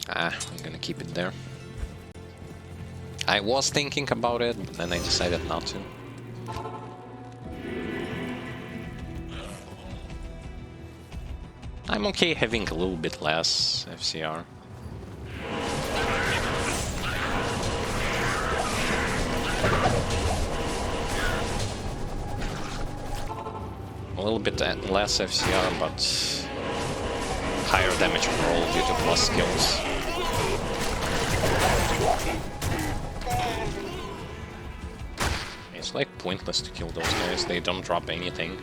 I'm gonna keep it there. I was thinking about it, but then I decided not to. I'm okay having a little bit less FCR. A little bit less FCR, but higher damage roll due to plus skills. It's like pointless to kill those guys, they don't drop anything.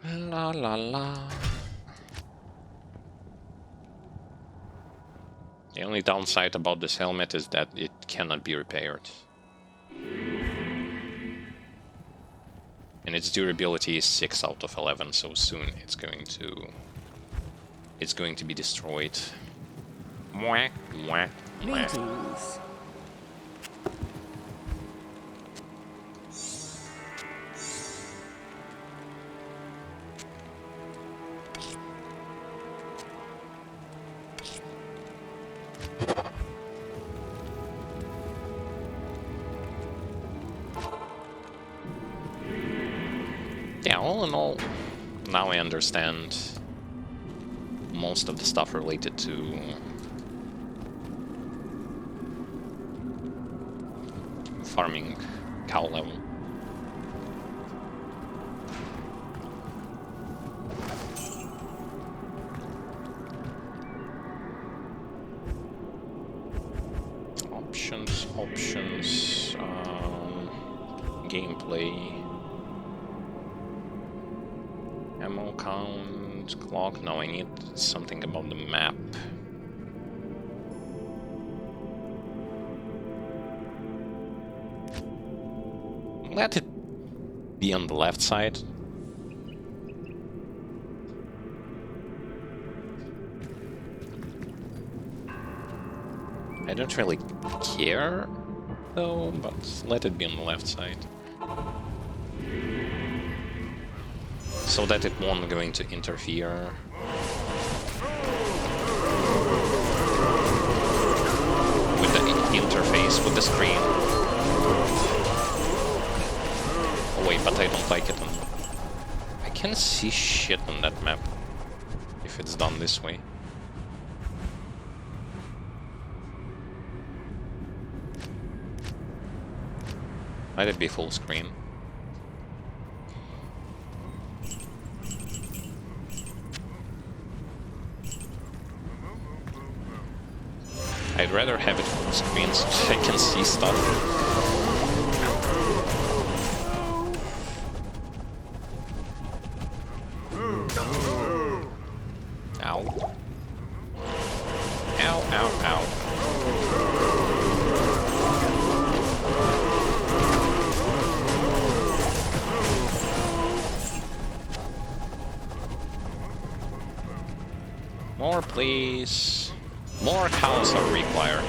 La la la. The only downside about this helmet is that it cannot be repaired. And its durability is 6 out of 11, so soon it's going to be destroyed. Mwah, mwah, mwah. Greetings. Yeah, all in all, now I understand most of the stuff related to farming cow level. Options, gameplay. Ammo count, clock. No, I need something about the map. Let it be on the left side. I don't really care, though, but let it be on the left side. so that it won't going to interfere. With the interface, with the screen. Oh wait, but I don't like it. I can see shit on that map if it's done this way. Might it be full screen? I'd rather have it full screen so I can see stuff. Ow. Ow, ow, ow. More, please. More cows are required.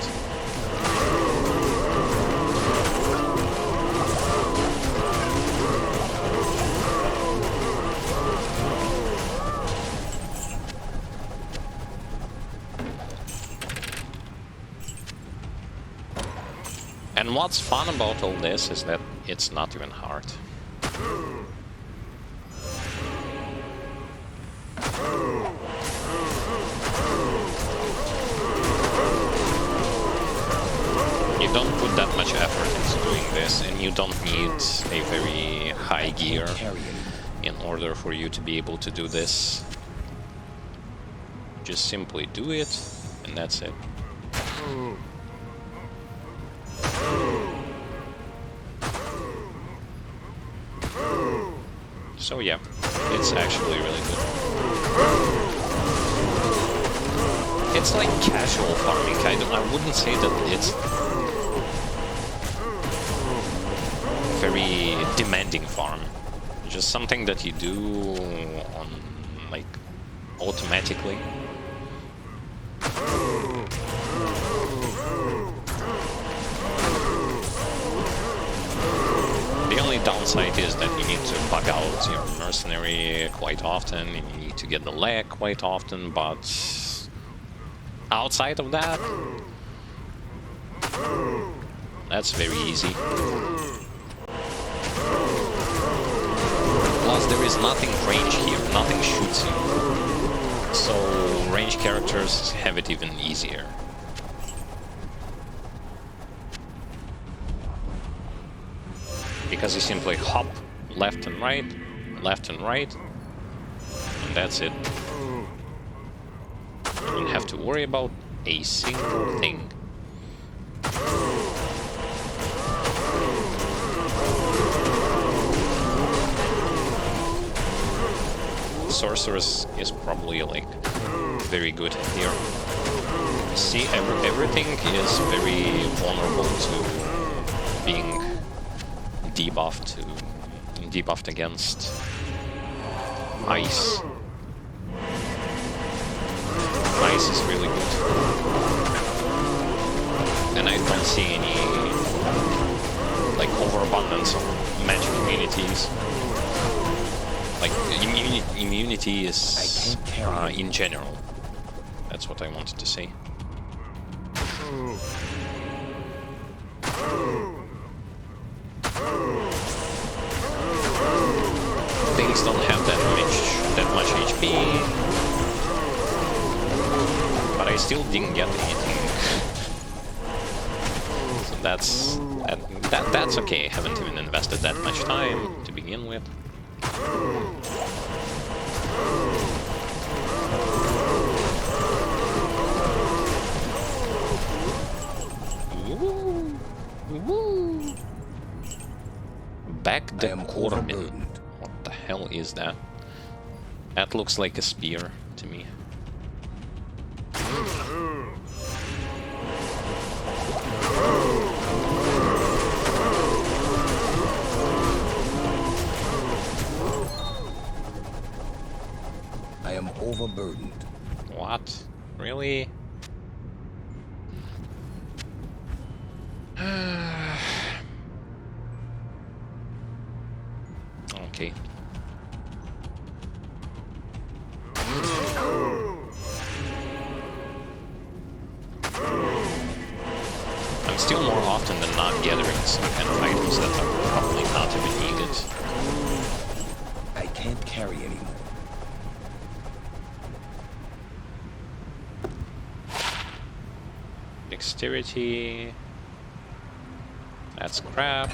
And what's fun about all this is that it's not even hard. You don't put that much effort into doing this, and you don't need a very high gear in order for you to be able to do this. Just simply do it, and that's it. So yeah, it's actually really good. It's like casual farming, I wouldn't say that it's very demanding farm. Just something that you do on, like, automatically. The only downside is that you need to bug out your mercenary quite often, and you need to get the leg quite often, but outside of that, that's very easy. Plus, there is nothing range here, nothing shoots you. So, range characters have it even easier. Because you simply hop left and right, and that's it. You don't have to worry about a single thing. Sorceress is probably like very good here. See, everything is very vulnerable to being debuffed against ice. Ice is really good, and I don't see any like overabundance of magic immunities. Like, immunity is in general. That's what I wanted to say. Things don't have that much HP, but I still didn't get anything. So that's okay. I haven't even invested that much time to begin with. Woo! Woo! Back the Corbin. What the hell is that? That looks like a spear to me. I am overburdened. What? Really? Okay. Still more often than not gathering some kind of items that are probably not even needed. I can't carry anymore. Dexterity. That's crap.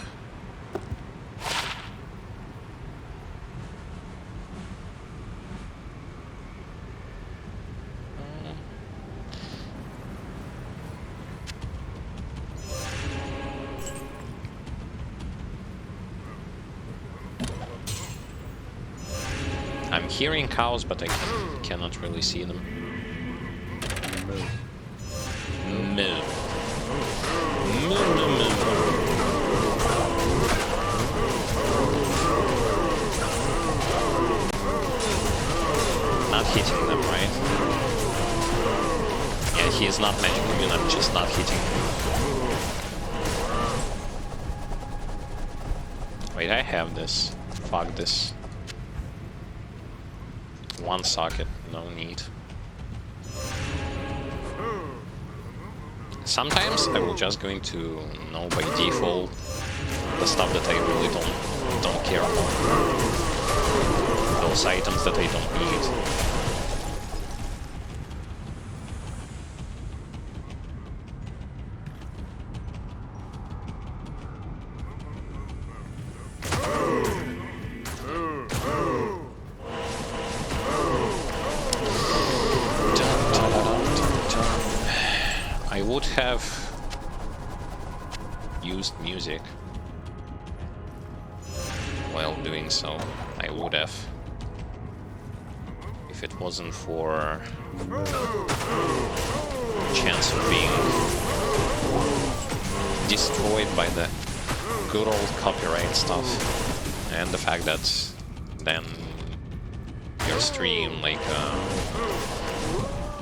I'm hearing cows, but I cannot really see them. Moo. Moo, moo, moo. Not hitting them, right? Yeah, he is not magic immune, I'm just not hitting him. Wait, I have this. Fuck this. One socket, no need. Sometimes I will just going to know by default the stuff that I really don't care about. Those items that I don't need. I would have used music while doing so. I would have, if it wasn't for chance of being destroyed by the good old copyright stuff, and the fact that then your stream, like,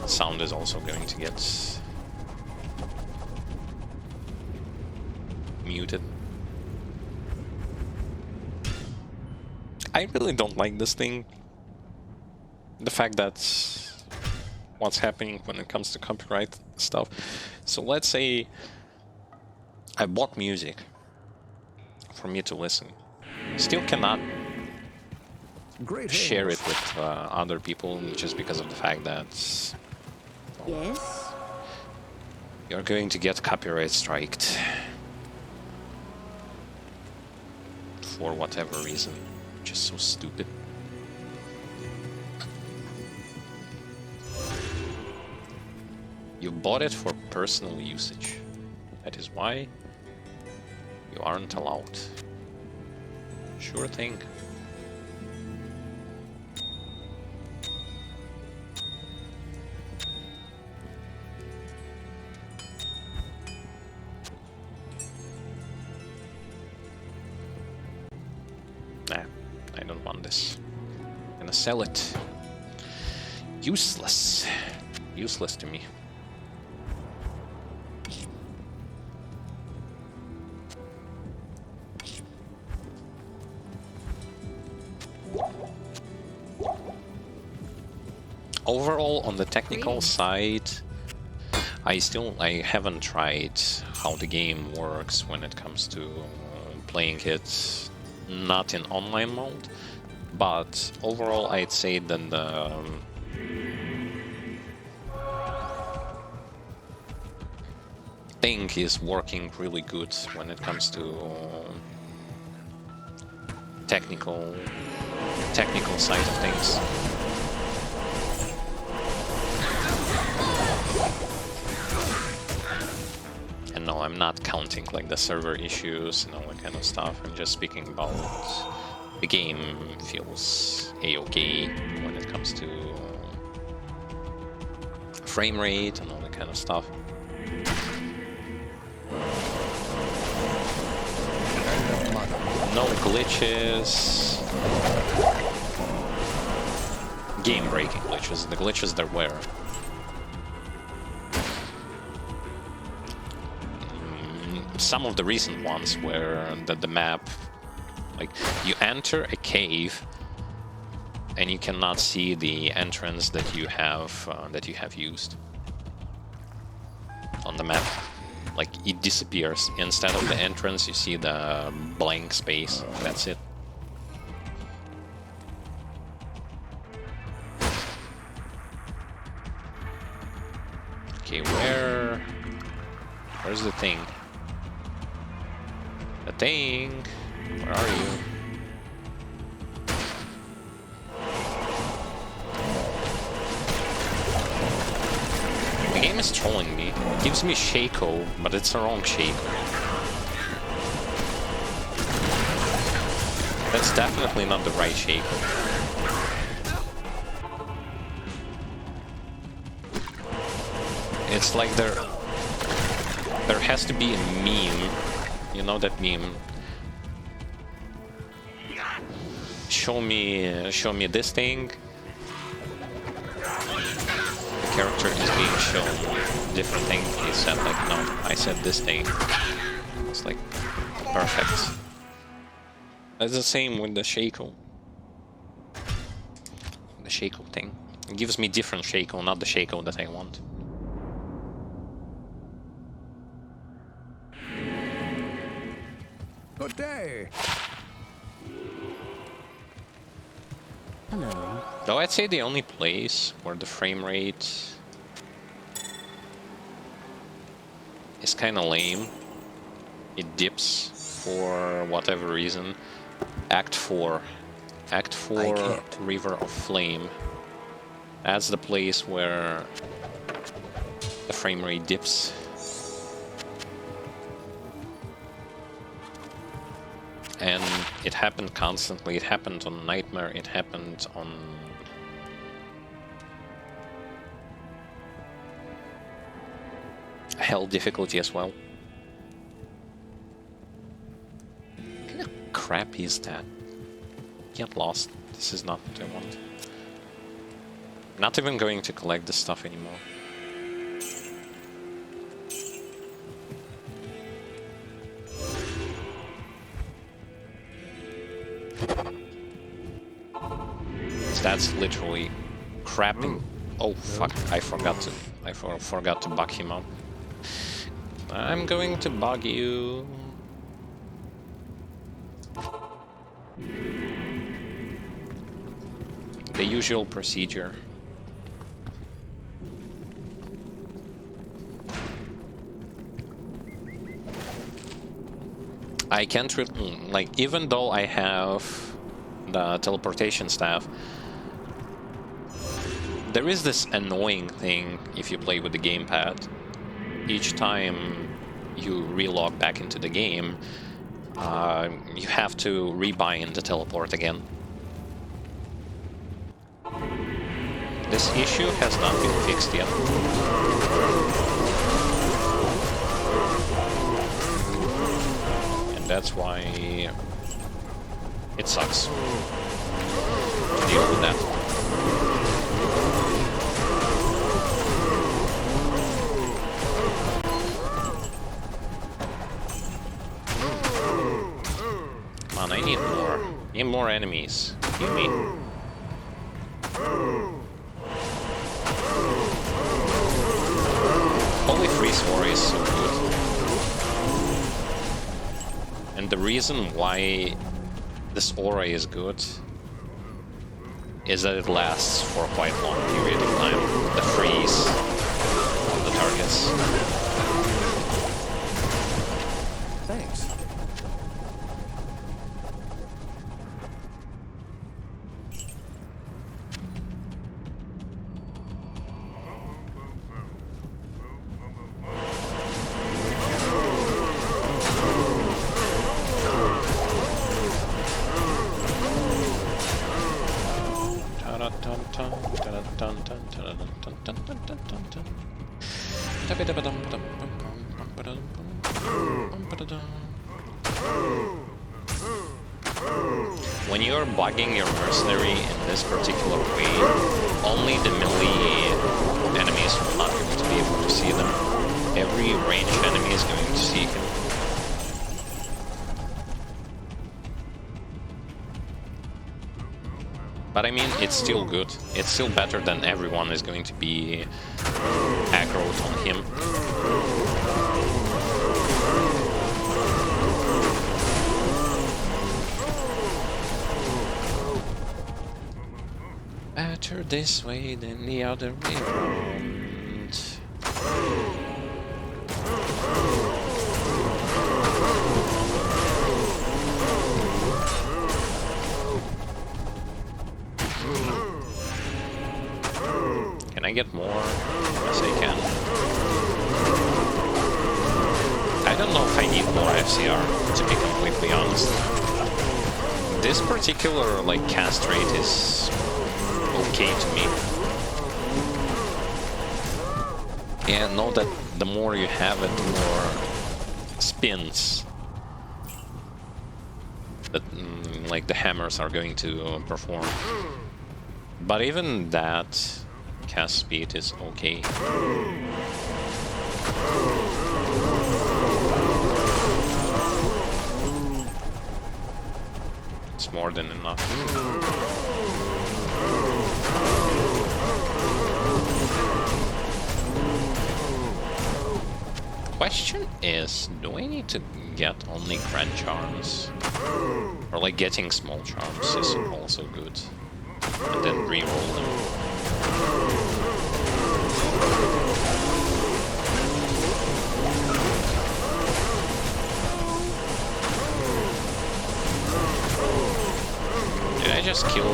sound is also going to get muted. I really don't like this thing. The fact that what's happening when it comes to copyright stuff. So let's say I bought music for me to listen. Still cannot share it with other people just because of the fact that Yes? you're going to get copyright striked. For whatever reason, which is so stupid. You bought it for personal usage. That is why you aren't allowed. Sure thing. Nah, I don't want this. I'm gonna sell it. Useless. Useless to me. Overall, on the technical side, I haven't tried how the game works when it comes to playing it not in online mode, but overall I'd say that the thing is working really good when it comes to technical side of things. And no, I'm not counting like the server issues and all that kind of stuff. I'm just speaking about the game feels a-okay when it comes to frame rate and all that kind of stuff. No glitches. Game-breaking glitches. The glitches there were. Some of the recent ones where the map, like, you enter a cave and you cannot see the entrance that you have used on the map. like it disappears. Instead of the entrance, you see the blank space. That's it. Okay, where's the thing? The thing? Where are you? The game is trolling me. It gives me Shaco, but it's the wrong Shaco. That's definitely not the right Shaco. It's like there has to be a meme. You know that meme? Show me this thing. The character is being shown different thing. He said like, no, I said this thing. It's like perfect. It's the same with the Shaco. The Shaco thing. It gives me different Shaco, not the Shaco that I want. Good day. Hello. Though I'd say the only place where the frame rate is kind of lame, it dips for whatever reason. Act 4. Act 4 River of Flame. That's the place where the frame rate dips. And it happened constantly. It happened on Nightmare, it happened on Hell difficulty as well. What kind of crap is that? Get lost. This is not what I want. Not even going to collect this stuff anymore. That's literally crapping. Oh fuck! I forgot to bug him up. I'm going to bug you. The usual procedure. I can't like, even though I have the teleportation staff, there is this annoying thing if you play with the gamepad. Each time you relog back into the game, you have to rebind the teleport again. This issue has not been fixed yet. And that's why it sucks to deal with that. Come on, I need more. Need more enemies. Give me. Holy Freeze War is so good. And the reason why this aura is good is that it lasts for quite a long period of time. The freeze of the targets. Thanks. When you're bugging your mercenary in this particular way, only the melee enemies will not going to be able to see them. Every ranged enemy is going to see him. But I mean, it's still good. It's still better than everyone is going to be aggroed on him. better this way than the other way around. Can I get more? Yes, I can. I don't know if I need more FCR, to be completely honest. This particular, like, cast rate is okay to me. Yeah, know that the more you have it, the more spins that, like, the hammers are going to perform. But even that cast speed is okay. It's more than enough. Question is, do I need to get only grand charms? Or like getting small charms is also good. And then re-roll them. Did I just kill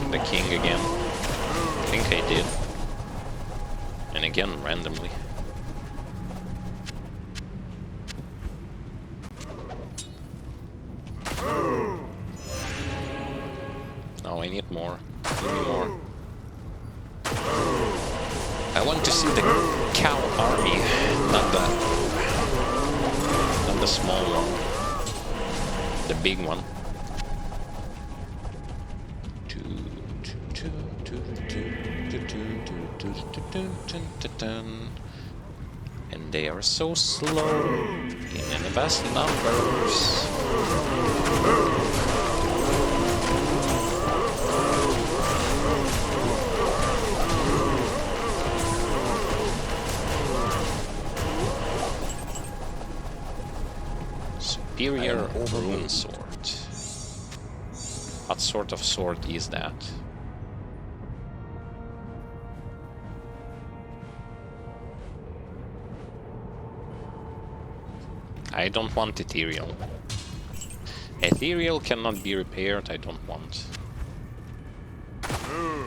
the king again? I think I did. And again, randomly. Oh, I need more. Give me more. I want to see the cow army, not the small one, the big one. And they are so slow in the vast numbers. Superior rune sword. What sort of sword is that? I don't want ethereal. Ethereal cannot be repaired, I don't want.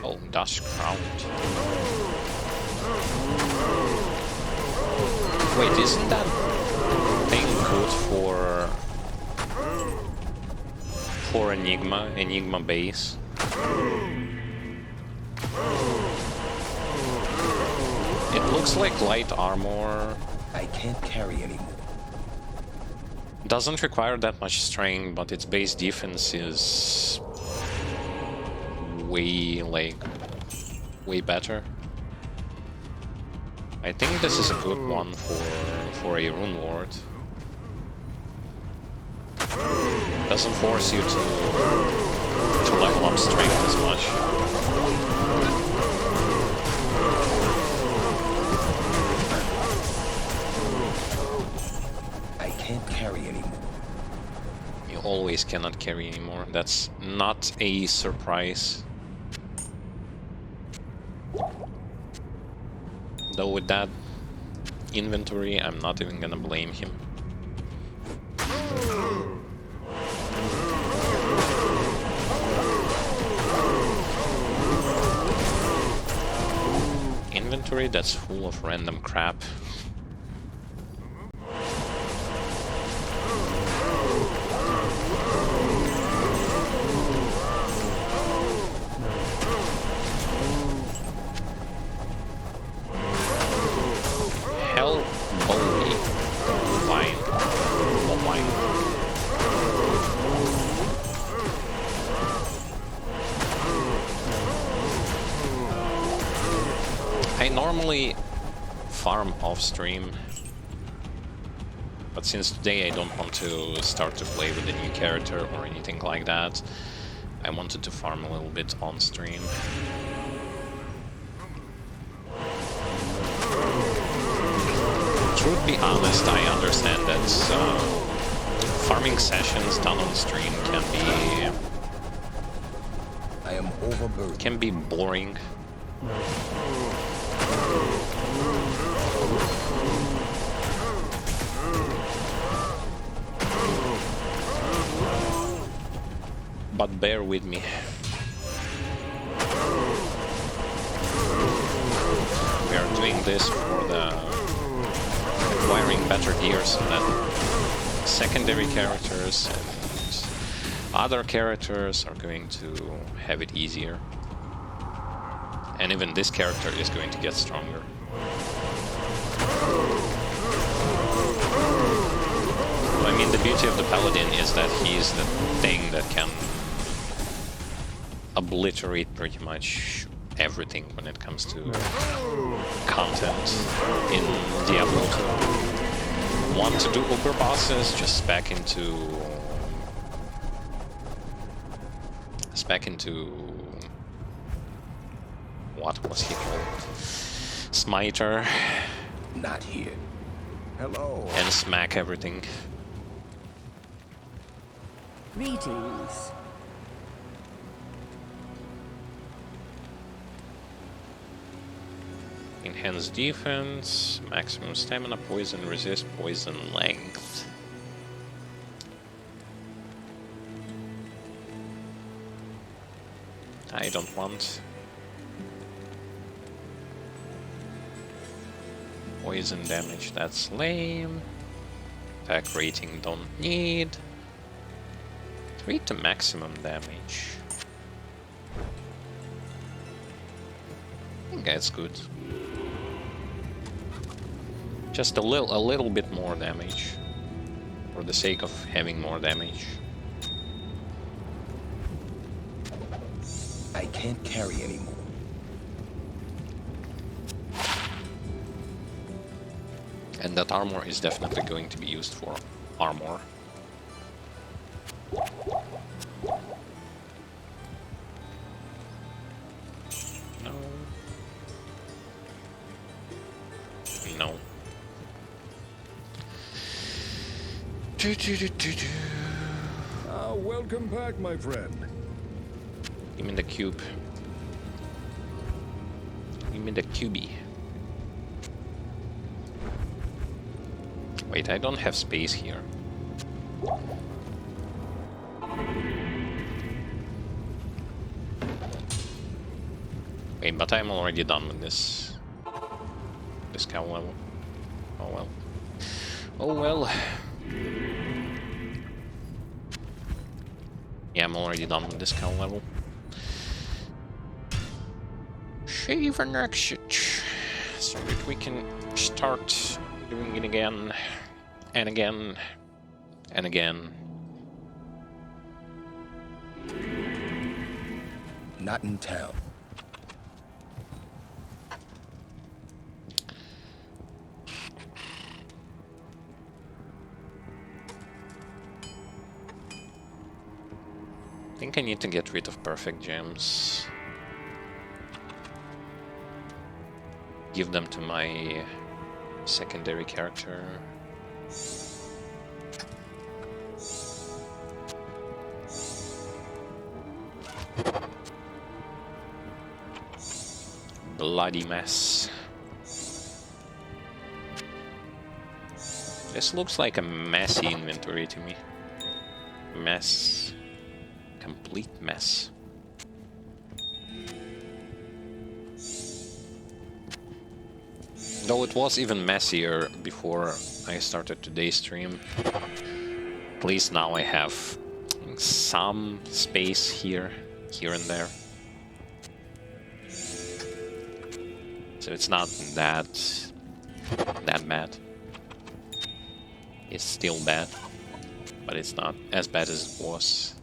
Oh, Dust Crown. Wait, isn't that thing good for Enigma base? It looks like light armor. I can't carry anymore. Doesn't require that much strength, but its base defense is way better. I think this is a good one for a rune lord. Doesn't force you to level up strength as much. I can't carry anymore. You always cannot carry anymore. That's not a surprise. Though with that inventory, I'm not even gonna blame him. Inventory that's full of random crap. I normally farm off stream, but since today I don't want to start to play with a new character or anything like that, I wanted to farm a little bit on stream. To be honest, I understand that farming sessions done on stream can be I am overburdened. Can be boring. But bear with me. We are doing this for the acquiring better gear so that secondary characters and other characters are going to have it easier. And even this character is going to get stronger. I mean, the beauty of the paladin is that he's the thing that can obliterate pretty much everything when it comes to content in Diablo 2. Want to do uber bosses, just spec into what was he called? Smiter. Not here. Hello. And smack everything. Greetings. Enhanced defense, maximum stamina, poison resist, poison length. I don't want. Poison damage, that's lame. Attack rating, don't need. Treat to maximum damage. I think that's good. Just a little bit more damage. For the sake of having more damage. I can't carry anymore. And that armor is definitely going to be used for armor. No. No. Welcome back, my friend. Give me the cube. Give me the cubie. Wait, I don't have space here. Wait, but I'm already done with this cow level. Oh well. Oh well. Yeah, I'm already done with this cow level. Shave and exit, so that we can start doing it again, and again, and again. Not in town. I think I need to get rid of perfect gems. Give them to my secondary character. Bloody mess. This looks like a messy inventory to me. Mess. Complete mess. Though it was even messier before I started today's stream. At least now I have some space here and there. So it's not that bad. It's still bad, but it's not as bad as it was.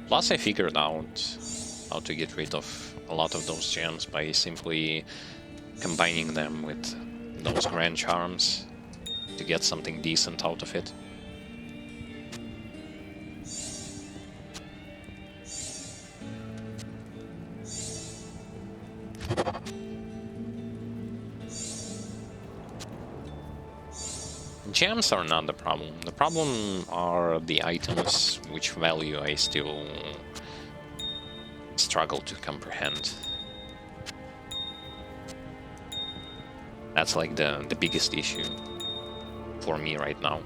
Plus I figured out how to get rid of a lot of those gems by simply combining them with those grand charms to get something decent out of it. gems are not the problem. The problem are the items, which value I still struggle to comprehend. That's like the biggest issue for me right now.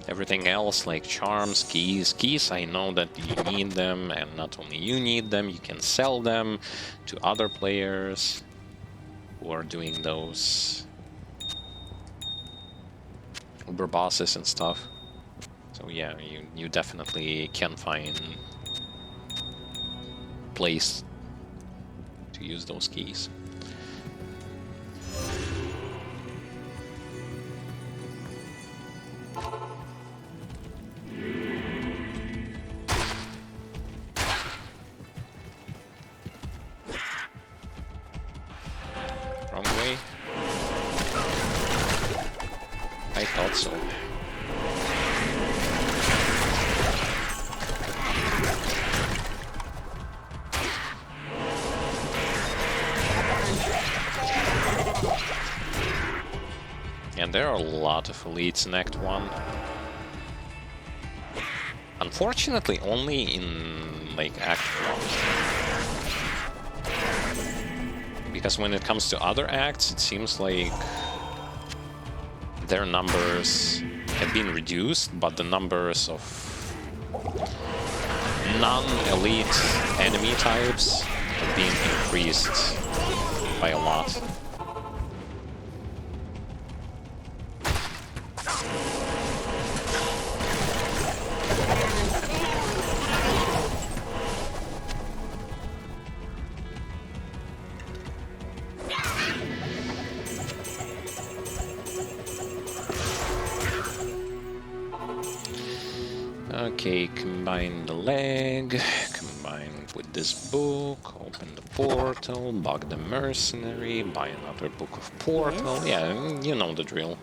Everything else, like charms, keys, I know that you need them, and not only you need them, you can sell them to other players who are doing those Uber bosses and stuff. So yeah, you definitely can find place to use those keys. Wrong way. I thought so. And there are a lot of elites in Act 1. Unfortunately, only in like Act 1. Because when it comes to other acts, it seems like their numbers have been reduced, but the numbers of non-elite enemy types have been increased by a lot. Okay, combine the leg, combine with this book, open the portal, bug the mercenary, buy another book of portal. Yeah, you know the drill.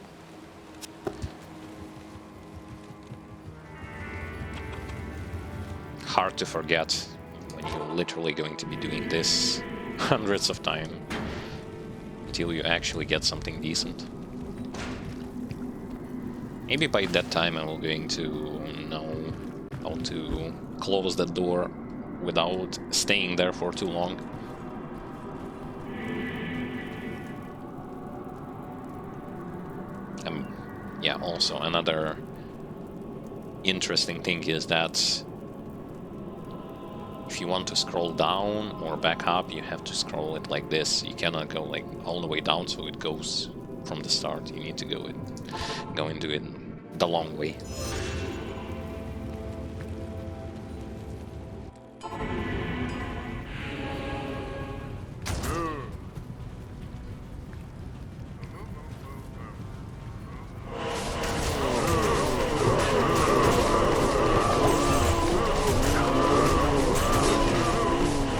Hard to forget when you're literally going to be doing this hundreds of times until you actually get something decent. Maybe by that time I'm going to know how to close that door without staying there for too long. Yeah, also another interesting thing is that if you want to scroll down or back up, you have to scroll it like this. You cannot go like all the way down, so it goes from the start. You need to go into it the long way.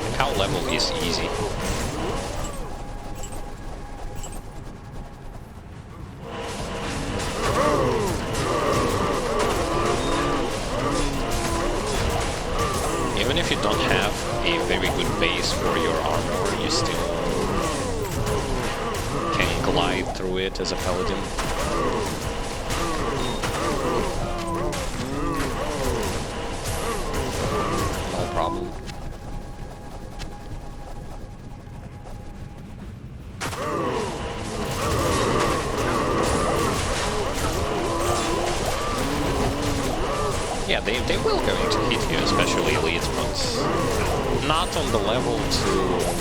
The cow level is easy. Even if you don't have a very good base for your armor, you still can glide through it as a paladin. No problem. Yeah, they will going to hit you, especially elites, but not on the level to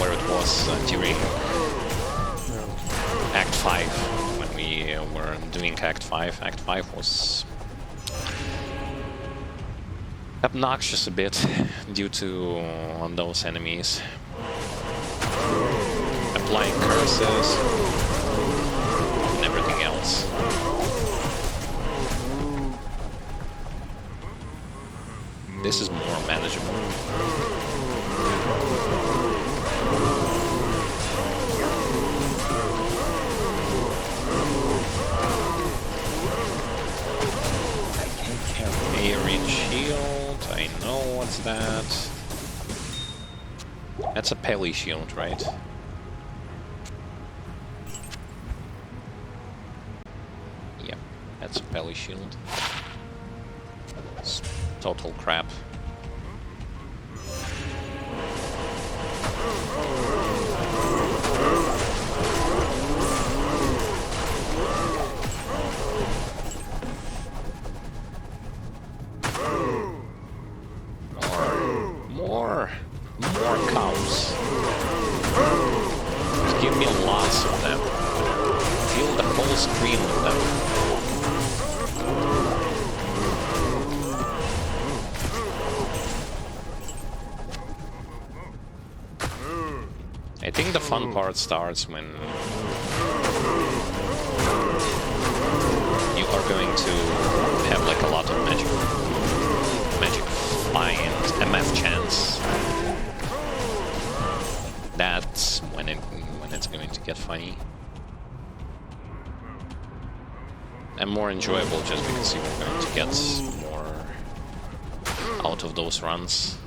where it was during Act 5, when we were doing Act 5. Act 5 was obnoxious a bit due to those enemies applying curses and everything else. This is more manageable. Aerin shield, I know what's that. That's a Pele shield, right? Yeah, that's a Pele shield. It's total crap. More cows. Just give me lots of them. Fill the whole screen with them. I think the fun part starts when you are going to have like a lot of magic flying, MF chance. That's when it's going to get funny and more enjoyable, just because you're going to get more out of those runs.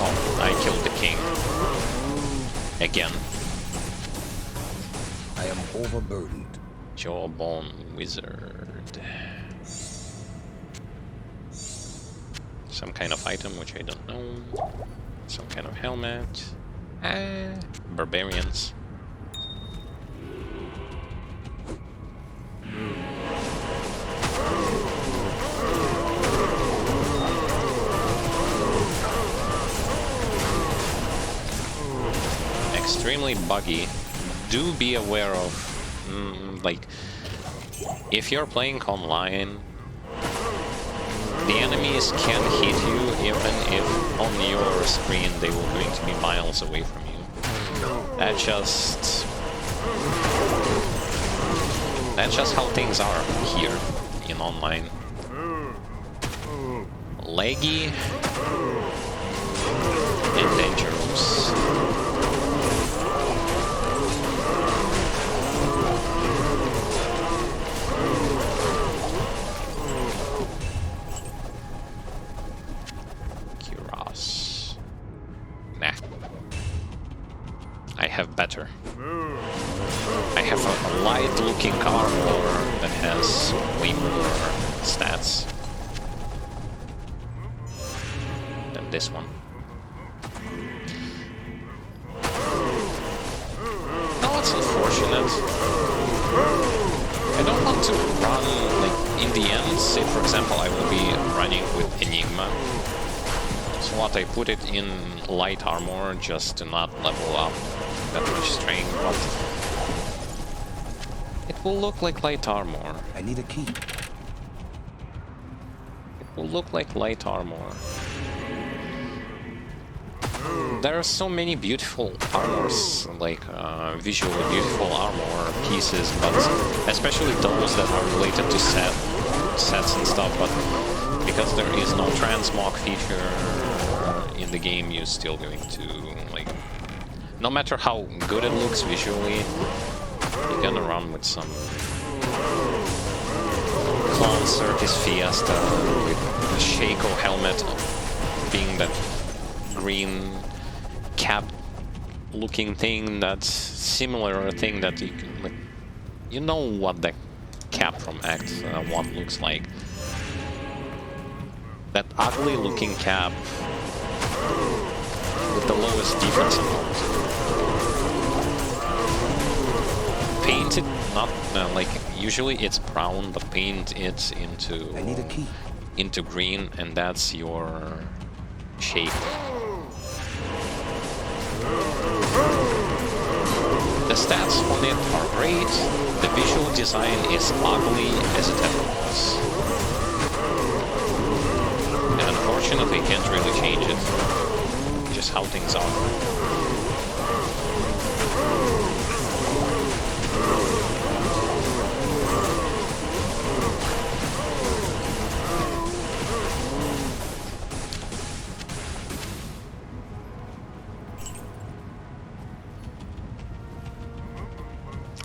Oh, I killed the king. Again. I am overburdened. Jawbone wizard. Some kind of item which I don't know. Some kind of helmet. Barbarians. Extremely buggy. Do be aware of, like, if you're playing online, the enemies can hit you even if on your screen they were going to be miles away from you. That's just how things are here in online. Laggy and dangerous. Nah. I have better. I have a light-looking armor that has way more stats than this one. No, it's unfortunate. I don't want to run, like, in the end, say for example I will be running with Enigma. So what, I put it in light armor just to not level up that much strain, but it will look like light armor. I need a key. It will look like light armor. There are so many beautiful armors, like visually beautiful armor pieces, but especially those that are related to sets and stuff, but because there is no transmog feature in the game, you're still going to, like, no matter how good it looks visually, you're gonna run with some Clown Circus Fiesta with a Shaco helmet being that green cap looking thing, that's similar thing that you can, like, you know what the cap from Act 1 looks like. That ugly looking cap with the lowest defense amount. Paint it, not like, usually it's brown, but paint it into I need a key. into green, and that's your shape. The stats on it are great, the visual design is ugly as it ever was. And unfortunately, I can't really change it. just how things are.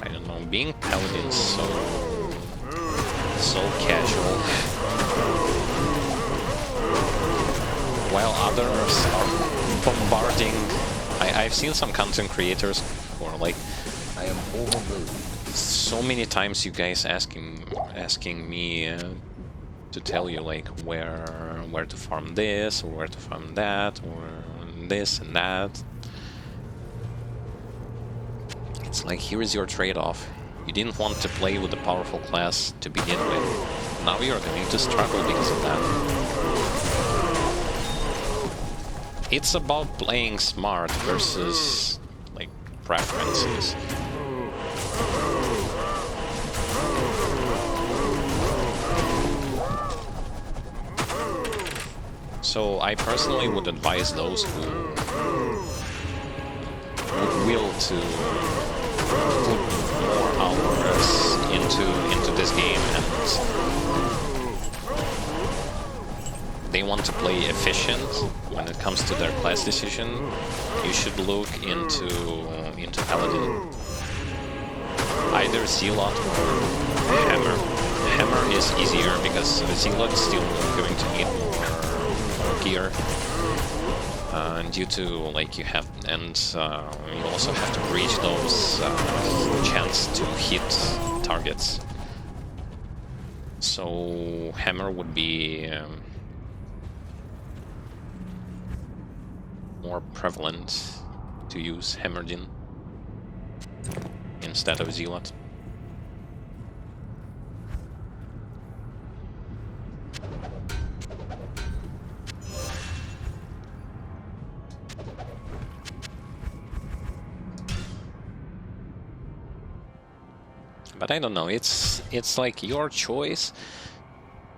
I don't know, being paladin is so casual, while others are bombarding. I've seen some content creators who are like, I am overwhelmed. so many times you guys asking me to tell you like where to farm this or where to farm that or this and that. It's like, here is your trade-off. You didn't want to play with a powerful class to begin with. Now you're going to struggle because of that. It's about playing smart versus like preferences. So I personally would advise those who would will to put more hours into this game and they want to play efficient when it comes to their class decision. You should look into paladin, either zealot or hammer. Hammer is easier because zealot is still going to need more gear. Due to like you have, and you also have to breach those chance to hit targets. So hammer would be more prevalent to use Hammerdin instead of Zealot. But I don't know, it's like your choice,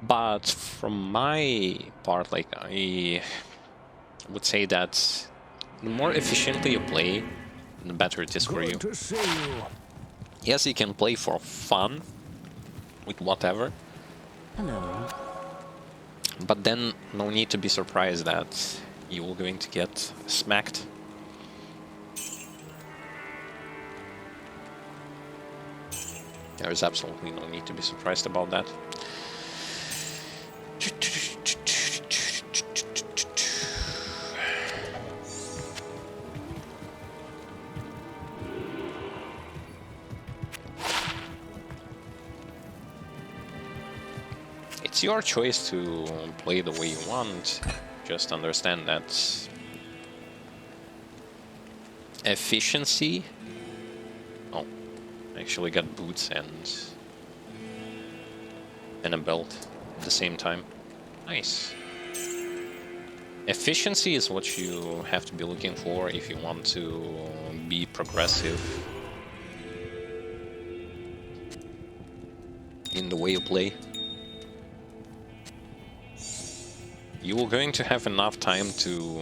but from my part, like I would say that the more efficiently you play, the better it is for you. Good to see you. Yes, you can play for fun with whatever, Hello. but then no need to be surprised that you are going to get smacked. There is absolutely no need to be surprised about that. It's your choice to play the way you want. Just understand that efficiency. Oh, I actually got boots and a belt at the same time. Nice. Efficiency is what you have to be looking for if you want to be progressive in the way you play. You are going to have enough time to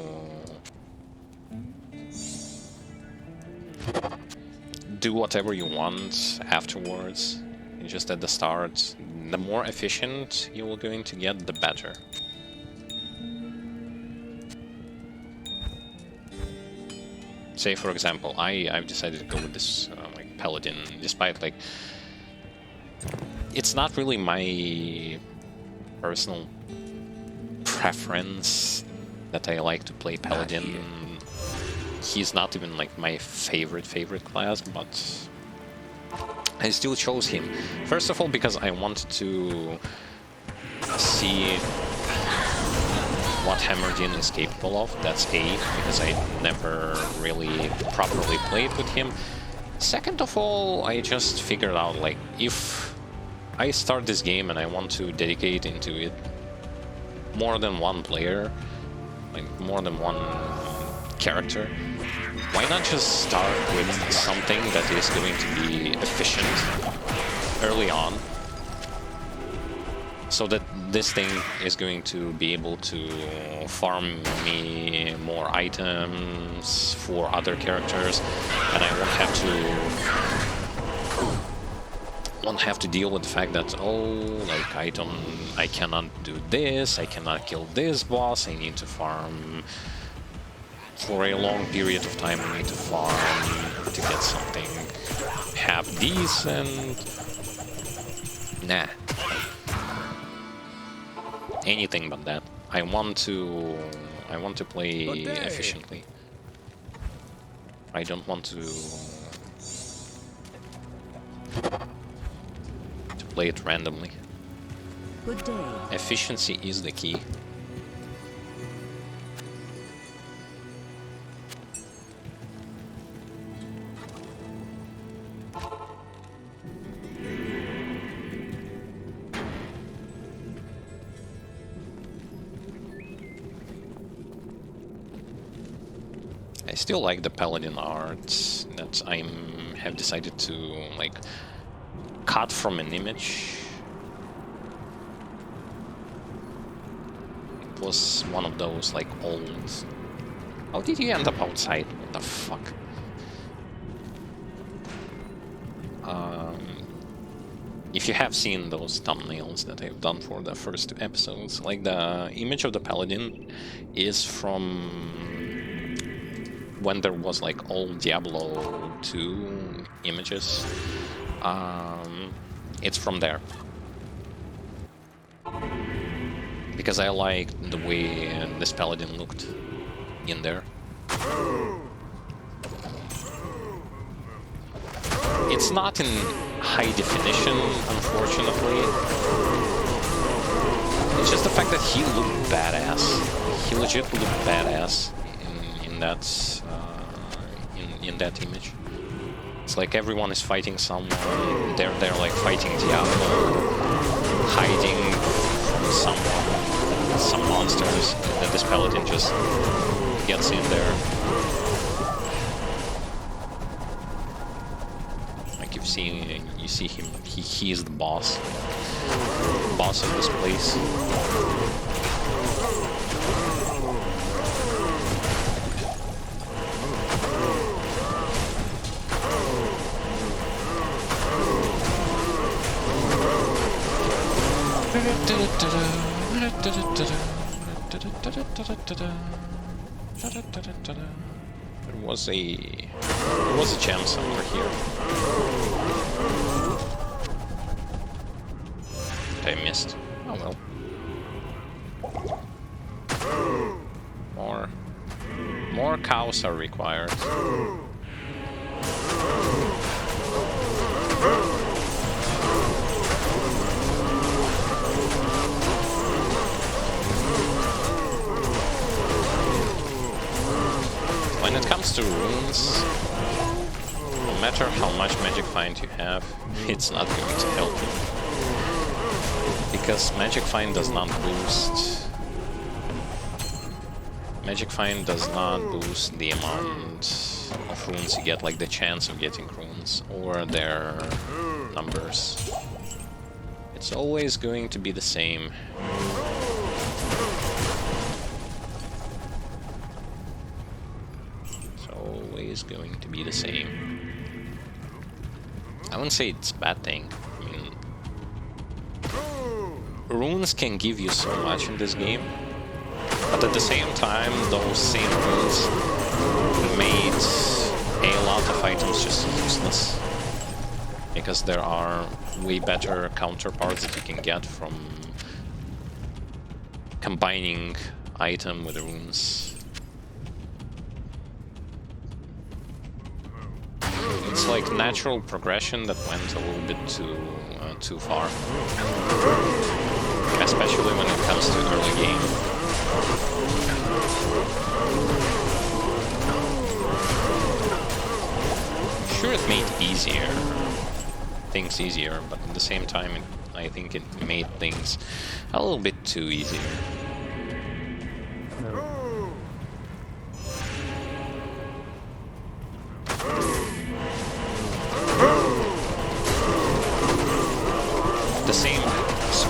do whatever you want afterwards. Just at the start, the more efficient you are going to get, the better. Say, for example, I've decided to go with this like paladin, despite like it's not really my personal preference that I like to play paladin. He's not even like my favorite class, but I still chose him. First of all, because I wanted to see what Hammerdin is capable of. That's A, because I never really properly played with him. Second of all, I just figured out like if I start this game and I want to dedicate into it more than one player, like more than one character, why not just start with something that is going to be efficient early on, so that this thing is going to be able to farm me more items for other characters, and I won't have to deal with the fact that, oh, like I cannot do this, I cannot kill this boss, I need to farm for a long period of time, I need to farm to get something half decent. Nah. Anything but that. I want to play efficiently. I don't want to play it randomly. Good day. Efficiency is the key. I still like the paladin art that I have decided to like cut from an image. It was one of those like old. How did you end up outside? What the fuck? If you have seen those thumbnails that I've done for the first 2 episodes, like the image of the paladin is from when there was like old Diablo 2 images. It's from there. Because I liked the way this paladin looked in there. It's not in high definition, unfortunately. It's just the fact that he looked badass. He legit looked badass in that image. It's like everyone is fighting someone. They're like fighting Diablo, hiding from some monsters. And then this paladin just gets in there. Like you see him. He is the boss of this place. There was a gem somewhere here. That I missed. Oh well. More cows are required. When it comes to runes, no matter how much magic find you have, it's not going to help you. Because magic find does not boost... Magic find does not boost the amount of runes you get, like the chance of getting runes, or their numbers. It's always going to be the same. Is going to be the same. I wouldn't say it's a bad thing. I mean, runes can give you so much in this game, but at the same time, those same runes made a lot of items just useless, because there are way better counterparts that you can get from combining item with runes. It's like natural progression that went a little bit too far, especially when it comes to early game. Sure, it made things easier, but at the same time, I think it made things a little bit too easier.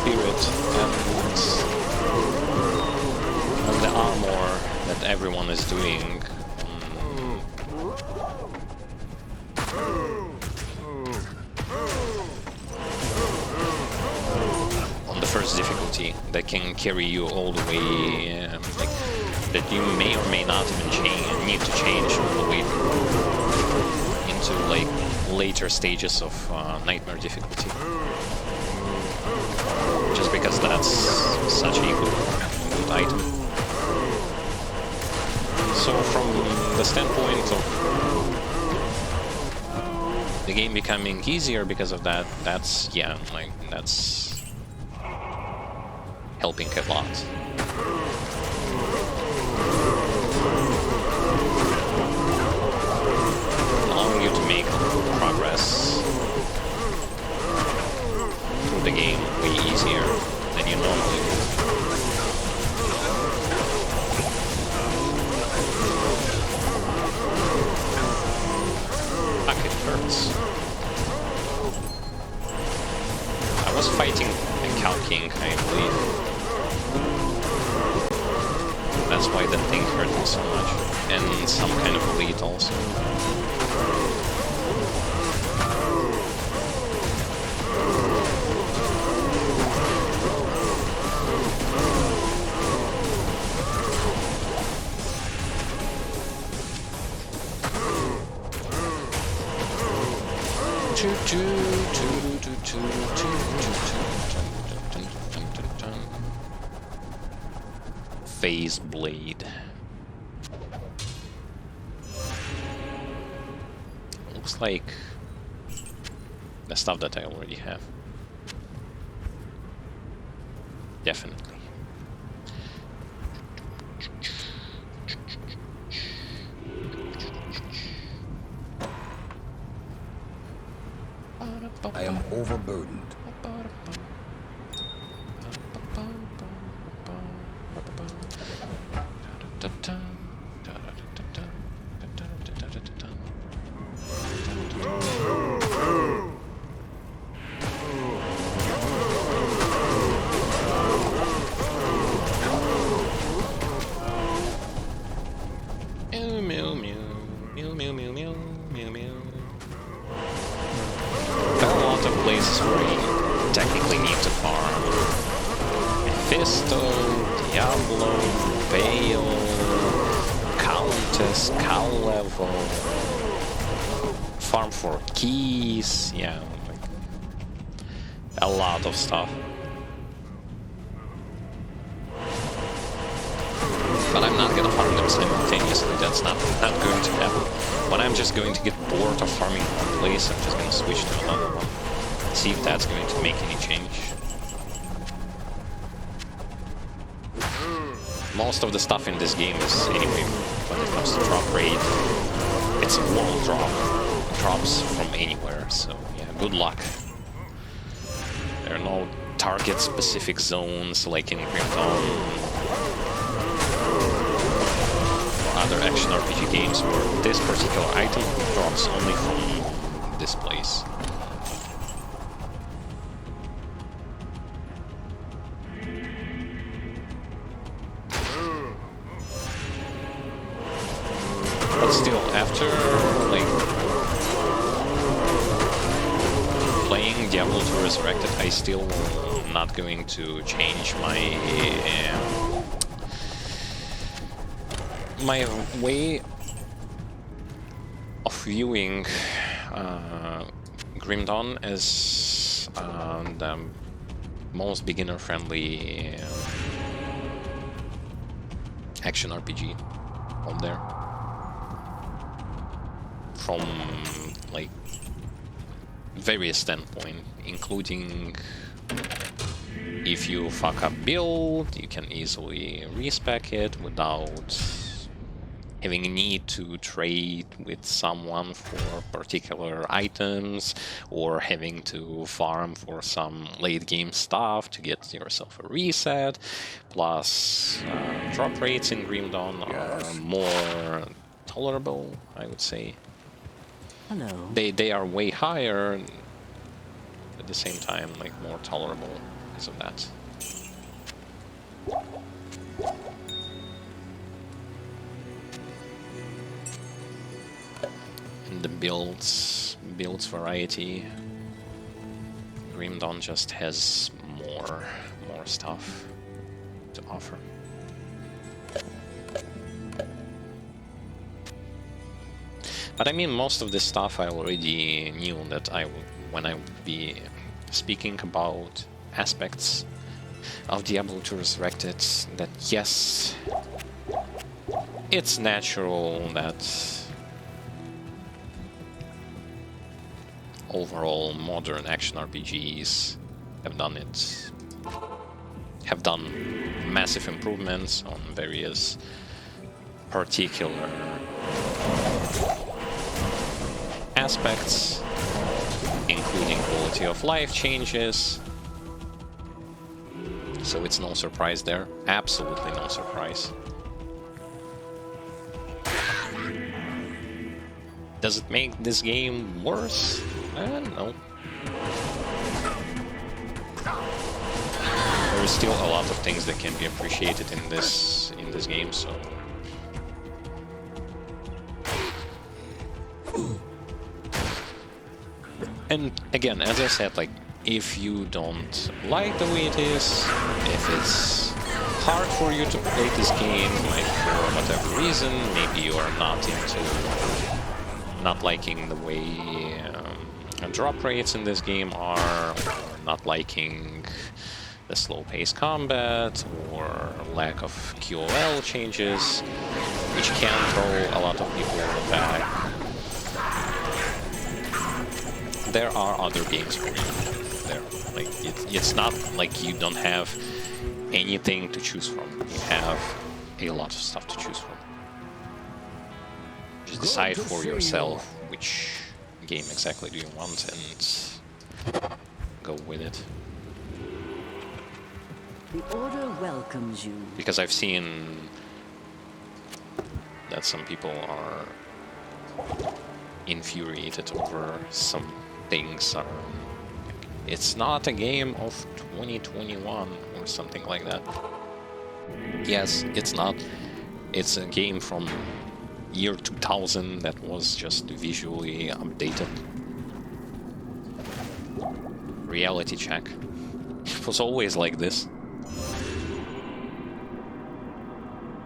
spirit and the armor that everyone is doing. On the first difficulty, that can carry you all the way, like, that you may or may not even need to change all the way into like later stages of nightmare difficulty. Just because that's such a good item. So from the standpoint of the game becoming easier because of that, that's, yeah, like, that's helping a lot. Allowing you to make progress through the game way easier than you normally would. Fuck, it hurts. I was fighting a Cow King, I believe. That's why that thing hurt me so much. And some kind of elite also. Phase Blade. Looks like the stuff that I already have. Definitely. I am overburdened. There are a lot of places where you technically need to farm. Mephisto, Diablo, Bale, Countess, Cow level, farm for keys, yeah, like a lot of stuff. But I'm not gonna farm them simultaneously, that's not going to happen. When I'm just going to get bored of farming one place, I'm just gonna switch to another one. See if that's going to make any change. Most of the stuff in this game is, anyway, when it comes to drop rate, it's world drop. Drops from anywhere, so yeah, good luck. There are no target-specific zones like in Grim Dawn or other action RPG games where this particular item drops only from this place. But still, after like playing Diablo 2 Resurrected, I still not going to change my way of viewing Grim Dawn as the most beginner-friendly action RPG out there. From like various standpoint, including if you fuck up build, you can easily respec it without having a need to trade with someone for particular items or having to farm for some late game stuff to get yourself a reset. Plus, drop rates in Grim Dawn are more tolerable, I would say. Hello. They are way higher, at the same time, like more tolerable. because of that. And the builds variety. Grim Dawn just has more stuff to offer. But I mean, most of this stuff I already knew that when I would be speaking about aspects of Diablo 2 Resurrected, that yes, it's natural that overall modern action RPGs have done massive improvements on various particular aspects, including quality of life changes. So it's no surprise there. Absolutely no surprise. Does it make this game worse? No. There is still a lot of things that can be appreciated in this game, so. And again, as I said, like, if you don't like the way it is, if it's hard for you to play this game, like for whatever reason, maybe you are not liking the way drop rates in this game are, or not liking the slow-paced combat, or lack of QOL changes, which can throw a lot of people back. There are other games for you. There, like it's not like you don't have anything to choose from. You have a lot of stuff to choose from. Just decide for yourself which game exactly do you want and go with it. The Order welcomes you. Because I've seen that some people are infuriated over some things. It's not a game of 2021 or something like that. Yes, it's not. It's a game from year 2000 that was just visually updated. Reality check. It was always like this.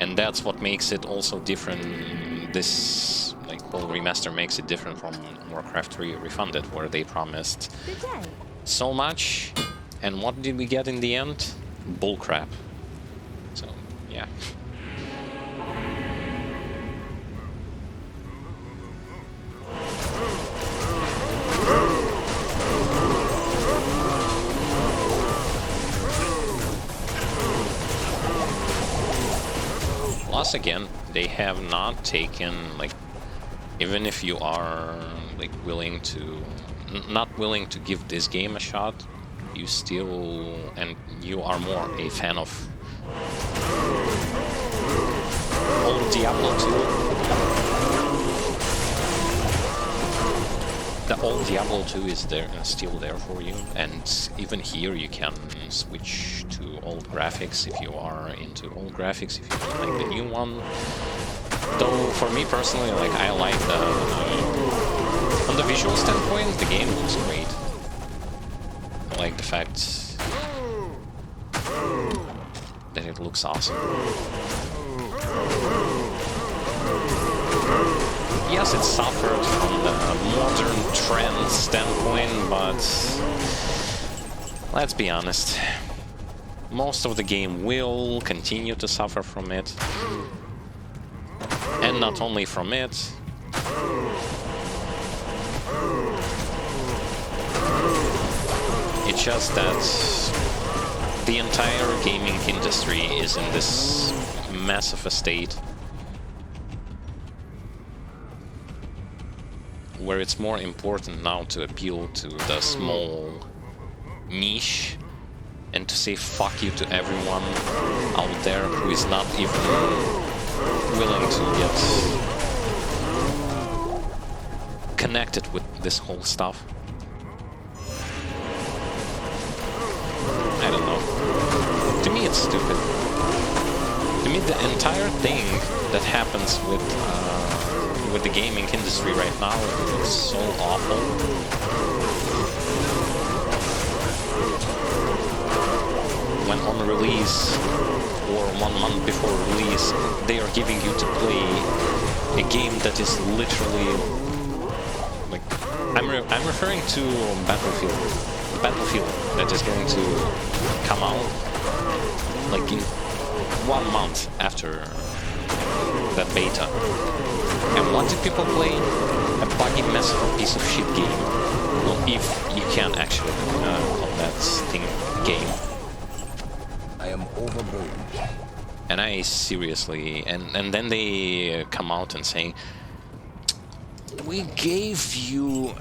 And that's what makes it also different. This like whole remaster makes it different from Warcraft 3 Refunded, where they promised so much, and what did we get in the end? Bullcrap. So, yeah. Plus, again, they have not taken, like, even if you are like not willing to give this game a shot, you still, and you are more a fan of old Diablo 2. The old Diablo 2 is there, still there for you, and even here you can switch to old graphics if you are into old graphics, if you don't like the new one. Though, for me personally, like, I like from the visual standpoint, the game looks great. I like the fact that it looks awesome. Yes, it suffered from the modern trend standpoint, but let's be honest, most of the game will continue to suffer from it. And not only from it, it's just that the entire gaming industry is in this massive state where it's more important now to appeal to the small niche and to say fuck you to everyone out there who is not even willing to get connected with this whole stuff. I don't know. it's stupid. To me, the entire thing that happens with the gaming industry right now is so awful. When on release or 1 month before release, they are giving you to play a game that is literally like I'm referring to Battlefield, the Battlefield that is going to come out like in 1 month after that beta. And what did people play? A buggy mess of a piece of shit game. Well, if you can actually call that thing game. I am overburdened. And I seriously, and then they come out and say, we gave you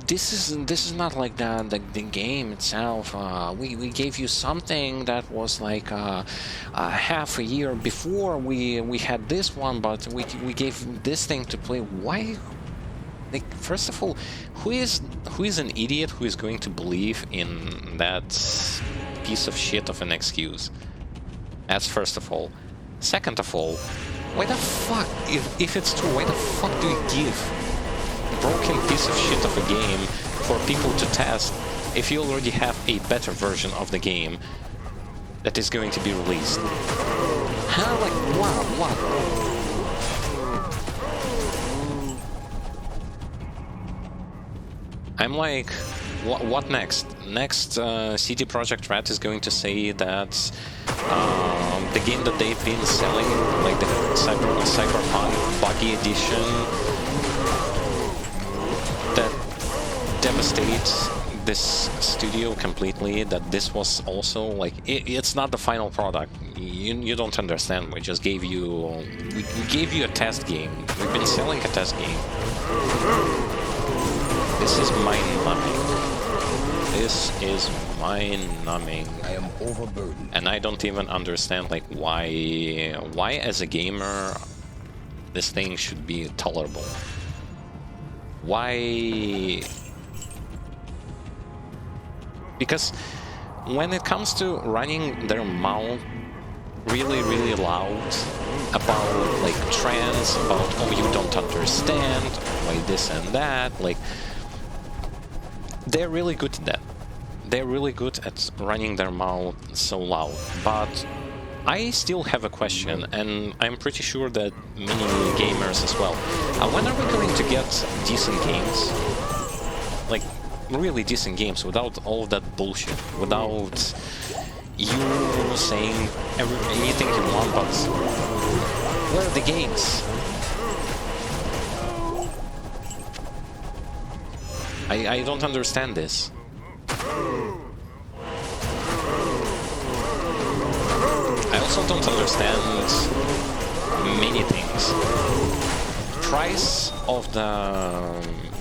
this is not like the game itself. We gave you something that was like half a year before we had this one, but we gave this thing to play. Why? Like, first of all, who is an idiot who is going to believe in that piece of shit of an excuse? That's first of all. Second of all, why the fuck, if it's true, why the fuck do you give a broken piece of shit of a game for people to test if you already have a better version of the game that is going to be released? How? Like, what? I'm like, what next? Next, CD Projekt Red is going to say that the game that they've been selling, like the Cyberpunk Buggy Edition, that devastates this studio completely, that this was also, like, it's not the final product. You don't understand. We just gave you... We gave you a test game. We've been selling a test game. This is mind-numbing. This is mind-numbing. I am overburdened. And I don't even understand, like, why as a gamer this thing should be tolerable. Why? Because when it comes to running their mouth really loud about, like, trends, about, oh, you don't understand, why this and that, like, they're really good at that. They're really good at running their mouth so loud. But I still have a question, and I'm pretty sure that many gamers as well. When are we going to get decent games? Like, really decent games, without all of that bullshit, without you saying anything you want, but where are the games? I don't understand this. I also don't understand many things. Price of the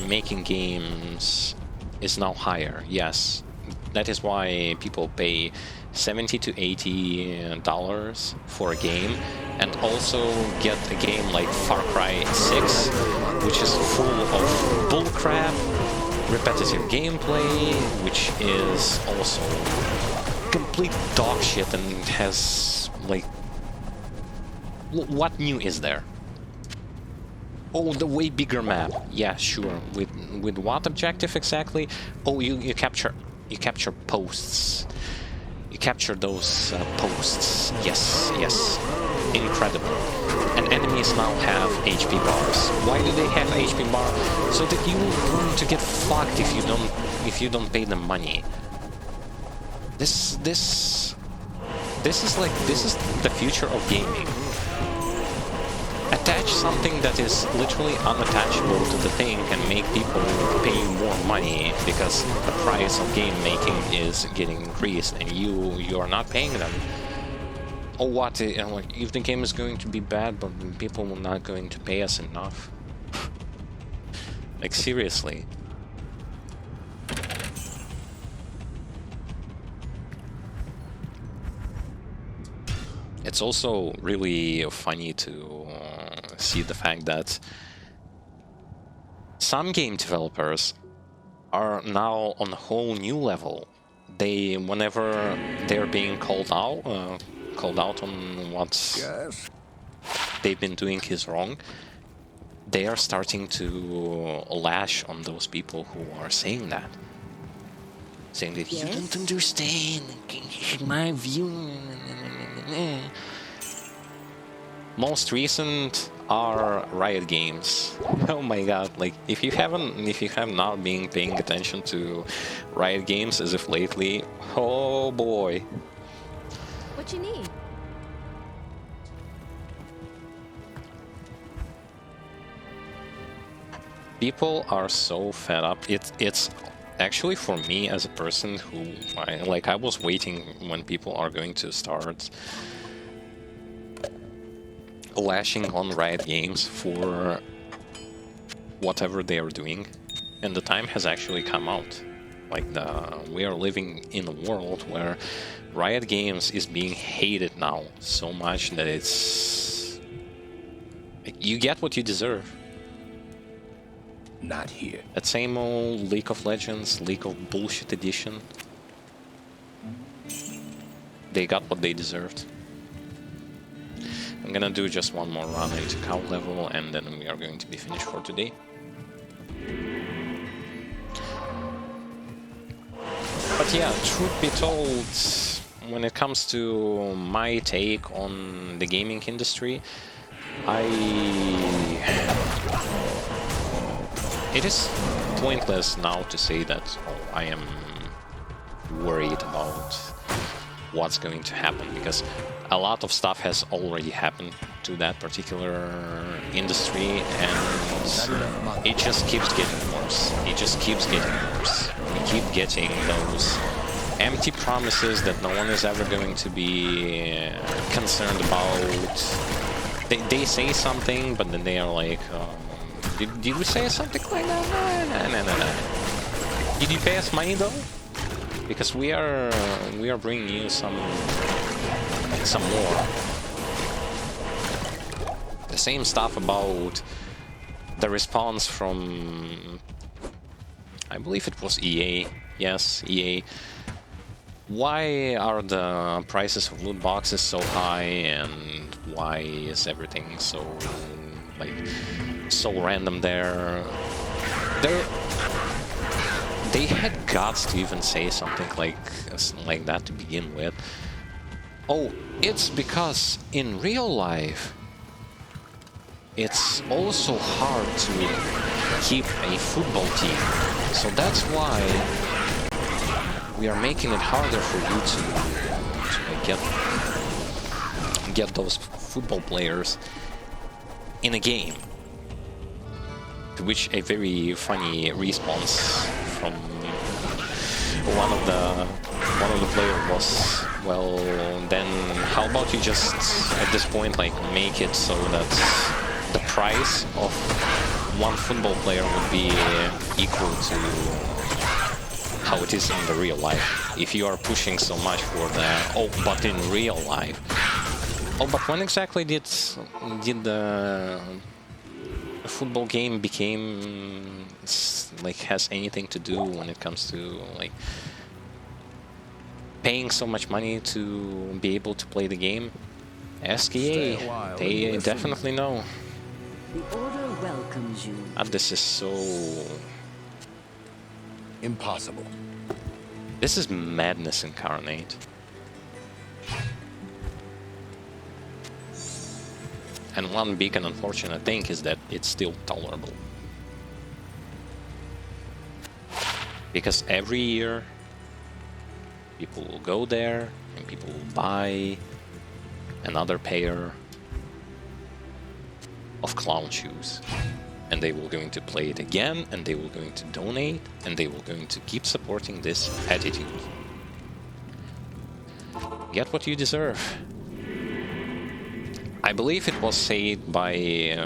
making games is now higher, yes. That is why people pay $70 to $80 for a game, and also get a game like Far Cry 6, which is full of bullcrap, repetitive gameplay, which is also complete dog shit and has, like... What new is there? Oh, the way bigger map. Yeah, sure. With what objective exactly? Oh, you capture posts. You capture those posts. Yes. Incredible. And enemies now have HP bars. Why do they have HP bar? So that you're going to get fucked if you don't pay them money. This is the future of gaming. Attach something that is literally unattachable to the thing and make people pay more money because the price of game making is getting increased and you are not paying them. Or what? Like, if the game is going to be bad, but people are not going to pay us enough. Like, seriously. It's also really funny to see the fact that some game developers are now on a whole new level. whenever they're being called out on what they've been doing is wrong, they are starting to lash on those people who are saying that. Saying that you don't understand my view. Most recent are Riot Games. Oh my god, like if you have not been paying attention to Riot Games as of lately, oh boy. What you need? People are so fed up. It's actually, for me as a person who I was waiting when people are going to start lashing on Riot Games for whatever they are doing, and the time has actually come out. Like we are living in a world where Riot Games is being hated now so much that it's you get what you deserve. Not here. That same old League of Legends, League of Bullshit edition. They got what they deserved. I'm gonna do just one more run into cow level and then we are going to be finished for today. But yeah, truth be told, when it comes to my take on the gaming industry, it is pointless now to say that I am worried about what's going to happen, because a lot of stuff has already happened to that particular industry and it just keeps getting worse. It just keeps getting worse. We keep getting those empty promises that no one is ever going to be concerned about. They say something, but then they are like, did we say something like that? No. Did you pay us money though? Because we are bringing you some more. The same stuff about the response from, I believe it was EA. Yes, EA. Why are the prices of loot boxes so high, and why is everything so so random there? They had guts to even say something like that to begin with. Oh, it's because in real life it's also hard to keep a football team. So that's why we are making it harder for you to get those football players in a game. To which a very funny response from one of the players was, well, then how about you just at this point like make it so that the price of one football player would be equal to how it is in the real life. If you are pushing so much for the but in real life. But when exactly did the football game became has anything to do when it comes to like paying so much money to be able to play the game? Ask EA. They definitely know. The Order welcomes you. And this is so Impossible. This is madness incarnate. And one big and unfortunate thing is that it's still tolerable. Because every year, people will go there and people will buy another pair of clown shoes. And they will going to play it again, and they will going to donate, and they will going to keep supporting this attitude. Get what you deserve. I believe it was said by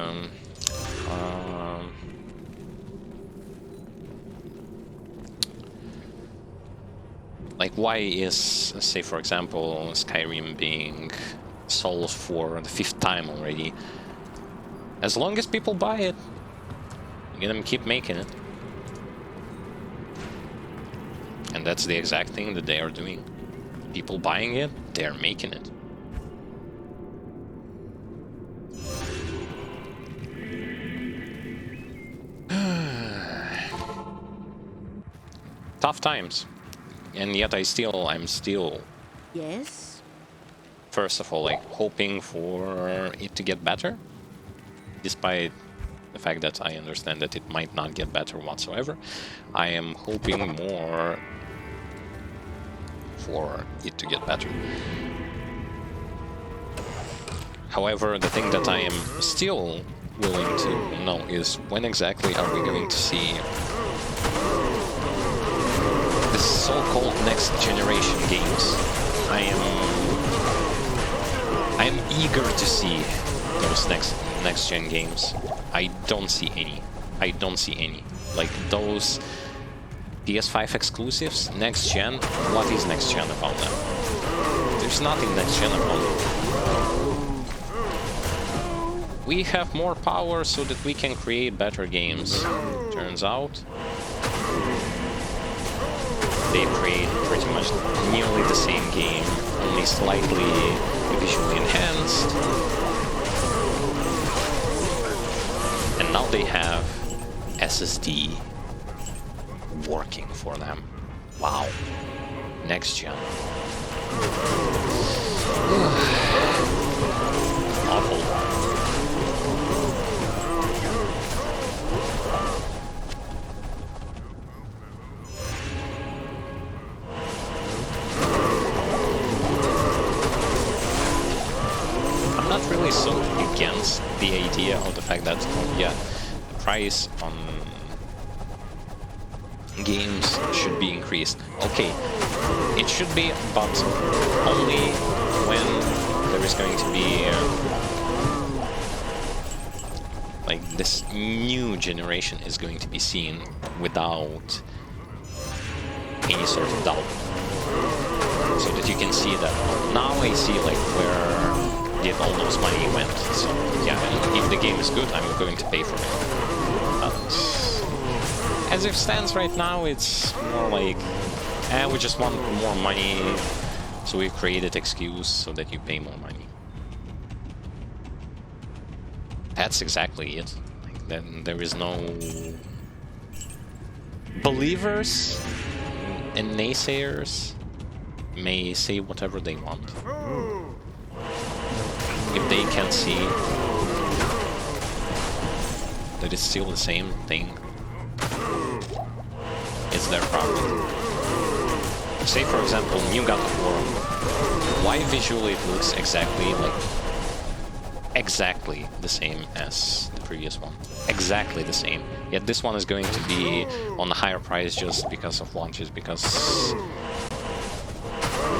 like, why is, say for example, Skyrim being sold for the 5th time already? As long as people buy it, you're gonna keep making it. And And that's the exact thing that they are doing. People buying it, they're making it. Tough times. And yet I'm still, Yes? first of all, like, hoping for it to get better. Despite the fact that I understand that it might not get better whatsoever, I am hoping more for it to get better. However, the thing that I am still willing to know is when exactly are we going to see the so-called next generation games. I am eager to see those next gen games. I don't see any. I don't see any. Like those PS5 exclusives, next gen. What is next gen about them? There's nothing next gen about them. We have more power so that we can create better games. Turns out they create pretty much nearly the same game, only slightly visually enhanced. And now they have SSD working for them. Wow. Next gen. Awful. I'm not really so against the idea of the fact that, yeah, the price on games should be increased. Okay, it should be, but only when there is going to be like this new generation is going to be seen without any sort of doubt, so that you can see that now I see like where did all those money went. So yeah, if the game is good, I'm going to pay for it. As it stands right now, it's more like, we just want more money, so we created excuse so that you pay more money. That's exactly it. Like, then there is no believers and naysayers may say whatever they want. If they can see that it's still the same thing, it's their problem. Say, for example, new God of War. Why visually it looks exactly the same as the previous one? Exactly the same. Yet this one is going to be on a higher price just because of launches, because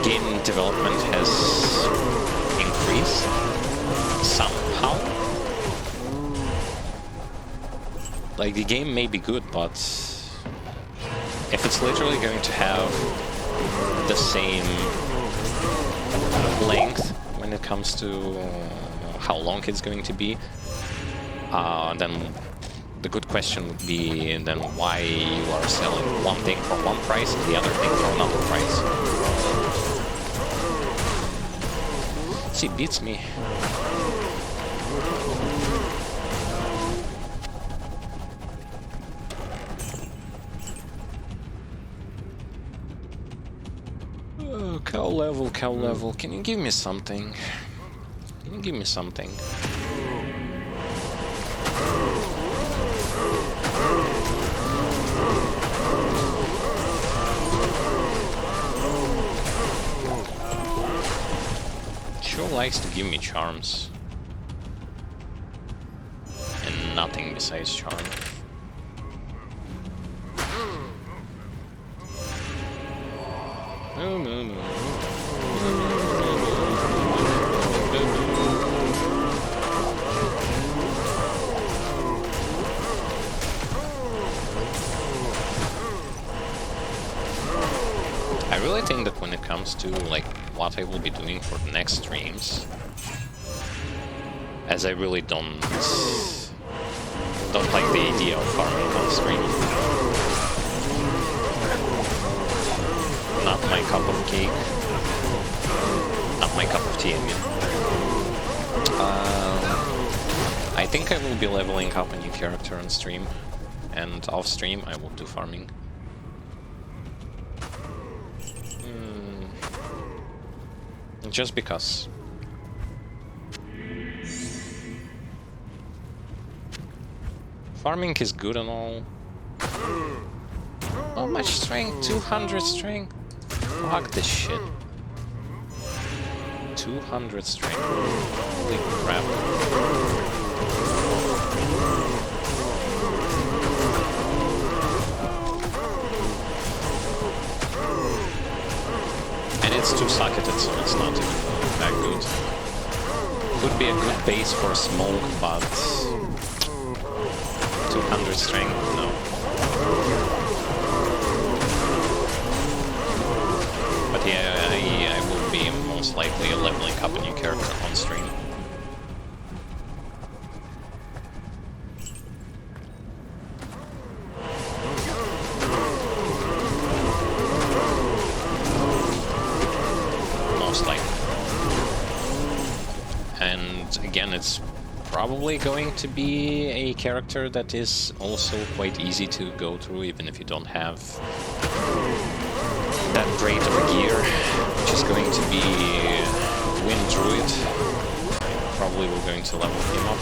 game development has increased somehow. Like, the game may be good, but if it's literally going to have the same length when it comes to how long it's going to be, then the good question would be then why you are selling one thing for one price and the other thing for another price. She beats me. Oh, cow level, can you give me something? Can you give me something? Sure likes to give me charms. And nothing besides charm. No. I really think that when it comes to like what I will be doing for the next streams, as I really don't like the idea of farming on stream. my cup of cake. Not my cup of tea, I mean. I think I will be leveling up a new character on stream. And off stream, I will do farming. Just because. Farming is good and all. How much strength? 200 strength? Fuck this shit. 200 strength. Holy crap. And it's too socketed, so it's not even that good. Could be a good base for smoke, but 200 strength, no. But yeah, I will be most likely leveling up a new character on stream. Most likely. And again, it's probably going to be a character that is also quite easy to go through, even if you don't have that great of a gear, which is going to be Wind Druid. Probably we're going to level him up.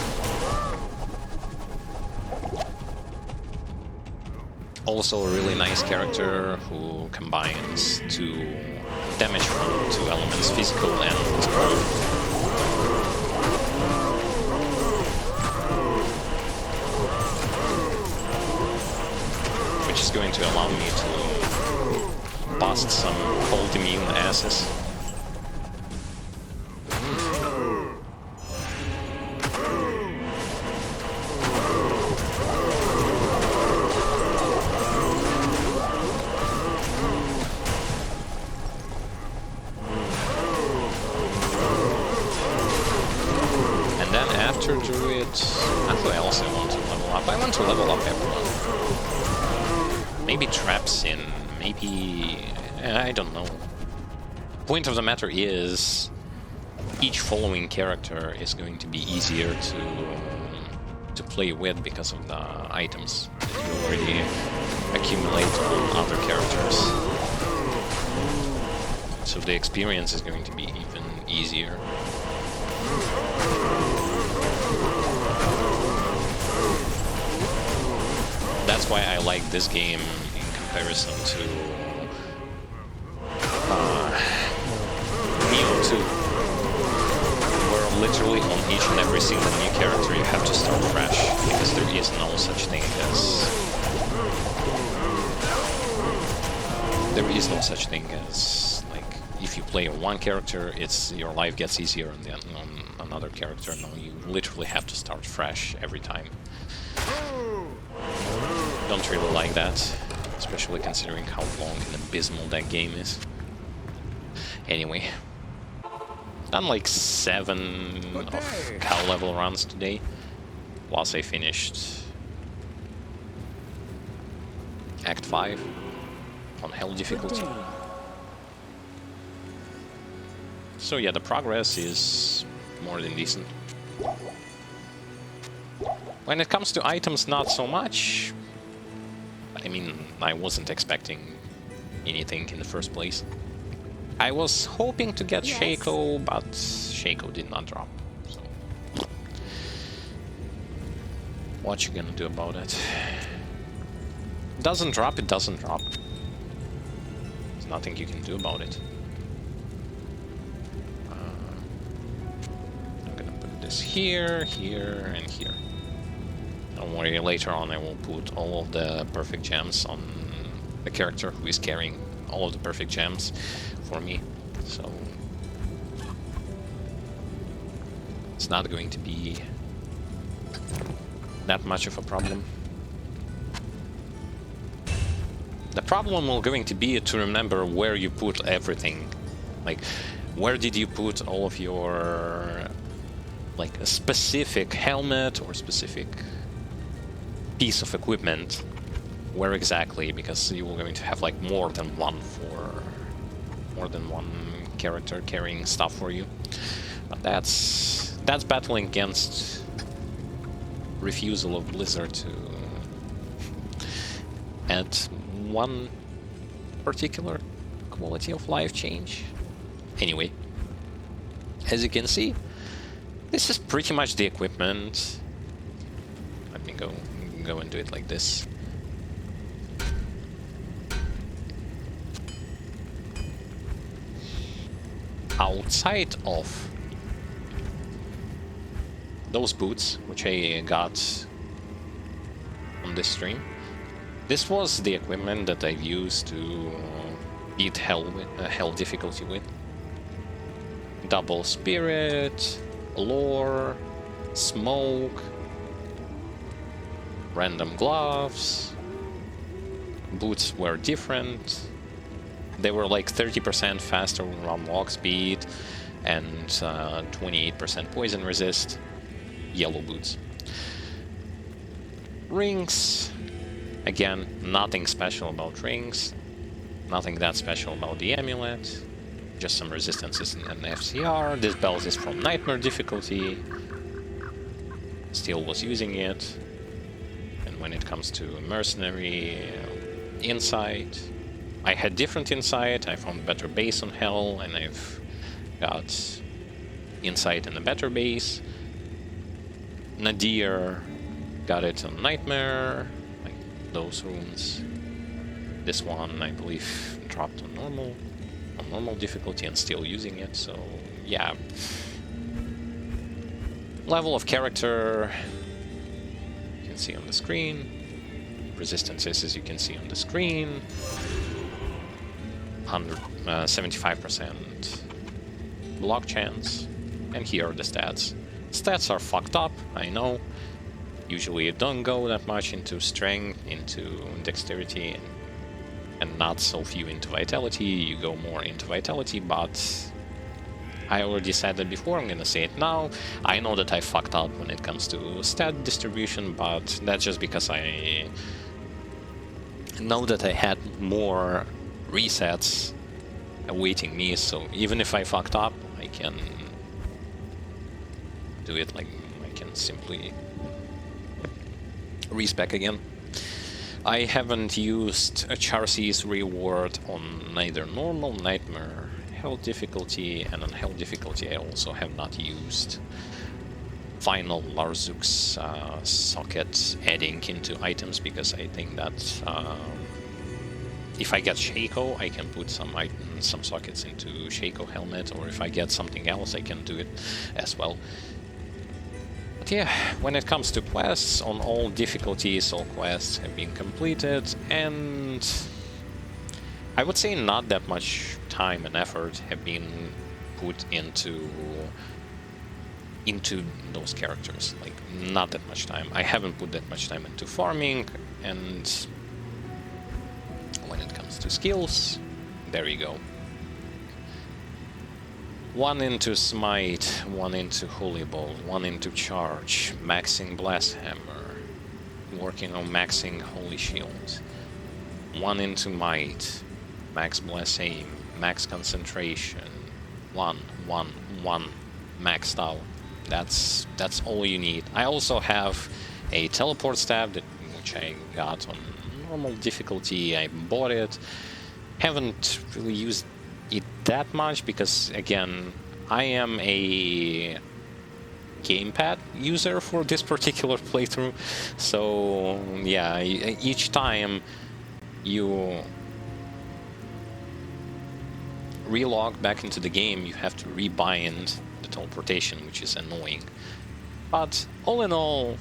Also a really nice character who combines two damage from two elements, physical and strong. Which is going to allow me to bust some cold immune asses. And then after Druid, who else I want to level up? I want to level up everyone. Maybe Trapsin, maybe... I don't know. Point of the matter is, each following character is going to be easier to play with because of the items that you already accumulate on other characters. So the experience is going to be even easier. That's why I like this game in comparison to Neo 2, where literally on each and every single new character you have to start fresh, because there is no such thing as like, if you play one character, your life gets easier, and then on another character, no, you literally have to start fresh every time. Don't really like that, especially considering how long and abysmal that game is. Anyway, done like 7 of cow level runs today, plus I finished Act 5 on Hell difficulty. So yeah, the progress is more than decent. When it comes to items, not so much. I mean, I wasn't expecting anything in the first place. I was hoping to get Shaco, but Shaco did not drop. So, what you gonna do about it? Doesn't drop, it doesn't drop. There's nothing you can do about it. I'm gonna put this here, here, and here. Don't worry, later on I will put all of the perfect gems on the character who is carrying all of the perfect gems for me, so it's not going to be that much of a problem. The problem will going to be to remember where you put everything. Like, where did you put all of your, like, a specific helmet or specific piece of equipment, where exactly, because you were going to have like more than one more than one character carrying stuff for you. But that's battling against refusal of Blizzard to add one particular quality of life change. Anyway, as you can see, this is pretty much the equipment. Let me go and do it like this. Outside of those boots, which I got on this stream, this was the equipment that I've used to beat hell difficulty with. Double spirit, lore, smoke, random gloves. Boots were different. They were like 30% faster on walk speed and 28% poison resist. Yellow boots. Rings. Again, nothing special about rings. Nothing that special about the amulet. Just some resistances and FCR. This belt is from Nightmare difficulty. Still was using it. And when it comes to mercenary insight, I had different insight. I found better base on Hell, and I've got insight in a better base. Nadir got it on Nightmare, like those runes. This one, I believe, dropped on normal difficulty and still using it, so yeah. Level of character, you can see on the screen. Resistances, as you can see on the screen. 75% block chance, and here are the stats. Stats are fucked up, I know. Usually you don't go that much into strength, into dexterity, and not so few into vitality. You go more into vitality, but I already said that before, I'm gonna say it now. I know that I fucked up when it comes to stat distribution, but that's just because I know that I had more resets awaiting me, so even if I fucked up, I can do it, like I can simply respec again. I haven't used a Charcy's reward on neither normal, nightmare, hell difficulty, and on hell difficulty I also have not used final Larzuk's socket adding into items, because I think that if I get Shaco, I can put some sockets into Shaco helmet, or if I get something else, I can do it as well. But yeah, when it comes to quests, on all difficulties, all quests have been completed, and I would say not that much time and effort have been put into those characters. Like, not that much time. I haven't put that much time into farming, and when it comes to skills, there you go. 1 into Smite, 1 into Holy Bolt, 1 into Charge, maxing Blast Hammer, working on maxing Holy Shield, 1 into Might, max Bless Aim, max Concentration, 1, 1, 1, maxed out. That's all you need. I also have a Teleport Staff, which I got on normal difficulty. I bought it. Haven't really used it that much because, again, I am a gamepad user for this particular playthrough. So yeah, each time you relog back into the game, you have to rebind the teleportation, which is annoying. But all in all,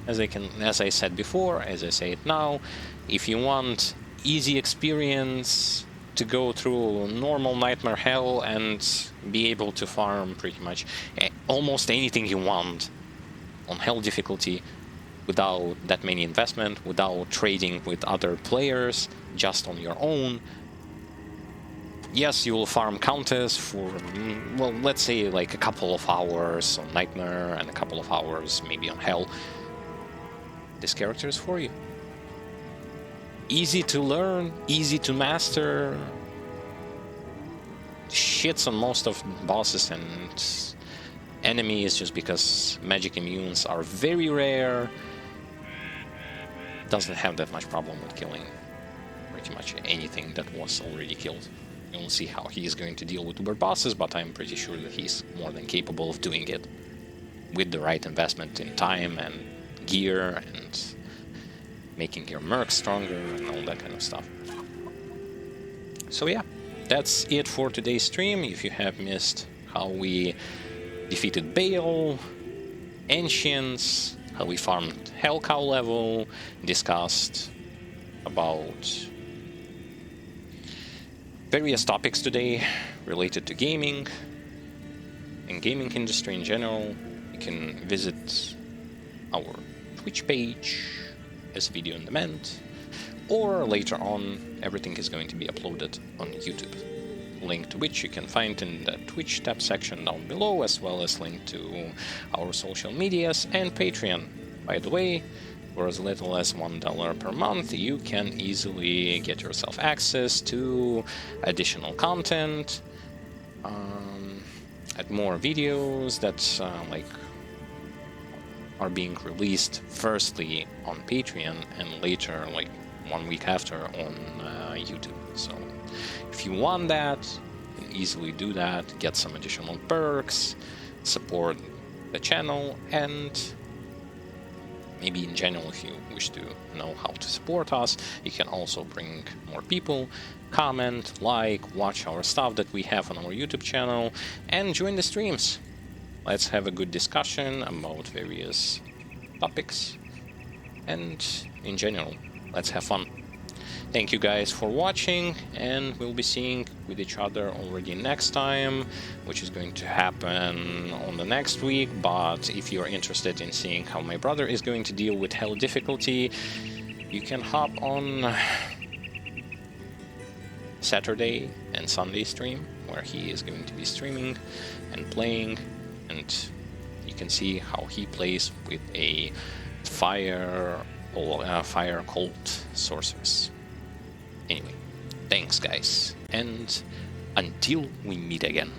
as I said before, as I say it now, if you want easy experience to go through normal Nightmare Hell and be able to farm pretty much almost anything you want on Hell difficulty without that many investment, without trading with other players, just on your own. Yes, you will farm Countess for, well, let's say like a couple of hours on Nightmare and a couple of hours maybe on Hell. This character is for you. Easy to learn, easy to master. cheats on most of bosses and enemies just because magic immunes are very rare. Doesn't have that much problem with killing pretty much anything that was already killed. We'll see how he is going to deal with uber bosses, but I'm pretty sure that he's more than capable of doing it with the right investment in time and gear and making your merc stronger and all that kind of stuff. So yeah, that's it for today's stream. If you have missed how we defeated Baal, Ancients, how we farmed Hellcow level, discussed about various topics today related to gaming and gaming industry in general, you can visit our Twitch page as video on demand, or later on everything is going to be uploaded on YouTube, link to which you can find in the Twitch tab section down below, as well as link to our social medias and Patreon. By the way, for as little as $1 per month, you can easily get yourself access to additional content, add more videos that are being released firstly on Patreon and later, like 1 week after, on YouTube. So if you want that, you can easily do that, get some additional perks, support the channel, and maybe in general, if you wish to know how to support us, you can also bring more people, comment, like, watch our stuff that we have on our YouTube channel, and join the streams. Let's have a good discussion about various topics, and in general, let's have fun. Thank you guys for watching, and we'll be seeing with each other already next time, which is going to happen on the next week. But if you're interested in seeing how my brother is going to deal with hell difficulty, you can hop on Saturday and Sunday stream, where he is going to be streaming and playing, and you can see how he plays with a fire cult sorceress. Anyway, thanks guys, and until we meet again.